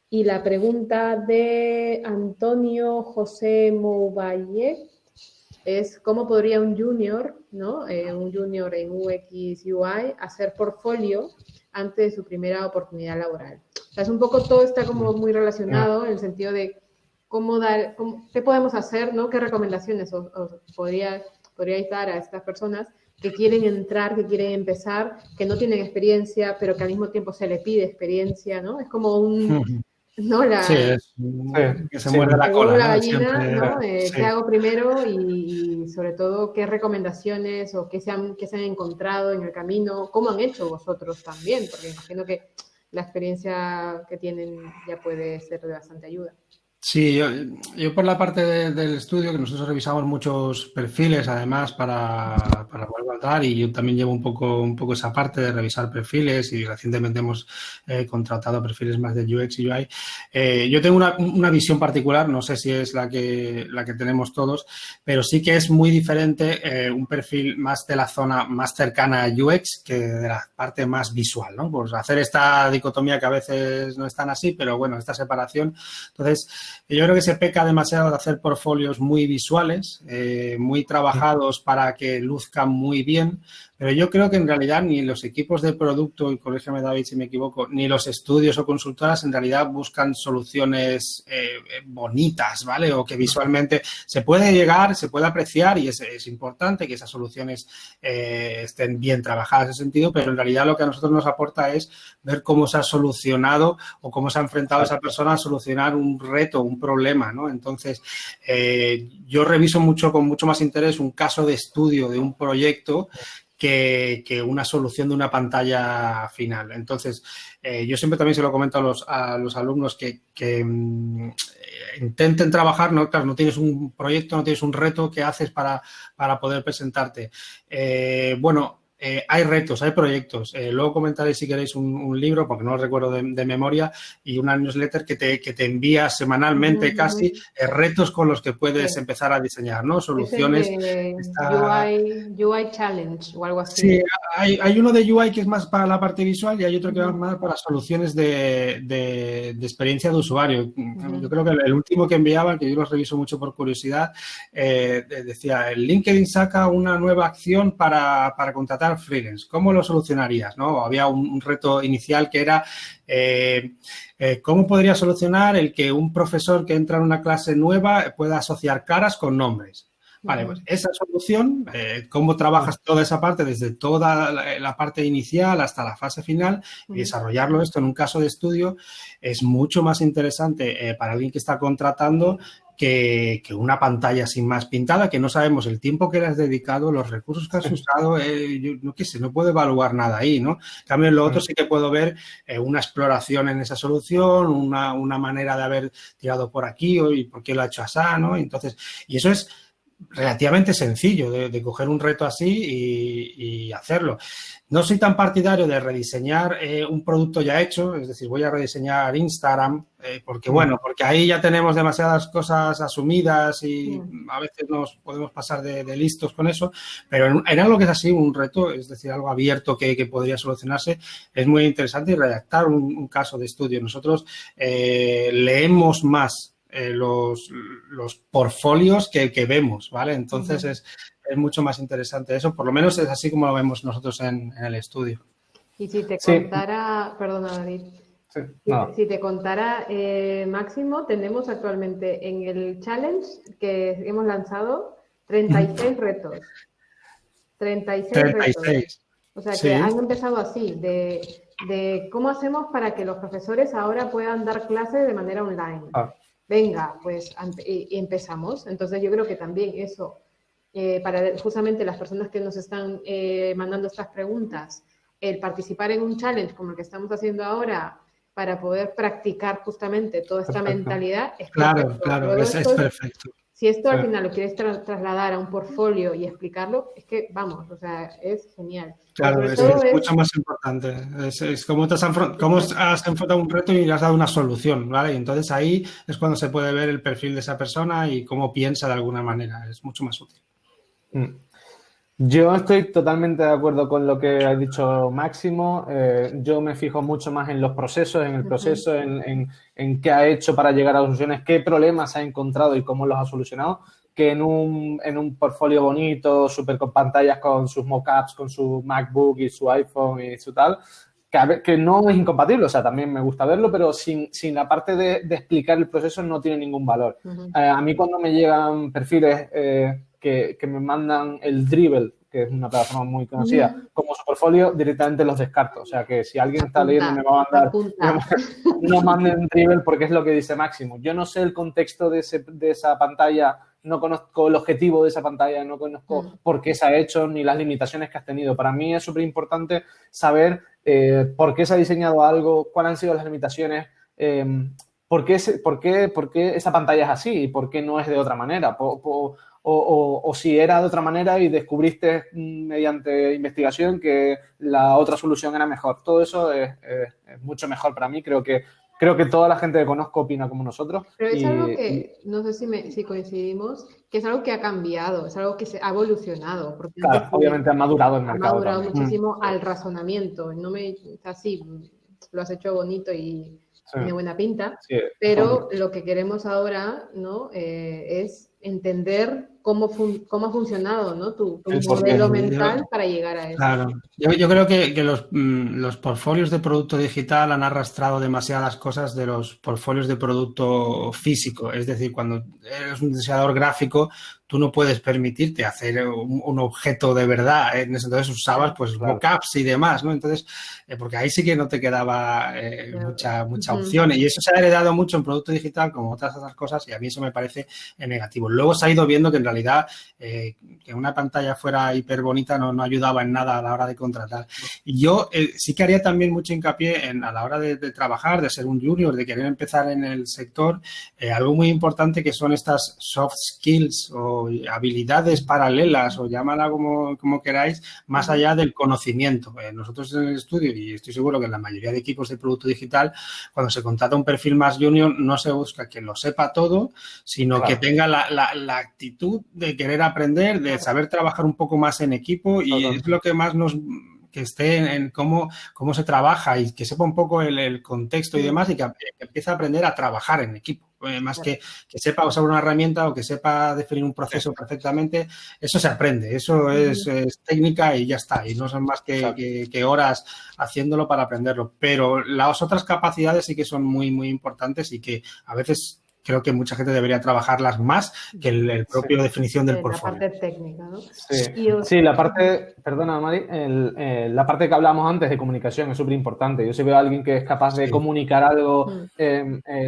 Y la pregunta de Antonio José Moubaye es cómo podría un junior, ¿no? Un junior en UX, UI, hacer portfolio antes de su primera oportunidad laboral. O sea, es un poco, todo está como muy relacionado en el sentido de qué podemos hacer, ¿no? ¿Qué recomendaciones os podríais dar a estas personas que quieren entrar, que quieren empezar, que no tienen experiencia, pero que al mismo tiempo se le pide experiencia, ¿no? Es como ¿no? Que se muerde la cola, la ¿no? gallina, Siempre, ¿no? sí. ¿Qué hago primero? Y sobre todo, ¿qué recomendaciones o qué se han encontrado en el camino? ¿Cómo han hecho vosotros también? Porque imagino que la experiencia que tienen ya puede ser de bastante ayuda. Sí, yo por la parte del estudio, que nosotros revisamos muchos perfiles además para poder entrar, y yo también llevo un poco esa parte de revisar perfiles, y recientemente hemos contratado perfiles más de UX y UI. Yo tengo una visión particular, no sé si es la que tenemos todos, pero sí que es muy diferente un perfil más de la zona más cercana a UX que de la parte más visual, ¿no? Pues hacer esta dicotomía que a veces no es tan así, pero bueno, esta separación. Entonces, yo creo que se peca demasiado de hacer portfolios muy visuales, muy trabajados para que luzcan muy bien, pero yo creo que en realidad ni los equipos de producto, y corrígeme David si me equivoco, ni los estudios o consultoras en realidad buscan soluciones bonitas, ¿vale? O que visualmente se puede llegar, se puede apreciar, y es importante que esas soluciones estén bien trabajadas en ese sentido, pero en realidad lo que a nosotros nos aporta es ver cómo se ha solucionado o cómo se ha enfrentado esa persona a solucionar un reto, un problema, ¿no? Entonces, yo reviso con mucho más interés un caso de estudio de un proyecto que una solución de una pantalla final. Entonces, yo siempre también se lo comento a los alumnos que intenten trabajar, ¿no? Claro, no tienes un proyecto, no tienes un reto que haces para poder presentarte. Hay retos, hay proyectos. Luego comentaré si queréis un libro, porque no lo recuerdo de memoria, y una newsletter que te envía semanalmente casi retos con los que puedes empezar a diseñar, ¿no? Soluciones. UI Challenge o algo así. Sí, hay uno de UI que es más para la parte visual, y hay otro que es más para soluciones de experiencia de usuario. Yo creo que el último que enviaban, que yo los reviso mucho por curiosidad, decía, el LinkedIn saca una nueva acción para contratar freelance. ¿Cómo lo solucionarías? ¿No? Había un reto inicial que era ¿cómo podría solucionar el que un profesor que entra en una clase nueva pueda asociar caras con nombres? Vale, pues esa solución, cómo trabajas toda esa parte, desde toda la parte inicial hasta la fase final, y desarrollarlo esto en un caso de estudio, es mucho más interesante para alguien que está contratando que una pantalla sin más pintada, que no sabemos el tiempo que le has dedicado, los recursos que has usado, yo no sé, no puedo evaluar nada ahí, ¿no? En cambio, en lo otro sí que puedo ver una exploración en esa solución, una manera de haber tirado por aquí y por qué lo ha hecho así, ¿no? Entonces, y eso es relativamente sencillo de coger un reto así y hacerlo. No soy tan partidario de rediseñar un producto ya hecho, es decir, voy a rediseñar Instagram, porque ahí ya tenemos demasiadas cosas asumidas y a veces nos podemos pasar de listos con eso, pero en algo que es así, un reto, es decir, algo abierto que podría solucionarse, es muy interesante, y redactar un caso de estudio. Nosotros leemos más los portfolios que vemos, ¿vale? Entonces es mucho más interesante eso, por lo menos es así como lo vemos nosotros en el estudio. Y si te contara, perdona David, si te contara, Máximo, tenemos actualmente en el challenge que hemos lanzado 36 retos. 36 retos. O sea, que han empezado así, de cómo hacemos para que los profesores ahora puedan dar clases de manera online. Venga, pues empezamos. Entonces yo creo que también eso, para justamente las personas que nos están mandando estas preguntas, el participar en un challenge como el que estamos haciendo ahora, para poder practicar justamente toda esta mentalidad, es perfecto. Claro, es perfecto. Si esto al final lo quieres trasladar a un portfolio y explicarlo, es que, vamos, o sea, es genial. Claro, es mucho más importante. Es cómo has enfrentado un reto y le has dado una solución, ¿vale? Y entonces ahí es cuando se puede ver el perfil de esa persona y cómo piensa de alguna manera. Es mucho más útil. Yo estoy totalmente de acuerdo con lo que ha dicho Máximo. Yo me fijo mucho más en los procesos, en el proceso, en qué ha hecho para llegar a soluciones, qué problemas ha encontrado y cómo los ha solucionado, que en un portfolio bonito, súper con pantallas, con sus mockups, con su MacBook y su iPhone y su tal, que no es incompatible, o sea, también me gusta verlo, pero sin la parte de explicar el proceso no tiene ningún valor. A mí cuando me llegan perfiles que me mandan el Dribbble, que es una plataforma muy conocida, como su portfolio, directamente los descarto. O sea, que si alguien está leyendo me va a mandar, no manden Dribbble porque es lo que dice Máximo. Yo no sé el contexto de esa pantalla, no conozco el objetivo de esa pantalla, no conozco por qué se ha hecho ni las limitaciones que has tenido. Para mí es súper importante saber por qué se ha diseñado algo, cuáles han sido las limitaciones, por qué esa pantalla es así y por qué no es de otra manera. O si era de otra manera y descubriste mediante investigación que la otra solución era mejor. Todo eso es mucho mejor para mí. Creo que toda la gente que conozco opina como nosotros. Pero es algo que, no sé si coincidimos, que es algo que ha cambiado, es algo que se ha evolucionado. Porque claro, obviamente ha madurado el mercado. Ha madurado muchísimo al razonamiento. Así, lo has hecho bonito y tiene buena pinta, pero lo que queremos ahora, ¿no? Es entender cómo ha funcionado, ¿no? tu modelo mental para llegar a eso. Claro. Yo creo que los portfolios de producto digital han arrastrado demasiadas cosas de los portfolios de producto físico. Es decir, cuando eres un diseñador gráfico, tú no puedes permitirte hacer un objeto de verdad. Entonces usabas pues mockups y demás, ¿no? Entonces, porque ahí sí que no te quedaba mucha opción. Y eso se ha heredado mucho en producto digital, como otras cosas, y a mí eso me parece negativo. Luego se ha ido viendo que en realidad que una pantalla fuera hiper bonita no ayudaba en nada a la hora de contratar. Y yo sí que haría también mucho hincapié a la hora de trabajar, de ser un junior, de querer empezar en el sector, algo muy importante que son estas soft skills o habilidades paralelas o llámala como queráis, más allá del conocimiento. Nosotros en el estudio, y estoy seguro que en la mayoría de equipos de producto digital, cuando se contrata un perfil más junior, no se busca que lo sepa todo, sino que tenga la actitud de querer aprender, de saber trabajar un poco más en equipo, y es lo que más que esté en cómo se trabaja y que sepa un poco el contexto y demás, y que empiece a aprender a trabajar en equipo. Más que sepa usar una herramienta o que sepa definir un proceso perfectamente, eso se aprende, eso es técnica y ya está, y no son más que horas haciéndolo para aprenderlo. Pero las otras capacidades sí que son muy, muy importantes y que a veces creo que mucha gente debería trabajarlas más que el propio definición del portfolio. La parte técnica, ¿no? Sí, la parte, perdona, Mari, la parte que hablábamos antes de comunicación es súper importante. Yo si veo a alguien que es capaz de comunicar algo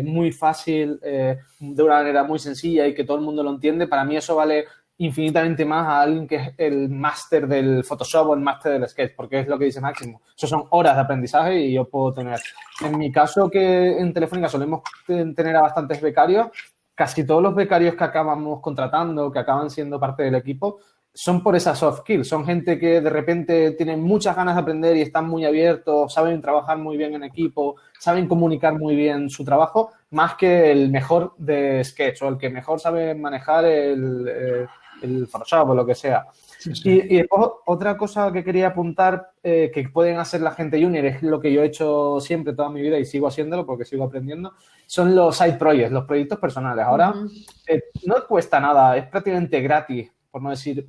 muy fácil, de una manera muy sencilla y que todo el mundo lo entiende, para mí eso vale infinitamente más a alguien que es el máster del Photoshop o el máster del Sketch, porque es lo que dice Máximo. Eso son horas de aprendizaje y yo puedo tener. En mi caso, que en Telefónica solemos tener a bastantes becarios, casi todos los becarios que acabamos contratando, que acaban siendo parte del equipo, son por esas soft skills. Son gente que de repente tienen muchas ganas de aprender y están muy abiertos, saben trabajar muy bien en equipo, saben comunicar muy bien su trabajo, más que el mejor de Sketch o el que mejor sabe manejar el Photoshop o lo que sea. Sí. Y después, otra cosa que quería apuntar que pueden hacer la gente junior, es lo que yo he hecho siempre toda mi vida y sigo haciéndolo porque sigo aprendiendo, son los side projects, los proyectos personales. Ahora no cuesta nada, es prácticamente gratis, por no decir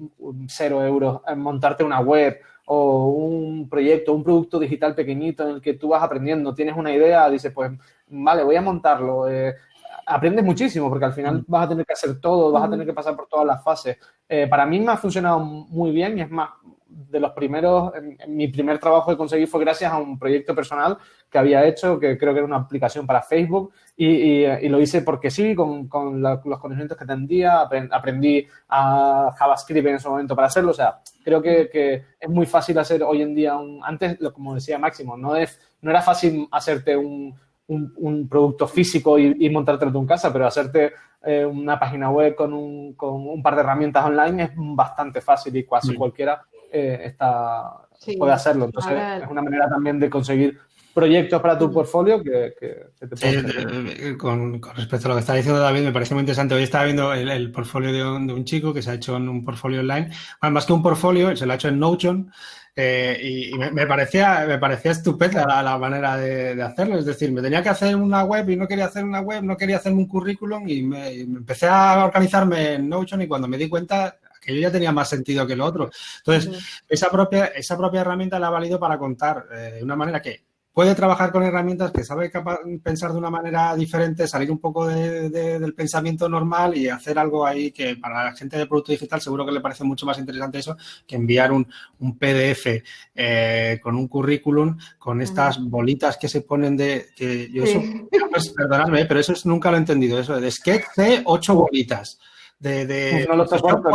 0 euros, montarte una web o un proyecto, un producto digital pequeñito en el que tú vas aprendiendo, tienes una idea, dices, pues, vale, voy a montarlo. Aprendes muchísimo porque al final vas a tener que hacer todo, vas a tener que pasar por todas las fases. Para mí me ha funcionado muy bien y es más, de los primeros, mi primer trabajo que conseguí fue gracias a un proyecto personal que había hecho, que creo que era una aplicación para Facebook y lo hice porque sí, con los conocimientos que tendría, aprendí a JavaScript en ese momento para hacerlo. O sea, creo que es muy fácil hacer hoy en día antes, como decía Máximo, no era fácil hacerte un producto físico y montártelo en tu casa, pero hacerte una página web con un par de herramientas online es bastante fácil y casi cualquiera puede hacerlo. Entonces, es una manera también de conseguir proyectos para tu portfolio que te pueden con respecto a lo que está diciendo David, me parece muy interesante. Hoy estaba viendo el portfolio de un chico que se ha hecho en un portfolio online. Bueno, más que un portfolio, se lo ha hecho en Notion. Y me parecía estupenda la manera de hacerlo. Es decir, me tenía que hacer una web y no quería hacer una web, no quería hacerme un currículum y me empecé a organizarme en Notion y cuando me di cuenta aquello ya tenía más sentido que lo otro. Entonces, esa propia herramienta la ha valido para contar de una manera que puede trabajar con herramientas, que sabe pensar de una manera diferente, salir un poco del pensamiento normal y hacer algo ahí que para la gente de producto digital seguro que le parece mucho más interesante eso que enviar un PDF con un currículum, con estas bolitas que se ponen que yo eso, pues, perdonadme, pero eso nunca lo he entendido, eso de Sketch C, 8 bolitas. No lo soporto,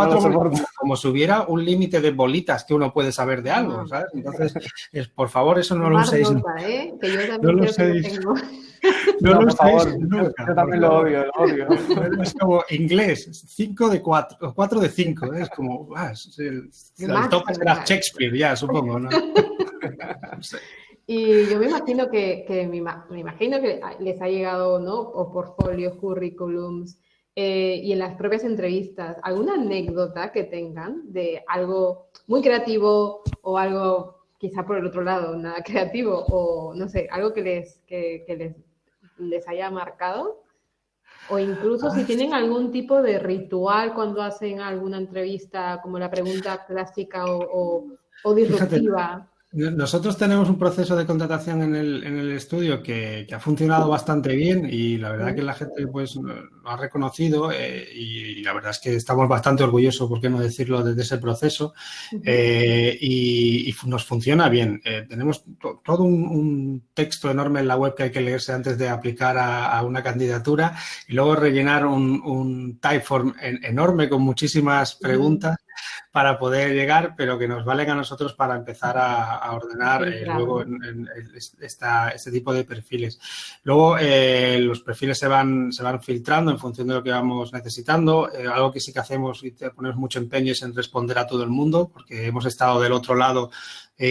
como si hubiera un límite de bolitas que uno puede saber de algo, ¿sabes? Entonces, por favor, eso no lo uséis. Que yo también no lo uséis. No lo uséis nunca. Yo también lo odio. Es como inglés, 5 de 4, o 4 de 5. Es como, el tope será Shakespeare, ya, supongo, ¿no? No sé. Y yo me imagino que les ha llegado, ¿no? O portfolios, currículums, y en las propias entrevistas, ¿alguna anécdota que tengan de algo muy creativo o algo quizá por el otro lado nada creativo o no sé, algo que les haya marcado? O incluso si tienen algún tipo de ritual cuando hacen alguna entrevista, como la pregunta clásica o disruptiva. Fíjate. Nosotros tenemos un proceso de contratación en el estudio que ha funcionado bastante bien y la verdad que la gente pues lo ha reconocido y la verdad es que estamos bastante orgullosos, por qué no decirlo, de ese proceso y nos funciona bien. Tenemos todo un texto enorme en la web que hay que leerse antes de aplicar a una candidatura y luego rellenar un typeform enorme con muchísimas preguntas para poder llegar, pero que nos valen a nosotros para empezar a ordenar luego este tipo de perfiles. Luego, los perfiles se van filtrando en función de lo que vamos necesitando. Algo que sí que hacemos y ponemos mucho empeño es en responder a todo el mundo, porque hemos estado del otro lado.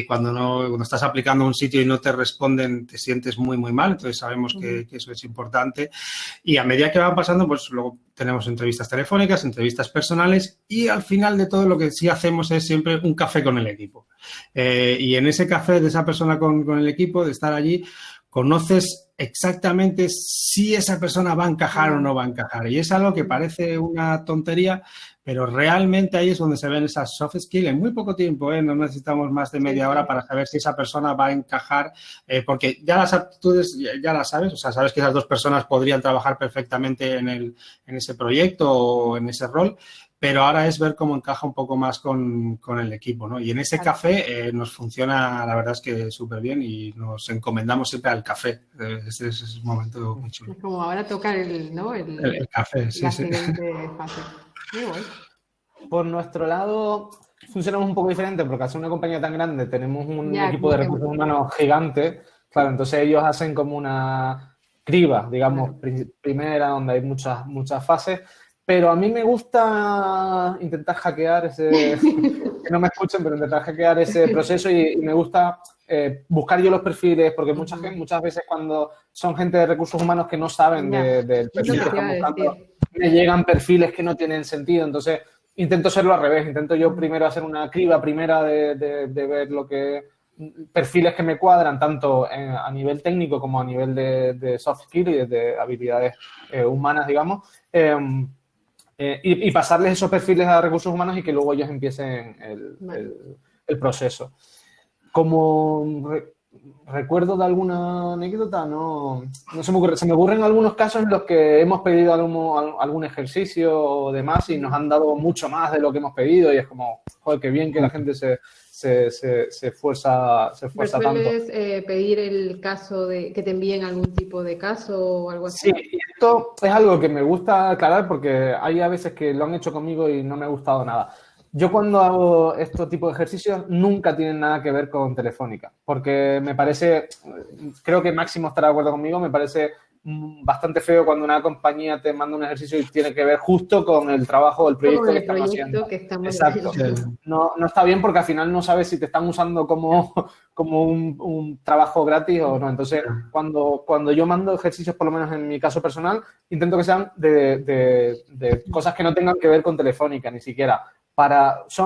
Cuando estás aplicando a un sitio y no te responden, te sientes muy, muy mal. Entonces, sabemos que eso es importante. Y a medida que van pasando, pues luego tenemos entrevistas telefónicas, entrevistas personales y al final de todo lo que sí hacemos es siempre un café con el equipo. Y en ese café de esa persona con el equipo, de estar allí, conoces exactamente si esa persona va a encajar o no va a encajar. Y es algo que parece una tontería, pero realmente ahí es donde se ven esas soft skills en muy poco tiempo, no necesitamos más de media hora para saber si esa persona va a encajar, porque ya las aptitudes ya las sabes, o sea, sabes que esas dos personas podrían trabajar perfectamente en ese proyecto o en ese rol, pero ahora es ver cómo encaja un poco más con el equipo, ¿no? Y en ese café nos funciona, la verdad es que súper bien y nos encomendamos siempre al café. Ese es un momento muy chulo. Es como ahora toca el café, sí, la siguiente fase. Muy bueno. Por nuestro lado, funcionamos un poco diferente porque al ser una compañía tan grande tenemos un equipo de recursos humanos gigante. Claro, entonces ellos hacen como una criba, digamos, primera, donde hay muchas fases. Pero a mí me gusta intentar hackear que no me escuchen, pero intentar hackear ese proceso y me gusta buscar yo los perfiles, porque muchas veces cuando son gente de recursos humanos que no saben del perfil que están buscando, me llegan perfiles que no tienen sentido. Entonces, intento hacerlo al revés. Intento yo primero hacer una criba primera de ver perfiles que me cuadran, tanto a nivel técnico como a nivel de soft skills y de habilidades humanas, digamos. Y pasarles esos perfiles a recursos humanos y que luego ellos empiecen el proceso. Como recuerdo de alguna anécdota, no se me ocurre. Se me ocurren algunos casos en los que hemos pedido algún ejercicio o demás y nos han dado mucho más de lo que hemos pedido y es como, joder, qué bien que la gente se esfuerza tanto. ¿Sueles pedir el caso que te envíen algún tipo de caso o algo así? Sí, y esto es algo que me gusta aclarar porque hay a veces que lo han hecho conmigo y no me ha gustado nada. Yo cuando hago este tipo de ejercicios nunca tienen nada que ver con Telefónica, porque me parece, creo que Máximo estará de acuerdo conmigo, me parece bastante feo cuando una compañía te manda un ejercicio y tiene que ver justo con el trabajo del proyecto que estamos haciendo. Exacto. No está bien porque al final no sabes si te están usando como un trabajo gratis o no. Entonces, cuando yo mando ejercicios, por lo menos en mi caso personal, intento que sean de cosas que no tengan que ver con Telefónica, ni siquiera.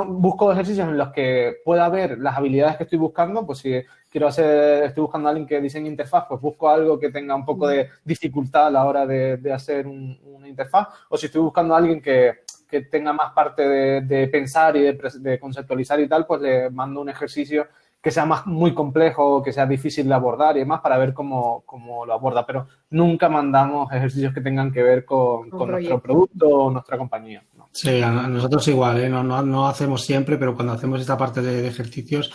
Busco ejercicios en los que pueda ver las habilidades que estoy buscando, pues si estoy buscando a alguien que diseñe interfaz, pues busco algo que tenga un poco de dificultad a la hora de hacer una interfaz, o si estoy buscando a alguien que que tenga más parte de pensar y de conceptualizar y tal, pues le mando un ejercicio que sea muy complejo, que sea difícil de abordar y demás para ver cómo lo aborda. Pero nunca mandamos ejercicios que tengan que ver con nuestro producto o nuestra compañía, ¿no? Sí, a nosotros igual, ¿eh? No hacemos siempre, pero cuando hacemos esta parte de ejercicios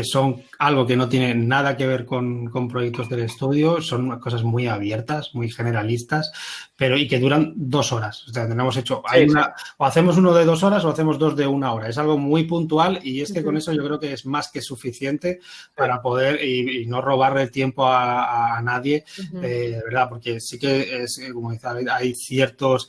son algo que no tiene nada que ver con proyectos del estudio, son cosas muy abiertas, muy generalistas, y que duran 2 horas. O sea, tenemos hecho, o hacemos uno de 2 horas o hacemos 2 de 1 hora. Es algo muy puntual y es que con eso yo creo que es más que suficiente para poder y no robarle el tiempo a nadie, de verdad, porque sí que es, como dice, hay ciertos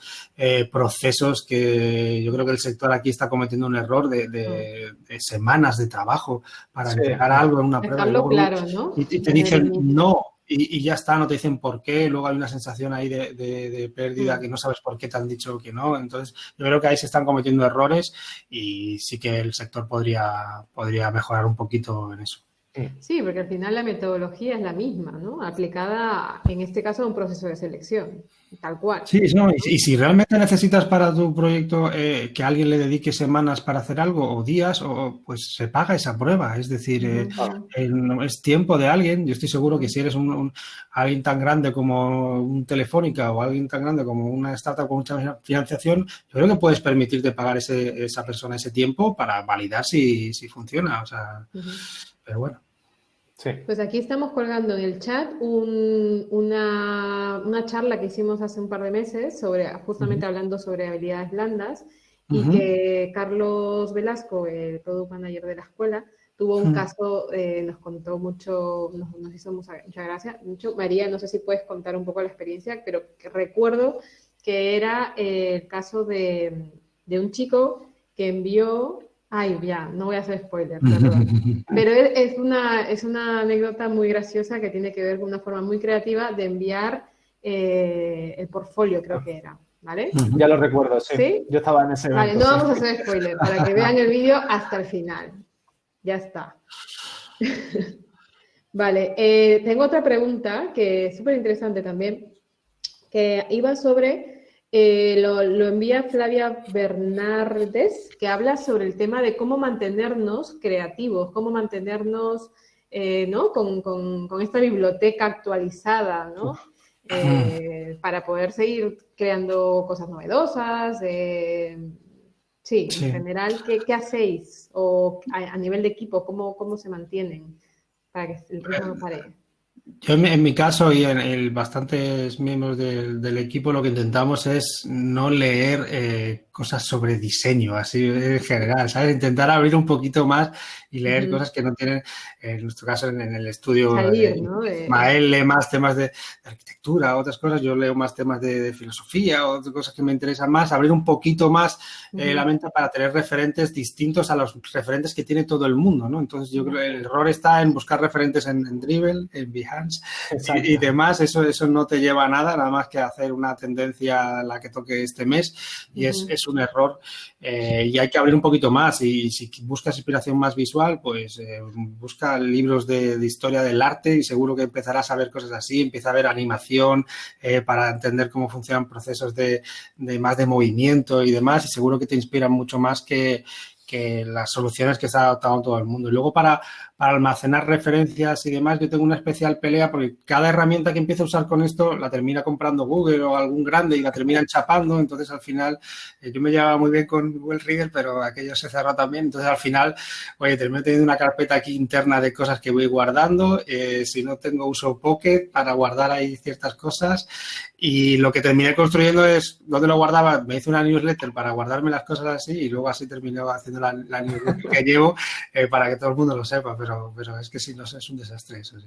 procesos que yo creo que el sector aquí está cometiendo un error de semanas de trabajo para entregar algo en una prueba. Dejarlo claro, ¿no? Y te dicen no y ya está, no te dicen por qué. Luego hay una sensación ahí de pérdida que no sabes por qué te han dicho que no. Entonces, yo creo que ahí se están cometiendo errores y sí que el sector podría mejorar un poquito en eso. Sí, porque al final la metodología es la misma, ¿no? Aplicada, en este caso, a un proceso de selección, tal cual. Sí, no, y si realmente necesitas para tu proyecto que alguien le dedique semanas para hacer algo o días, pues se paga esa prueba. Es decir, es tiempo de alguien. Yo estoy seguro que si eres alguien tan grande como un Telefónica o alguien tan grande como una startup con mucha financiación, yo creo que puedes permitirte pagar esa persona ese tiempo para validar si funciona. O sea, pero bueno. Sí. Pues aquí estamos colgando en el chat una charla que hicimos hace un par de meses justamente hablando sobre habilidades blandas y que Carlos Velasco, el Product Manager de la escuela, tuvo un caso, nos contó mucho, nos hizo mucha gracia. María, no sé si puedes contar un poco la experiencia, pero que recuerdo que era el caso de un chico que envió... Ay, ya, no voy a hacer spoiler, perdón. Pero es una anécdota muy graciosa que tiene que ver con una forma muy creativa de enviar el portfolio, creo que era, ¿vale? Ya lo recuerdo, sí. ¿Sí? Yo estaba en ese evento. Vale, no vamos a hacer spoiler, para que vean el vídeo hasta el final. Ya está. Vale, tengo otra pregunta que es súper interesante también, que iba sobre... lo envía Flavia Bernardes, que habla sobre el tema de cómo mantenernos creativos, cómo mantenernos ¿no? con esta biblioteca actualizada, ¿no? Para poder seguir creando cosas novedosas. Sí, en general, ¿qué hacéis? O a nivel de equipo, ¿cómo se mantienen para que el ritmo no pare? Yo en mi caso y en bastantes miembros del equipo lo que intentamos es no leer cosas sobre diseño, así en general, ¿sabes? Intentar abrir un poquito más y leer cosas que no tienen, en nuestro caso en el estudio, salir, ¿no? Ismael lee más temas de arquitectura, otras cosas, yo leo más temas de filosofía, otras cosas que me interesan más, abrir un poquito más la mente para tener referentes distintos a los referentes que tiene todo el mundo, ¿no? Entonces yo creo que el error está en buscar referentes en Dribbble, en Behance y demás, eso no te lleva a nada más que a hacer una tendencia a la que toque este mes y es un error y hay que abrir un poquito más y si buscas inspiración más visual, pues busca libros de historia del arte y seguro que empezarás a ver cosas así, empieza a ver animación para entender cómo funcionan procesos de más de movimiento y demás y seguro que te inspiran mucho más que las soluciones que está adoptando todo el mundo. Y luego para almacenar referencias y demás, yo tengo una especial pelea porque cada herramienta que empiezo a usar con esto la termina comprando Google o algún grande y la terminan chapando. Entonces, al final, yo me llevaba muy bien con Google Reader, pero aquello se cerró también. Entonces, al final, oye, termino teniendo una carpeta aquí interna de cosas que voy guardando. Si no tengo uso Pocket para guardar ahí ciertas cosas. Y lo que terminé construyendo es, ¿dónde lo guardaba? Me hice una newsletter para guardarme las cosas así y luego así terminé haciendo la newsletter que llevo para que todo el mundo lo sepa, pero es que si no es un desastre eso, sí.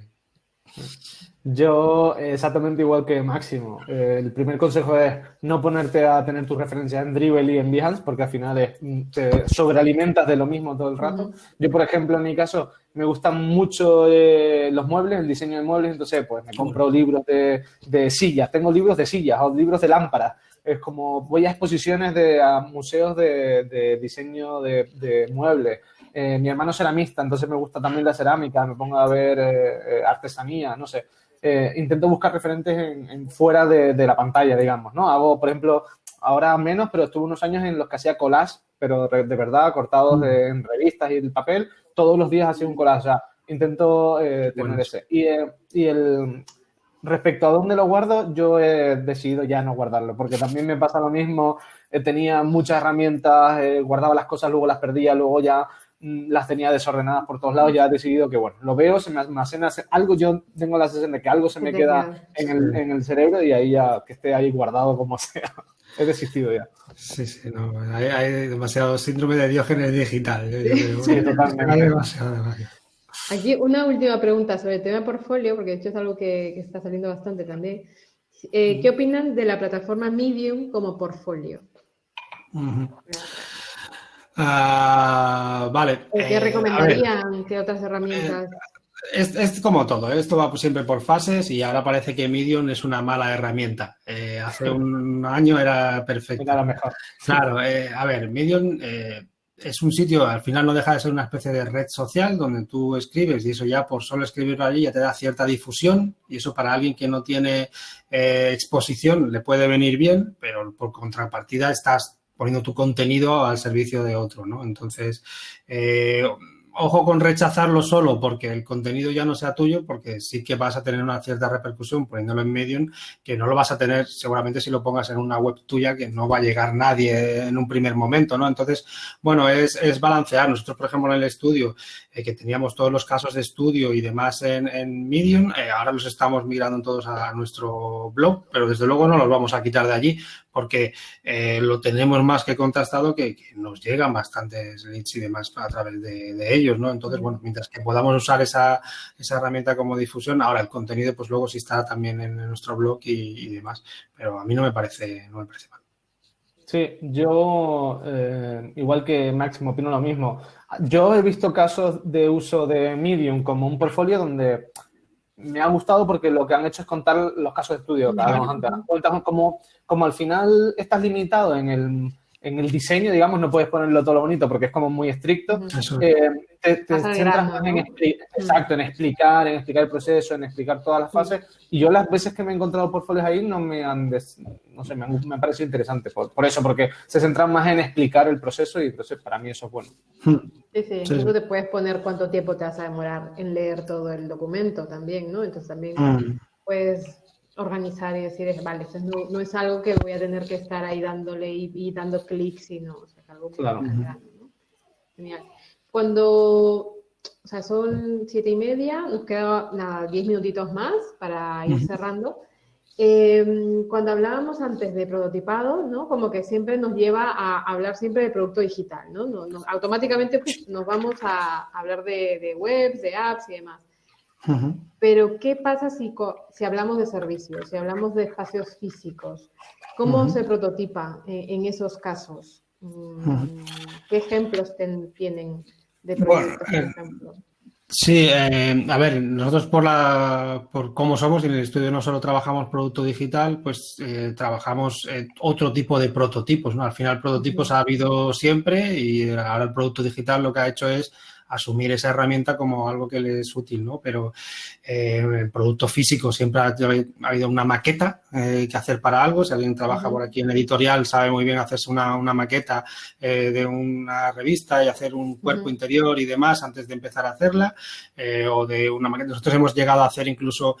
Yo exactamente igual que Máximo. El primer consejo es no ponerte a tener tus referencias en Dribbble y en Behance porque al final te sobrealimentas de lo mismo todo el rato. Yo, por ejemplo, en mi caso, me gustan mucho los muebles, el diseño de muebles, entonces pues me compro libros de sillas. Tengo libros de sillas o libros de lámparas. Es como voy a exposiciones a museos de diseño de muebles. Mi hermano es ceramista, entonces me gusta también la cerámica, me pongo a ver artesanía, no sé. Intento buscar referentes fuera de la pantalla, digamos, ¿no? Hago, por ejemplo, ahora menos, pero estuve unos años en los que hacía collage, pero de verdad, cortados en revistas y el papel, todos los días hacía un collage. O sea, intento tener ese. Respecto a dónde lo guardo, yo he decidido ya no guardarlo, porque también me pasa lo mismo. Tenía muchas herramientas, guardaba las cosas, luego las perdía, luego ya las tenía desordenadas por todos lados. Ya he decidido que, bueno, lo veo, se me almacena algo, yo tengo la sensación de que algo se me queda en el cerebro y ahí ya que esté ahí guardado como sea. He desistido ya. Sí, no, hay demasiado síndrome de Diógenes digital. Sí, totalmente. Demasiado. Aquí una última pregunta sobre el tema portfolio, porque de hecho es algo que está saliendo bastante también. ¿Qué opinan de la plataforma Medium como portfolio? Vale. ¿Qué recomendarían? ¿Qué otras herramientas? Es como todo, esto va siempre por fases y ahora parece que Medium es una mala herramienta. Hace un año era perfecto. Era la mejor. Claro, a ver, Medium es un sitio, al final no deja de ser una especie de red social donde tú escribes y eso ya por solo escribirlo allí ya te da cierta difusión y eso para alguien que no tiene exposición le puede venir bien, pero por contrapartida estás poniendo tu contenido al servicio de otro, ¿no? Entonces, ojo con rechazarlo solo porque el contenido ya no sea tuyo, porque sí que vas a tener una cierta repercusión poniéndolo en Medium, que no lo vas a tener seguramente si lo pongas en una web tuya, que no va a llegar nadie en un primer momento, ¿no? Entonces, bueno, es balancear. Nosotros, por ejemplo, en el estudio, que teníamos todos los casos de estudio y demás en Medium, ahora los estamos migrando todos a nuestro blog, pero desde luego no los vamos a quitar de allí, porque lo tenemos más que contrastado que nos llegan bastantes leads y demás a través de ellos, ¿no? Entonces, bueno, mientras que podamos usar esa herramienta como difusión, ahora el contenido pues luego sí está también en nuestro blog y demás, pero a mí no me parece mal. Sí, yo, igual que Máximo, opino lo mismo. Yo he visto casos de uso de Medium como un portfolio donde me ha gustado porque lo que han hecho es contar los casos de estudio que hablábamos antes. Cuentas como al final estás limitado en el diseño, digamos, no puedes ponerlo todo lo bonito porque es como muy estricto. Te centras más en explicar el proceso, en explicar todas las fases. Y yo las veces que me he encontrado portfolios ahí me han parecido interesante por eso, porque se centran más en explicar el proceso y entonces para mí eso es bueno. Sí. Tú te puedes poner cuánto tiempo te vas a demorar en leer todo el documento también, ¿no? Entonces también puedes organizar y decir, vale, esto no es algo que voy a tener que estar ahí dándole y dando clics, sino o sea, algo que claro. ¿no? Genial. Cuando, o sea, son 7:30, nos queda 10 minutitos más para ir cerrando. Cuando hablábamos antes de prototipado, ¿no? Como que siempre nos lleva a hablar siempre de producto digital, ¿no? Automáticamente nos vamos a hablar de webs, de apps y demás. Pero, ¿qué pasa si hablamos de servicios, si hablamos de espacios físicos? ¿Cómo se prototipa en esos casos? ¿Qué ejemplos tienen de proyectos, por ejemplo? Sí, a ver, nosotros por cómo somos y en el estudio no solo trabajamos producto digital, pues trabajamos otro tipo de prototipos, ¿no? Al final prototipos ha habido siempre y ahora el producto digital lo que ha hecho es asumir esa herramienta como algo que le es útil, ¿no? Pero el producto físico siempre ha habido una maqueta que hacer para algo. Si alguien trabaja por aquí en editorial sabe muy bien hacerse una maqueta de una revista y hacer un cuerpo interior y demás antes de empezar a hacerla, o de una maqueta. Nosotros hemos llegado a hacer incluso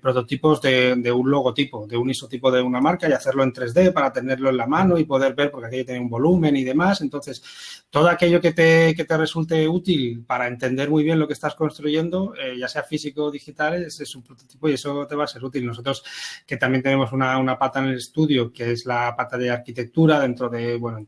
prototipos de un logotipo, de un isotipo de una marca y hacerlo en 3D para tenerlo en la mano y poder ver, porque aquello tiene un volumen y demás. Entonces, todo aquello que te resulte útil para entender muy bien lo que estás construyendo, ya sea físico o digital, es un prototipo y eso te va a ser útil. Nosotros, que también tenemos una pata en el estudio, que es la pata de arquitectura, dentro de, bueno,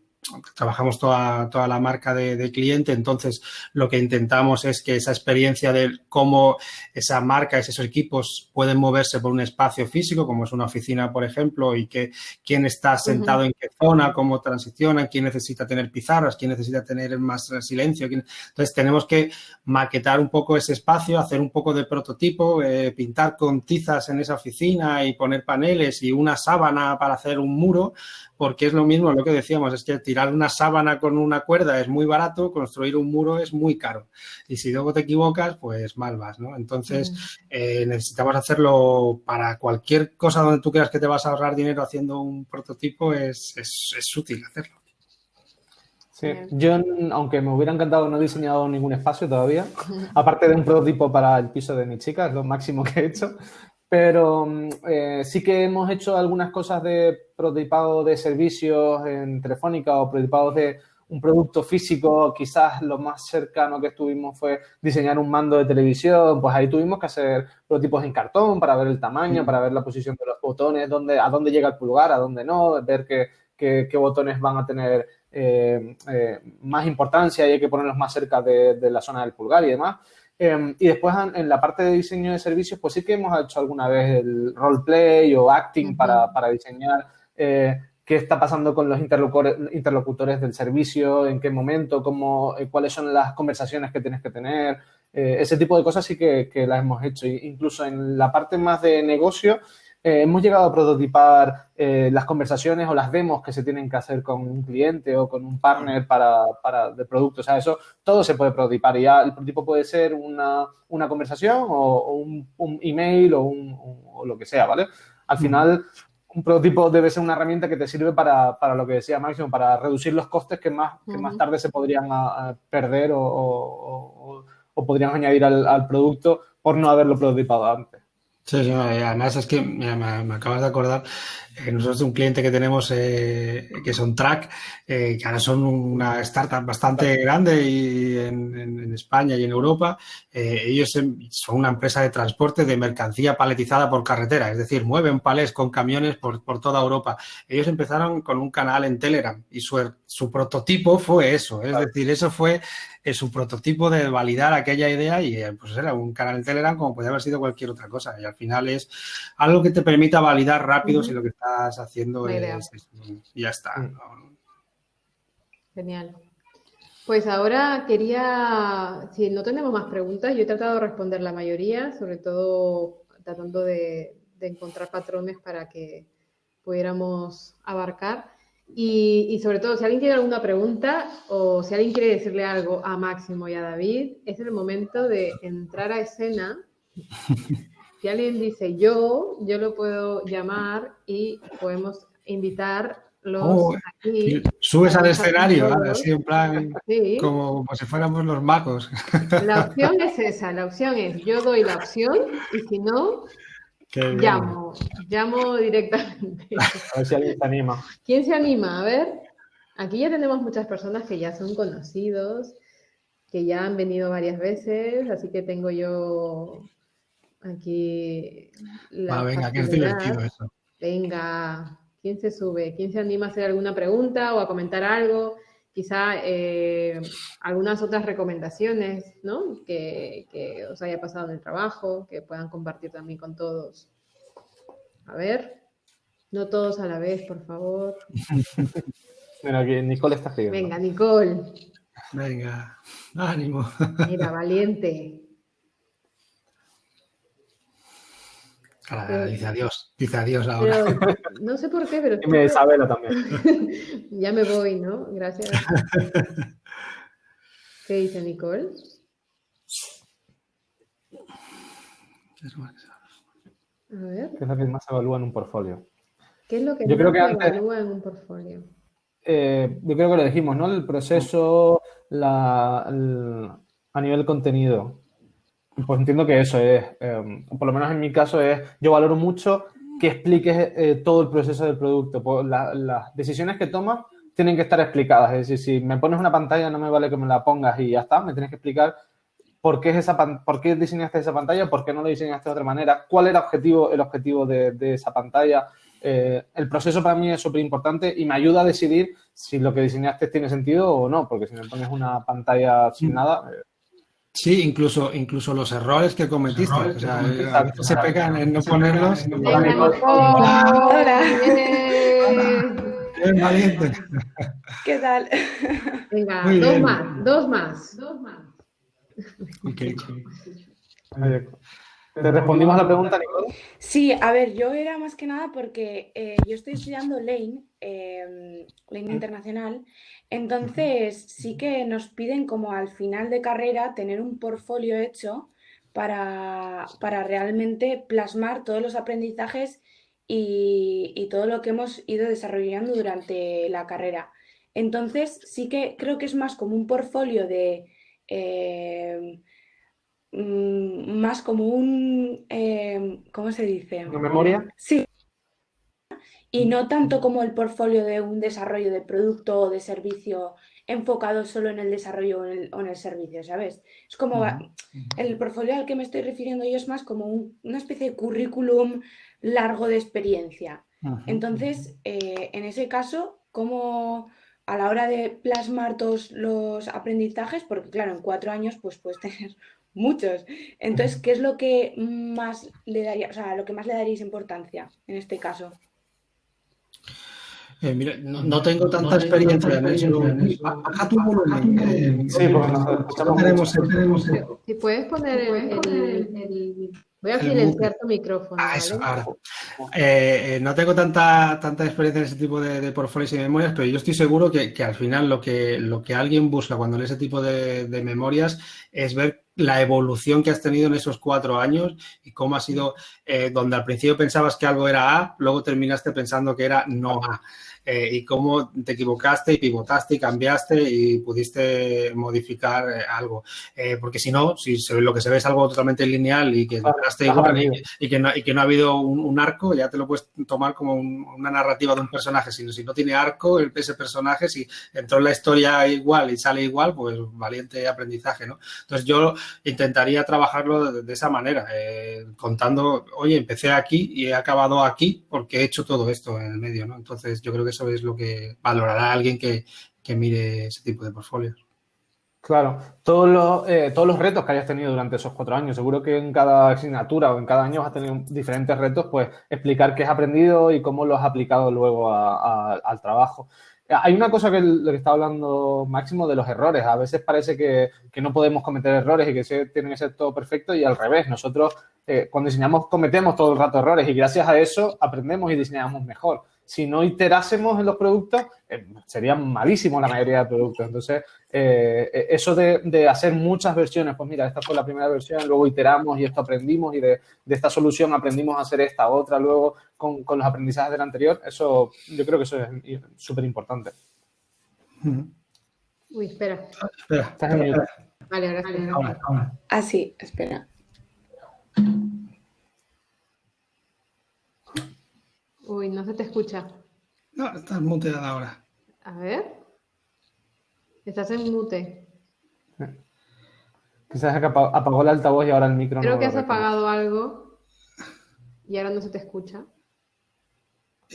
trabajamos toda la marca de cliente, entonces lo que intentamos es que esa experiencia de cómo esa marca, esos equipos pueden moverse por un espacio físico, como es una oficina, por ejemplo, y que quién está sentado en qué zona, cómo transiciona, quién necesita tener pizarras, quién necesita tener más silencio. Entonces tenemos que maquetar un poco ese espacio, hacer un poco de prototipo, pintar con tizas en esa oficina y poner paneles y una sábana para hacer un muro, porque es lo mismo lo que decíamos, es que tirar una sábana con una cuerda es muy barato, construir un muro es muy caro. Y si luego te equivocas, pues mal vas, ¿no? Entonces, necesitamos hacerlo para cualquier cosa donde tú creas que te vas a ahorrar dinero haciendo un prototipo, es útil hacerlo. Sí, yo, aunque me hubiera encantado, no he diseñado ningún espacio todavía, aparte de un prototipo para el piso de mi chica, es lo máximo que he hecho, pero sí que hemos hecho algunas cosas de prototipado de servicios en Telefónica o prototipados de un producto físico. Quizás lo más cercano que estuvimos fue diseñar un mando de televisión, pues ahí tuvimos que hacer prototipos en cartón para ver el tamaño, para ver la posición de los botones, a dónde llega el pulgar, a dónde no, ver qué botones van a tener más importancia y hay que ponerlos más cerca de la zona del pulgar y demás. Y después en la parte de diseño de servicios, pues sí que hemos hecho alguna vez el roleplay o acting para diseñar qué está pasando con los interlocutores del servicio, en qué momento, cuáles son las conversaciones que tienes que tener. Ese tipo de cosas sí que las hemos hecho. Incluso en la parte más de negocio, hemos llegado a prototipar las conversaciones o las demos que se tienen que hacer con un cliente o con un partner de producto. O sea, eso todo se puede prototipar y ya el prototipo puede ser una conversación o un email o lo que sea, ¿vale? Al final, un prototipo debe ser una herramienta que te sirve para lo que decía Máximo, para reducir los costes que más tarde se podrían perder o podrían añadir al producto por no haberlo prototipado antes. Sí, además es que me acabas de acordar, nosotros de un cliente que tenemos que son Track, que ahora son una startup bastante grande y en España y en Europa. Ellos son una empresa de transporte de mercancía paletizada por carretera, es decir, mueven palés con camiones por toda Europa. Ellos empezaron con un canal en Telegram y su prototipo fue eso, es decir, eso fue su prototipo de validar aquella idea y pues era un canal en Telegram como podría haber sido cualquier otra cosa y al final es algo que te permita validar rápido si lo que estás haciendo es y ya está. Genial. Pues ahora si no tenemos más preguntas, yo he tratado de responder la mayoría, sobre todo tratando de encontrar patrones para que pudiéramos abarcar. Y sobre todo, si alguien tiene alguna pregunta o si alguien quiere decirle algo a Máximo y a David, es el momento de entrar a escena. Si alguien dice yo lo puedo llamar y podemos invitarlos aquí. Subes al escenario, así en plan, sí, como si fuéramos los magos. La opción es esa, la opción es yo doy la opción y si no, llamo directamente. A ver si alguien se anima. ¿Quién se anima? A ver, aquí ya tenemos muchas personas que ya son conocidos, que ya han venido varias veces, así que tengo yo aquí venga, que es divertido eso. Venga, ¿quién se sube? ¿Quién se anima a hacer alguna pregunta o a comentar algo? Quizá algunas otras recomendaciones, ¿no? Que os haya pasado en el trabajo, que puedan compartir también con todos. A ver, no todos a la vez, por favor. Bueno, aquí Nicole está escribiendo. Venga, Nicole. Venga, ánimo. Mira, valiente. Ahora, dice adiós ahora. Pero, no sé por qué, pero... Y me Isabela también. Ya me voy, ¿no? Gracias. ¿Qué dice Nicole? A ver. ¿Qué es lo que más se evalúa en un portfolio? ¿Qué es lo que más se evalúa en un portfolio? Yo creo que lo dijimos, ¿no? El proceso a nivel contenido. Pues entiendo que eso es, por lo menos en mi caso yo valoro mucho que expliques todo el proceso del producto. Pues las decisiones que tomas tienen que estar explicadas. Es decir, si me pones una pantalla no me vale que me la pongas y ya está. Me tienes que explicar por qué diseñaste esa pantalla, por qué no lo diseñaste de otra manera, cuál era el objetivo de esa pantalla. El proceso para mí es súper importante y me ayuda a decidir si lo que diseñaste tiene sentido o no, porque si me pones una pantalla sin nada... Sí, incluso los errores que cometiste. O sea, a veces se pegan en no ponerlos. ¡Hola! Bien valiente. ¿Qué tal? Venga, dos más. Okay. ¿Te respondimos a la pregunta, Nicole? Sí, a ver, yo era más que nada porque yo estoy estudiando Lane Internacional, entonces sí que nos piden como al final de carrera tener un portfolio hecho para realmente plasmar todos los aprendizajes y todo lo que hemos ido desarrollando durante la carrera. Entonces sí que creo que es más como un portfolio de... más como un, ¿cómo se dice? ¿Una memoria? Sí, y no tanto como el portfolio de un desarrollo de producto o de servicio enfocado solo en el desarrollo o en el servicio, ¿sabes? Es como el portfolio al que me estoy refiriendo yo es más como una especie de currículum largo de experiencia. Entonces, en ese caso, como a la hora de plasmar todos los aprendizajes, porque claro, en 4 años pues puedes tener muchos. Entonces, ¿qué es lo que más le daría, o sea, lo que más le daríais importancia en este caso? Mira, no tengo tanta experiencia en eso. Baja tu volumen. Sí, porque nos escuchamos tenemos Si puedes poner voy a silenciar tu micrófono, ¿vale? eso, ahora. No tengo tanta experiencia en ese tipo de portfolios y memorias, pero yo estoy seguro que al final lo que alguien busca cuando lee ese tipo de memorias es ver la evolución que has tenido en esos 4 años y cómo ha sido, donde al principio pensabas que algo era A, luego terminaste pensando que era no A. Y cómo te equivocaste y pivotaste y cambiaste y pudiste modificar algo. Porque si no, si lo que se ve es algo totalmente lineal y que entraste igual y que no ha habido un arco, ya te lo puedes tomar como una narrativa de un personaje. Si no tiene arco ese personaje, si entró en la historia igual y sale igual, pues valiente aprendizaje, ¿no? Entonces yo intentaría trabajarlo de esa manera, contando, oye, empecé aquí y he acabado aquí porque he hecho todo esto en el medio, ¿no? Entonces yo creo que eso es lo que valorará alguien que mire ese tipo de portfolios. Claro, todos los retos que hayas tenido durante esos 4 años, seguro que en cada asignatura o en cada año has tenido diferentes retos, pues explicar qué has aprendido y cómo lo has aplicado luego al trabajo. Hay una cosa lo que está hablando Máximo de los errores. A veces parece que no podemos cometer errores y que tienen que ser todo perfecto y al revés. Nosotros cuando diseñamos cometemos todo el rato errores y gracias a eso aprendemos y diseñamos mejor. Si no iterásemos en los productos, serían malísimos la mayoría de productos. Entonces, eso de hacer muchas versiones, pues mira, esta fue la primera versión, luego iteramos y esto aprendimos y de esta solución aprendimos a hacer esta otra luego con los aprendizajes del anterior, eso yo creo que eso es súper importante. Uy, espera. Estás en mute. Vale, ahora sí. Ahora. Ah, sí, espera. Uy, no se te escucha. No, estás muteada ahora. A ver. Estás en mute. Quizás apagó el altavoz y ahora el micro Creo no que lo has apagado algo y ahora no se te escucha.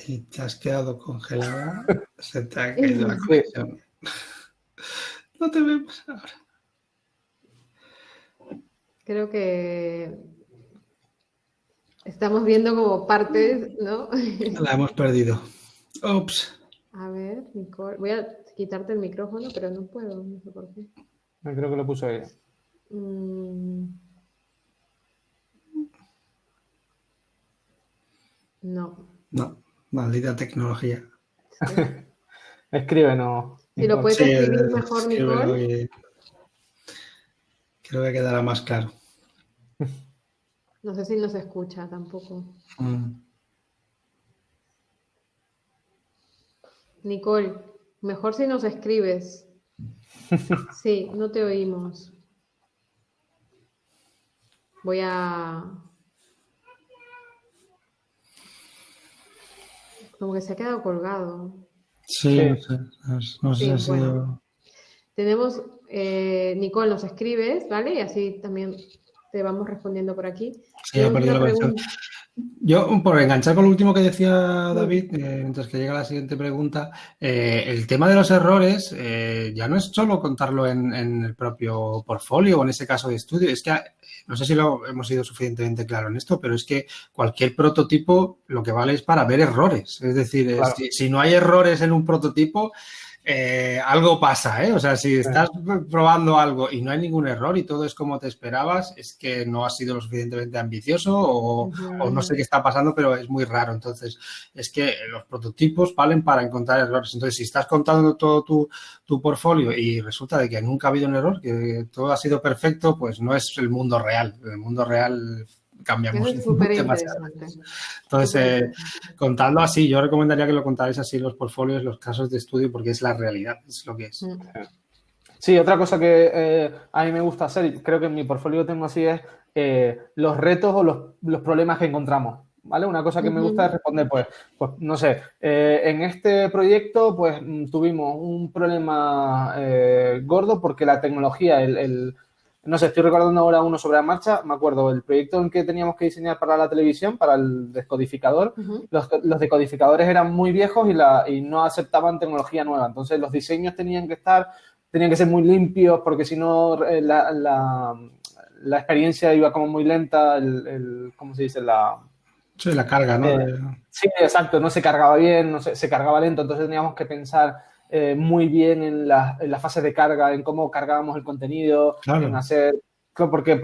Y te has quedado congelada. Se te ha caído la conexión. No te vemos ahora. Creo que estamos viendo como partes, ¿no? La hemos perdido. Ups. A ver, Nicole. Voy a quitarte el micrófono, pero no puedo. No sé por qué. Creo que lo puso ella. No. Maldita tecnología. Sí. Escríbenos. Si lo puedes escribir mejor, Nicole. Creo que quedará más claro. No sé si nos escucha tampoco. Nicole, mejor si nos escribes. Sí, no te oímos. Voy a... Como que se ha quedado colgado. Sí, no sé si bueno. Tenemos... Nicole, nos escribes, ¿vale? Y así también te vamos respondiendo por aquí. Sí, ha perdido la conexión. Yo, por enganchar con lo último que decía David, mientras que llega la siguiente pregunta, el tema de los errores ya no es solo contarlo en el propio portfolio o en ese caso de estudio, es que no sé si lo hemos sido suficientemente claro en esto, pero es que cualquier prototipo lo que vale es para ver errores. Es decir, claro. Si no hay errores en un prototipo, algo pasa, ¿eh? O sea, si estás probando algo y no hay ningún error y todo es como te esperabas, es que no has sido lo suficientemente ambicioso o no sé qué está pasando, pero es muy raro. Entonces, es que los prototipos valen para encontrar errores. Entonces, si estás contando todo tu portfolio y resulta de que nunca ha habido un error, que todo ha sido perfecto, pues no es el mundo real. El mundo real cambiamos. Eso es súper interesante. Entonces, contadlo así, yo recomendaría que lo contarais así los portfolios, los casos de estudio, porque es la realidad, es lo que es. Sí, otra cosa que a mí me gusta hacer, y creo que en mi portfolio tengo así, es los retos o los problemas que encontramos, ¿vale? Una cosa que me gusta es responder, pues no sé, en este proyecto, pues tuvimos un problema gordo porque la tecnología, no sé, estoy recordando ahora uno sobre la marcha, me acuerdo, el proyecto en que teníamos que diseñar para la televisión, para el descodificador, los decodificadores eran muy viejos y no aceptaban tecnología nueva, entonces los diseños tenían que ser muy limpios porque si no la experiencia iba como muy lenta, ¿cómo se dice? Sí, la carga, ¿no? Sí, exacto, no se cargaba bien, se cargaba lento, entonces teníamos que pensar muy bien en la fase de carga, en cómo cargábamos el contenido, claro. En hacer... Porque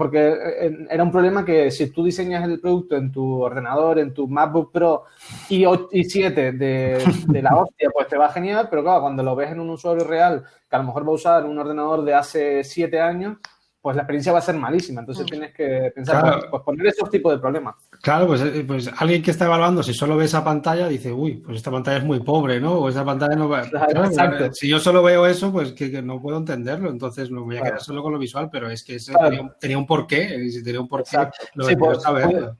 era un problema que si tú diseñas el producto en tu ordenador, en tu MacBook Pro i7 de la hostia, pues te va genial, pero claro, cuando lo ves en un usuario real que a lo mejor va a usar un ordenador de hace 7 años, pues la experiencia va a ser malísima. Entonces tienes que pensar, claro. pues poner esos tipos de problemas. Claro, pues alguien que está evaluando, si solo ve esa pantalla, dice, uy, pues esta pantalla es muy pobre, ¿no? O esa pantalla no va... Claro, exacto. Si yo solo veo eso, pues que no puedo entenderlo, entonces me voy a quedar solo con lo visual, pero es que eso tenía un porqué, y si tenía un porqué, exacto. lo quiero saber.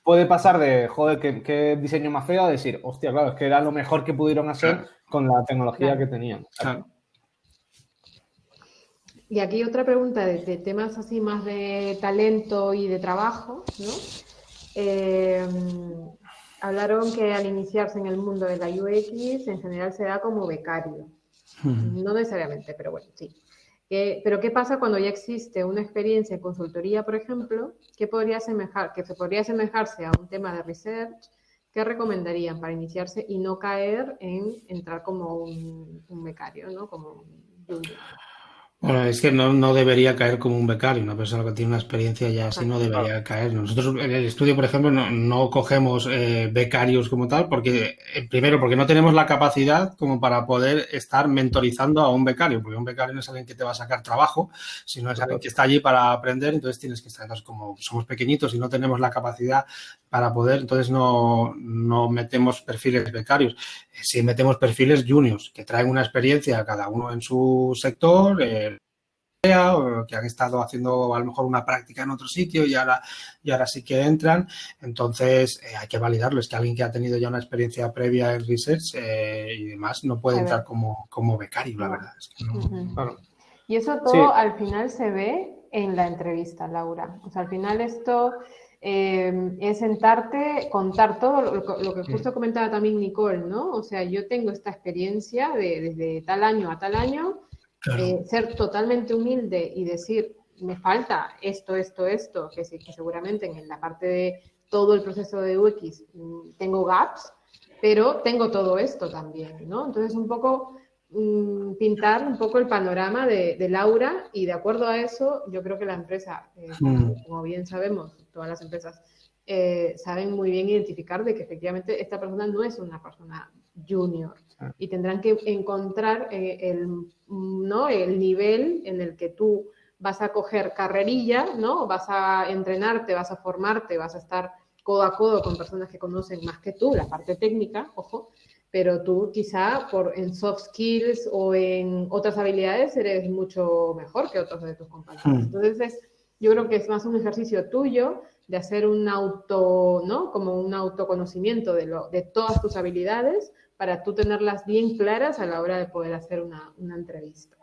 Puede pasar de, joder, qué diseño más feo, a decir, hostia, claro, es que era lo mejor que pudieron hacer con la tecnología que tenían. Claro. Y aquí otra pregunta de temas así más de talento y de trabajo, ¿no? Hablaron que al iniciarse en el mundo de la UX, en general se da como becario. No necesariamente, pero bueno, sí. Pero ¿qué pasa cuando ya existe una experiencia en consultoría, por ejemplo, que se podría asemejarse a un tema de research? ¿Qué recomendarían para iniciarse y no caer en entrar como un becario, ¿no? Como un junior? Bueno, es que no debería caer como un becario, una persona que tiene una experiencia ya así no debería caer. Nosotros en el estudio, por ejemplo, no cogemos becarios como tal, porque primero, porque no tenemos la capacidad como para poder estar mentorizando a un becario, porque un becario no es alguien que te va a sacar trabajo, sino es alguien que está allí para aprender, entonces tienes que estar, entonces, como somos pequeñitos y no tenemos la capacidad para poder, entonces no metemos perfiles becarios. Sí metemos perfiles juniors, que traen una experiencia cada uno en su sector, o que han estado haciendo a lo mejor una práctica en otro sitio y ahora sí que entran. Entonces, hay que validarlo. Es que alguien que ha tenido ya una experiencia previa en research y demás no puede entrar como becario, la verdad. Es que no. Claro. Y eso todo al final se ve en la entrevista, Laura. O sea, al final esto es sentarte, contar todo lo que justo comentaba también Nicole, ¿no? O sea, yo tengo esta experiencia desde tal año a tal año. Claro. Ser totalmente humilde y decir, me falta esto, que seguramente en la parte de todo el proceso de UX tengo gaps, pero tengo todo esto también, ¿no? Entonces, un poco pintar un poco el panorama de Laura y de acuerdo a eso, yo creo que la empresa, como bien sabemos, todas las empresas saben muy bien identificar de que efectivamente esta persona no es una persona junior y tendrán que encontrar el nivel en el que tú vas a coger carrerilla, ¿no? Vas a entrenarte, vas a formarte, vas a estar codo a codo con personas que conocen más que tú, la parte técnica, ojo, pero tú quizá en soft skills o en otras habilidades eres mucho mejor que otros de tus compañeros. Entonces, yo creo que es más un ejercicio tuyo de hacer un como un autoconocimiento de todas tus habilidades para tú tenerlas bien claras a la hora de poder hacer una entrevista.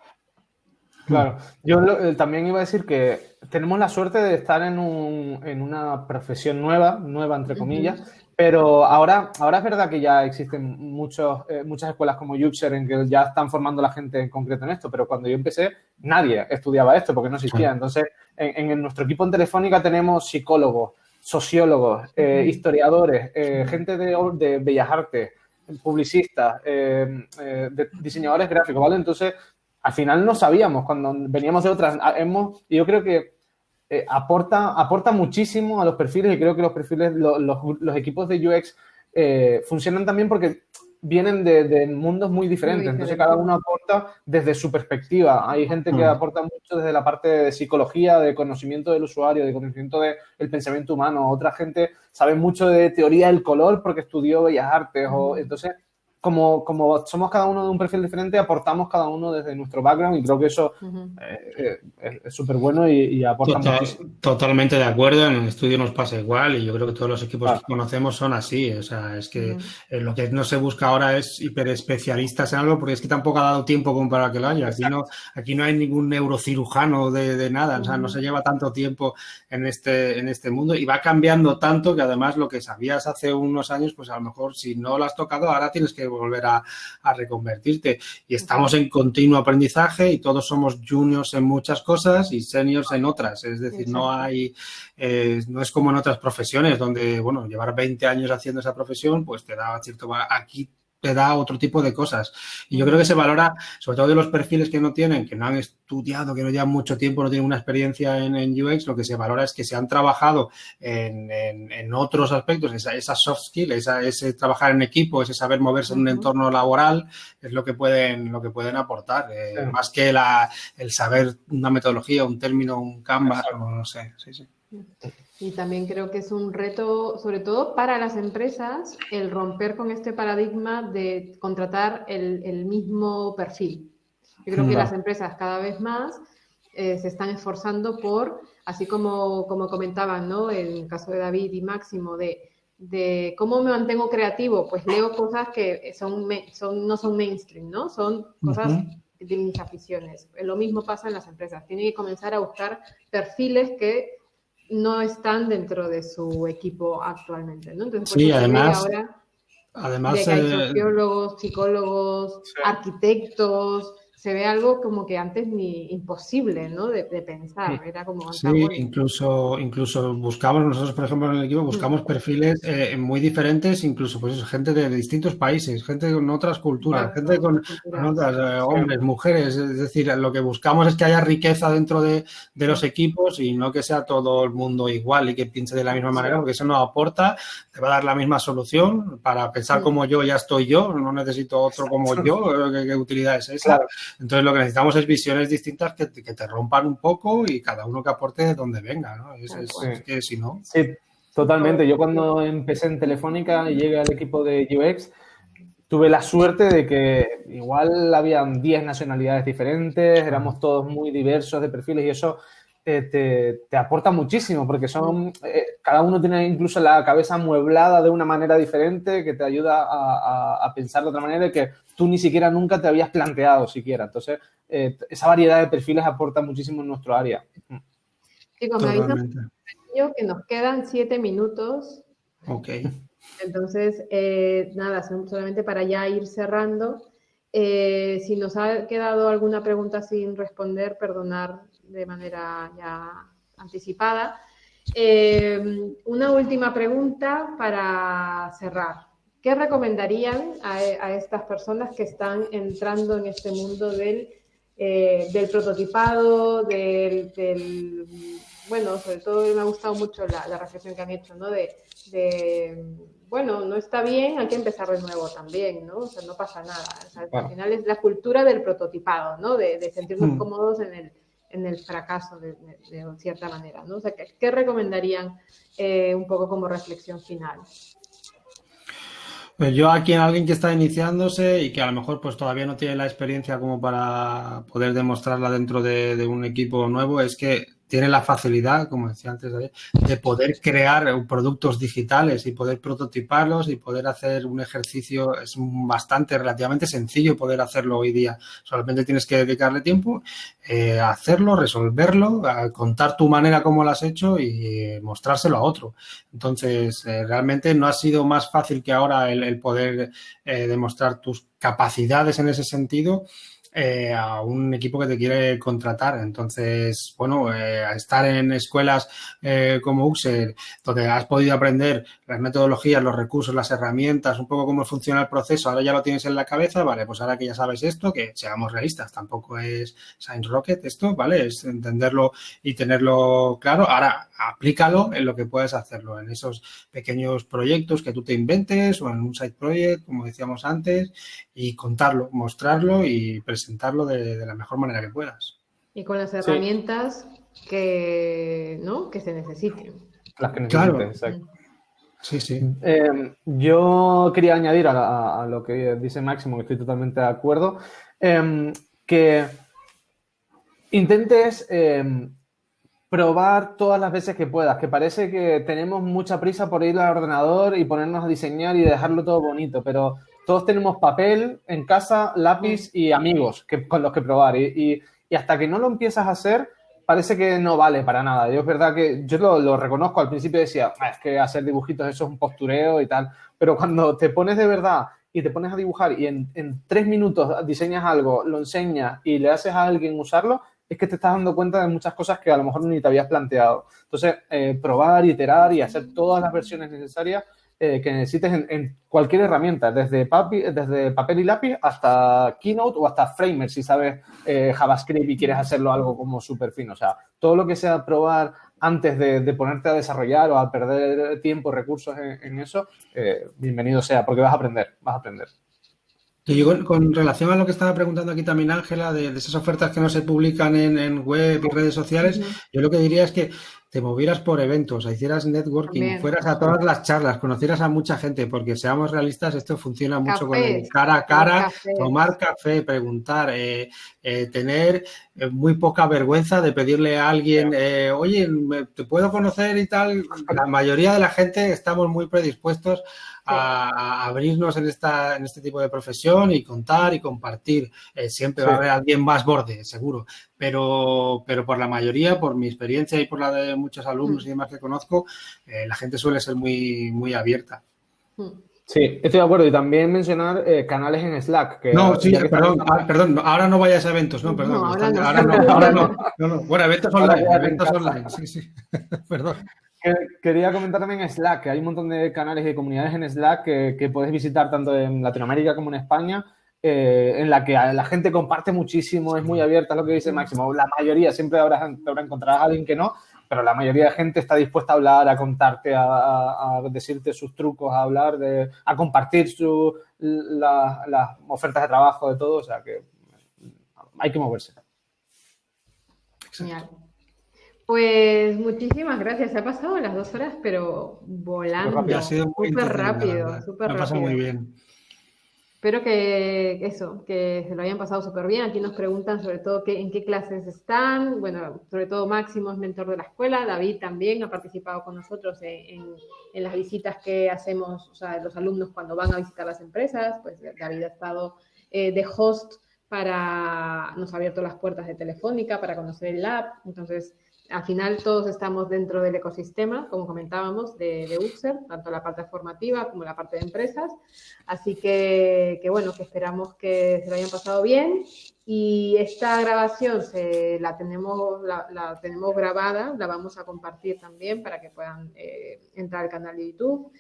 Claro, yo también iba a decir que tenemos la suerte de estar en una profesión nueva entre comillas, pero ahora es verdad que ya existen muchas escuelas como Yuxer en que ya están formando a la gente en concreto en esto, pero cuando yo empecé nadie estudiaba esto porque no existía. Entonces, en nuestro equipo en Telefónica tenemos psicólogos, sociólogos, historiadores, gente de Bellas Artes, publicistas, diseñadores gráficos, ¿vale? Entonces, al final no sabíamos cuando veníamos de otras. Yo creo que aporta muchísimo a los perfiles y creo que los perfiles, los equipos de UX funcionan también porque vienen de mundos muy diferentes. Entonces, cada uno aporta desde su perspectiva. Hay gente que aporta mucho desde la parte de psicología, de conocimiento del usuario, de conocimiento del pensamiento humano. Otra gente sabe mucho de teoría del color porque estudió Bellas Artes. Entonces, como somos cada uno de un perfil diferente, aportamos cada uno desde nuestro background y creo que eso es súper bueno y aporta muchísimo. Totalmente de acuerdo, en el estudio nos pasa igual y yo creo que todos los equipos que conocemos son así. O sea, es que lo que no se busca ahora es hiperespecialistas en algo porque es que tampoco ha dado tiempo como para que lo haya. Aquí no hay ningún neurocirujano de nada, o sea, no se lleva tanto tiempo en este mundo y va cambiando tanto que además lo que sabías hace unos años, pues a lo mejor si no lo has tocado ahora tienes que volver a reconvertirte y estamos en continuo aprendizaje y todos somos juniors en muchas cosas y seniors en otras, es decir, no es como en otras profesiones donde, bueno, llevar 20 años haciendo esa profesión pues te da cierto, aquí te da otro tipo de cosas. Y yo creo que se valora, sobre todo de los perfiles que no han estudiado, que no llevan mucho tiempo, no tienen una experiencia en UX, lo que se valora es que se han trabajado en otros aspectos, esa soft skill, ese trabajar en equipo, ese saber moverse en un entorno laboral, es lo que pueden aportar, más que el saber una metodología, un término, un Canvas, o no sé. Sí. Y también creo que es un reto, sobre todo para las empresas, el romper con este paradigma de contratar el mismo perfil. Yo creo que las empresas cada vez más se están esforzando por, así como comentaban, ¿no? En el caso de David y Máximo, de cómo me mantengo creativo, pues leo cosas que no son mainstream, ¿no? Son cosas de mis aficiones. Lo mismo pasa en las empresas. Tienen que comenzar a buscar perfiles que no están dentro de su equipo actualmente, ¿no? Entonces, sí, además de que hay sociólogos, psicólogos, arquitectos, se ve algo como que antes ni imposible, ¿no? De pensar, era como... Sí, incluso buscamos, nosotros por ejemplo en el equipo buscamos perfiles muy diferentes, incluso pues eso, gente de distintos países, gente con otras culturas, gente con otras, hombres, mujeres, es decir, lo que buscamos es que haya riqueza dentro de los equipos y no que sea todo el mundo igual y que piense de la misma manera, porque eso no aporta, te va a dar la misma solución para pensar como yo ya estoy yo, no necesito otro como yo, ¿qué utilidad es esa? Claro. Entonces, lo que necesitamos es visiones distintas que te rompan un poco y cada uno que aporte de donde venga, ¿no? Es que si no... Sí, totalmente. Yo cuando empecé en Telefónica y llegué al equipo de UX, tuve la suerte de que igual habían 10 nacionalidades diferentes, éramos todos muy diversos de perfiles y eso te aporta muchísimo porque cada uno tiene incluso la cabeza amueblada de una manera diferente que te ayuda a pensar de otra manera que tú ni siquiera nunca te habías planteado siquiera. Entonces, esa variedad de perfiles aporta muchísimo en nuestro área. Chicos, me avisan que nos quedan 7 minutos. Ok. Entonces, nada, solamente para ya ir cerrando. Si nos ha quedado alguna pregunta sin responder, perdonar de manera ya anticipada. Una última pregunta para cerrar. ¿Qué recomendarían a estas personas que están entrando en este mundo del prototipado, bueno, sobre todo me ha gustado mucho la reflexión que han hecho, ¿no? Bueno, no está bien, hay que empezar de nuevo también, ¿no? O sea, no pasa nada. O sea, al final es la cultura del prototipado, ¿no? De sentirnos cómodos en el fracaso de cierta manera, ¿no? O sea, ¿qué recomendarían un poco como reflexión final? Pues yo aquí en alguien que está iniciándose y que a lo mejor pues todavía no tiene la experiencia como para poder demostrarla dentro de un equipo nuevo, es que tiene la facilidad, como decía antes, de poder crear productos digitales y poder prototiparlos y poder hacer un ejercicio. Es relativamente sencillo poder hacerlo hoy día. Solamente tienes que dedicarle tiempo, hacerlo, resolverlo, contar tu manera como lo has hecho y mostrárselo a otro. Entonces, realmente no ha sido más fácil que ahora el poder demostrar tus capacidades en ese sentido. a un equipo que te quiere contratar. Entonces, bueno, estar en escuelas como Uxer, donde has podido aprender las metodologías, los recursos, las herramientas, un poco cómo funciona el proceso, ahora ya lo tienes en la cabeza, vale, pues ahora que ya sabes esto, que seamos realistas, tampoco es Science Rocket esto, ¿vale? Es entenderlo y tenerlo claro. Ahora, aplícalo en lo que puedes hacerlo, en esos pequeños proyectos que tú te inventes o en un side project, como decíamos antes, y contarlo, mostrarlo y presentarlo de la mejor manera que puedas. Y con las herramientas que, ¿no? que se necesiten. Las que necesites, claro. Exacto. Sí, sí. Yo quería añadir a lo que dice Máximo, que estoy totalmente de acuerdo, que intentes probar todas las veces que puedas, que parece que tenemos mucha prisa por ir al ordenador y ponernos a diseñar y dejarlo todo bonito, pero todos tenemos papel en casa, lápiz y amigos con los que probar. Y hasta que no lo empiezas a hacer, parece que no vale para nada. Yo es verdad que yo lo reconozco. Al principio decía, es que hacer dibujitos eso es un postureo y tal. Pero cuando te pones de verdad y te pones a dibujar y en 3 minutos diseñas algo, lo enseñas y le haces a alguien usarlo, es que te estás dando cuenta de muchas cosas que a lo mejor ni te habías planteado. Entonces, probar, iterar y hacer todas las versiones necesarias que necesites en cualquier herramienta, desde papel y lápiz hasta Keynote o hasta Framer, si sabes JavaScript y quieres hacerlo algo como súper fino. O sea, todo lo que sea probar antes de ponerte a desarrollar o a perder tiempo, recursos en eso, bienvenido sea, porque vas a aprender. Y yo con relación a lo que estaba preguntando aquí también Ángela, de esas ofertas que no se publican en web y redes sociales, yo lo que diría es que te movieras por eventos, hicieras networking, También. fueras a todas las charlas, conocieras a mucha gente, porque seamos realistas, esto funciona mucho con el Cafés, cara a cara, cafés. tomar café, preguntar, tener muy poca vergüenza de pedirle a alguien, oye, ¿te puedo conocer y tal? La mayoría de la gente estamos muy predispuestos a abrirnos en este tipo de profesión y contar y compartir. Siempre va a haber alguien más borde, seguro. Pero por la mayoría, por mi experiencia y por la de muchos alumnos y demás que conozco, la gente suele ser muy, muy abierta. Sí, estoy de acuerdo. Y también mencionar canales en Slack. Que no, sí, perdón, ahora no vayas a eventos, no, perdón. No, ahora no. Bueno, eventos online, sí, perdón. Quería comentar también Slack, que hay un montón de canales y comunidades en Slack que puedes visitar tanto en Latinoamérica como en España, en la que la gente comparte muchísimo, es muy abierta, es lo que dice Máximo. La mayoría, siempre encontrarás a alguien que no, pero la mayoría de gente está dispuesta a hablar, a contarte, a decirte sus trucos, a compartir las ofertas de trabajo, de todo. O sea que hay que moverse. Genial. Pues muchísimas gracias. Se ha pasado las 2 horas, pero volando. Ha sido muy súper rápido, súper rápido. Me ha pasado muy bien. Espero que se lo hayan pasado súper bien. Aquí nos preguntan sobre todo en qué clases están. Bueno, sobre todo Máximo es mentor de la escuela. David también ha participado con nosotros en las visitas que hacemos, o sea, los alumnos cuando van a visitar las empresas. Pues David ha estado de host nos ha abierto las puertas de Telefónica para conocer el lab. Entonces, al final todos estamos dentro del ecosistema, como comentábamos, de Uxer, tanto la parte formativa como la parte de empresas. Así que bueno, que esperamos que se lo hayan pasado bien. Y esta grabación la tenemos grabada, la vamos a compartir también para que puedan entrar al canal de YouTube.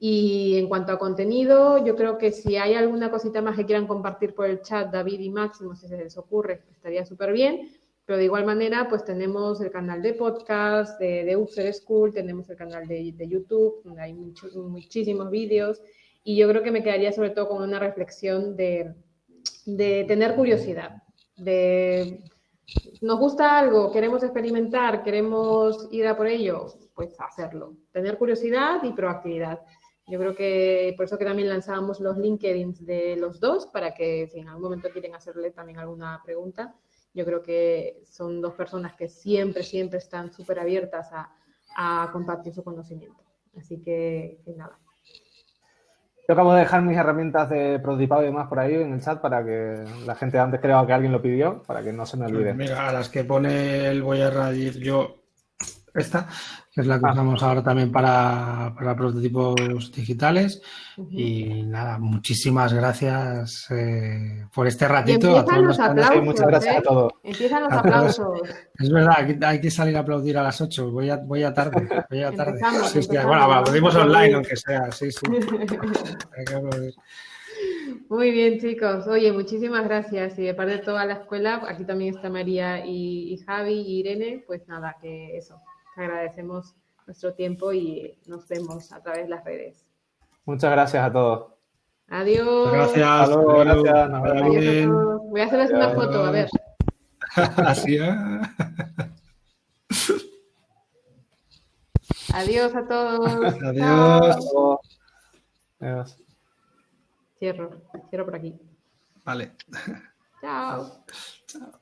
Y en cuanto a contenido, yo creo que si hay alguna cosita más que quieran compartir por el chat, David y Máximo, si se les ocurre, estaría súper bien. Pero de igual manera, pues tenemos el canal de podcast de Uxer School, tenemos el canal de YouTube, donde hay muchísimos vídeos. Y yo creo que me quedaría sobre todo con una reflexión de tener curiosidad. Nos gusta algo, queremos experimentar, queremos ir a por ello, pues hacerlo. Tener curiosidad y proactividad. Yo creo que por eso que también lanzábamos los LinkedIns de los dos, para que si en algún momento quieren hacerle también alguna pregunta. Yo creo que son 2 personas que siempre están súper abiertas a compartir su conocimiento. Así que nada. Yo acabo de dejar mis herramientas de prototipado y demás por ahí en el chat para que la gente antes creo que alguien lo pidió, para que no se me olvide. Mira, a las que pone voy a añadir yo esta, que es la que usamos ahora también para prototipos digitales. Y nada, muchísimas gracias por este ratito. Y empiezan los aplausos. Muchas gracias a todos. Empiezan los aplausos. Es verdad, hay que salir a aplaudir a las 8. Voy a tarde. Empezamos, Sí, empezamos. bueno, aplaudimos online, aunque sea. Sí. Hay que aplaudir. Muy bien, chicos. Oye, muchísimas gracias. Y de parte de toda la escuela, aquí también está María y Javi y Irene, pues nada, que eso. Te agradecemos nuestro tiempo y nos vemos a través de las redes. Muchas gracias a todos. Adiós. Gracias. Hasta luego, gracias. Nos vemos. Adiós a todos. Voy a hacerles una foto, a ver. Así, Adiós a todos. Adiós. Chao. Adiós. Cierro por aquí. Vale. Chao. Chao.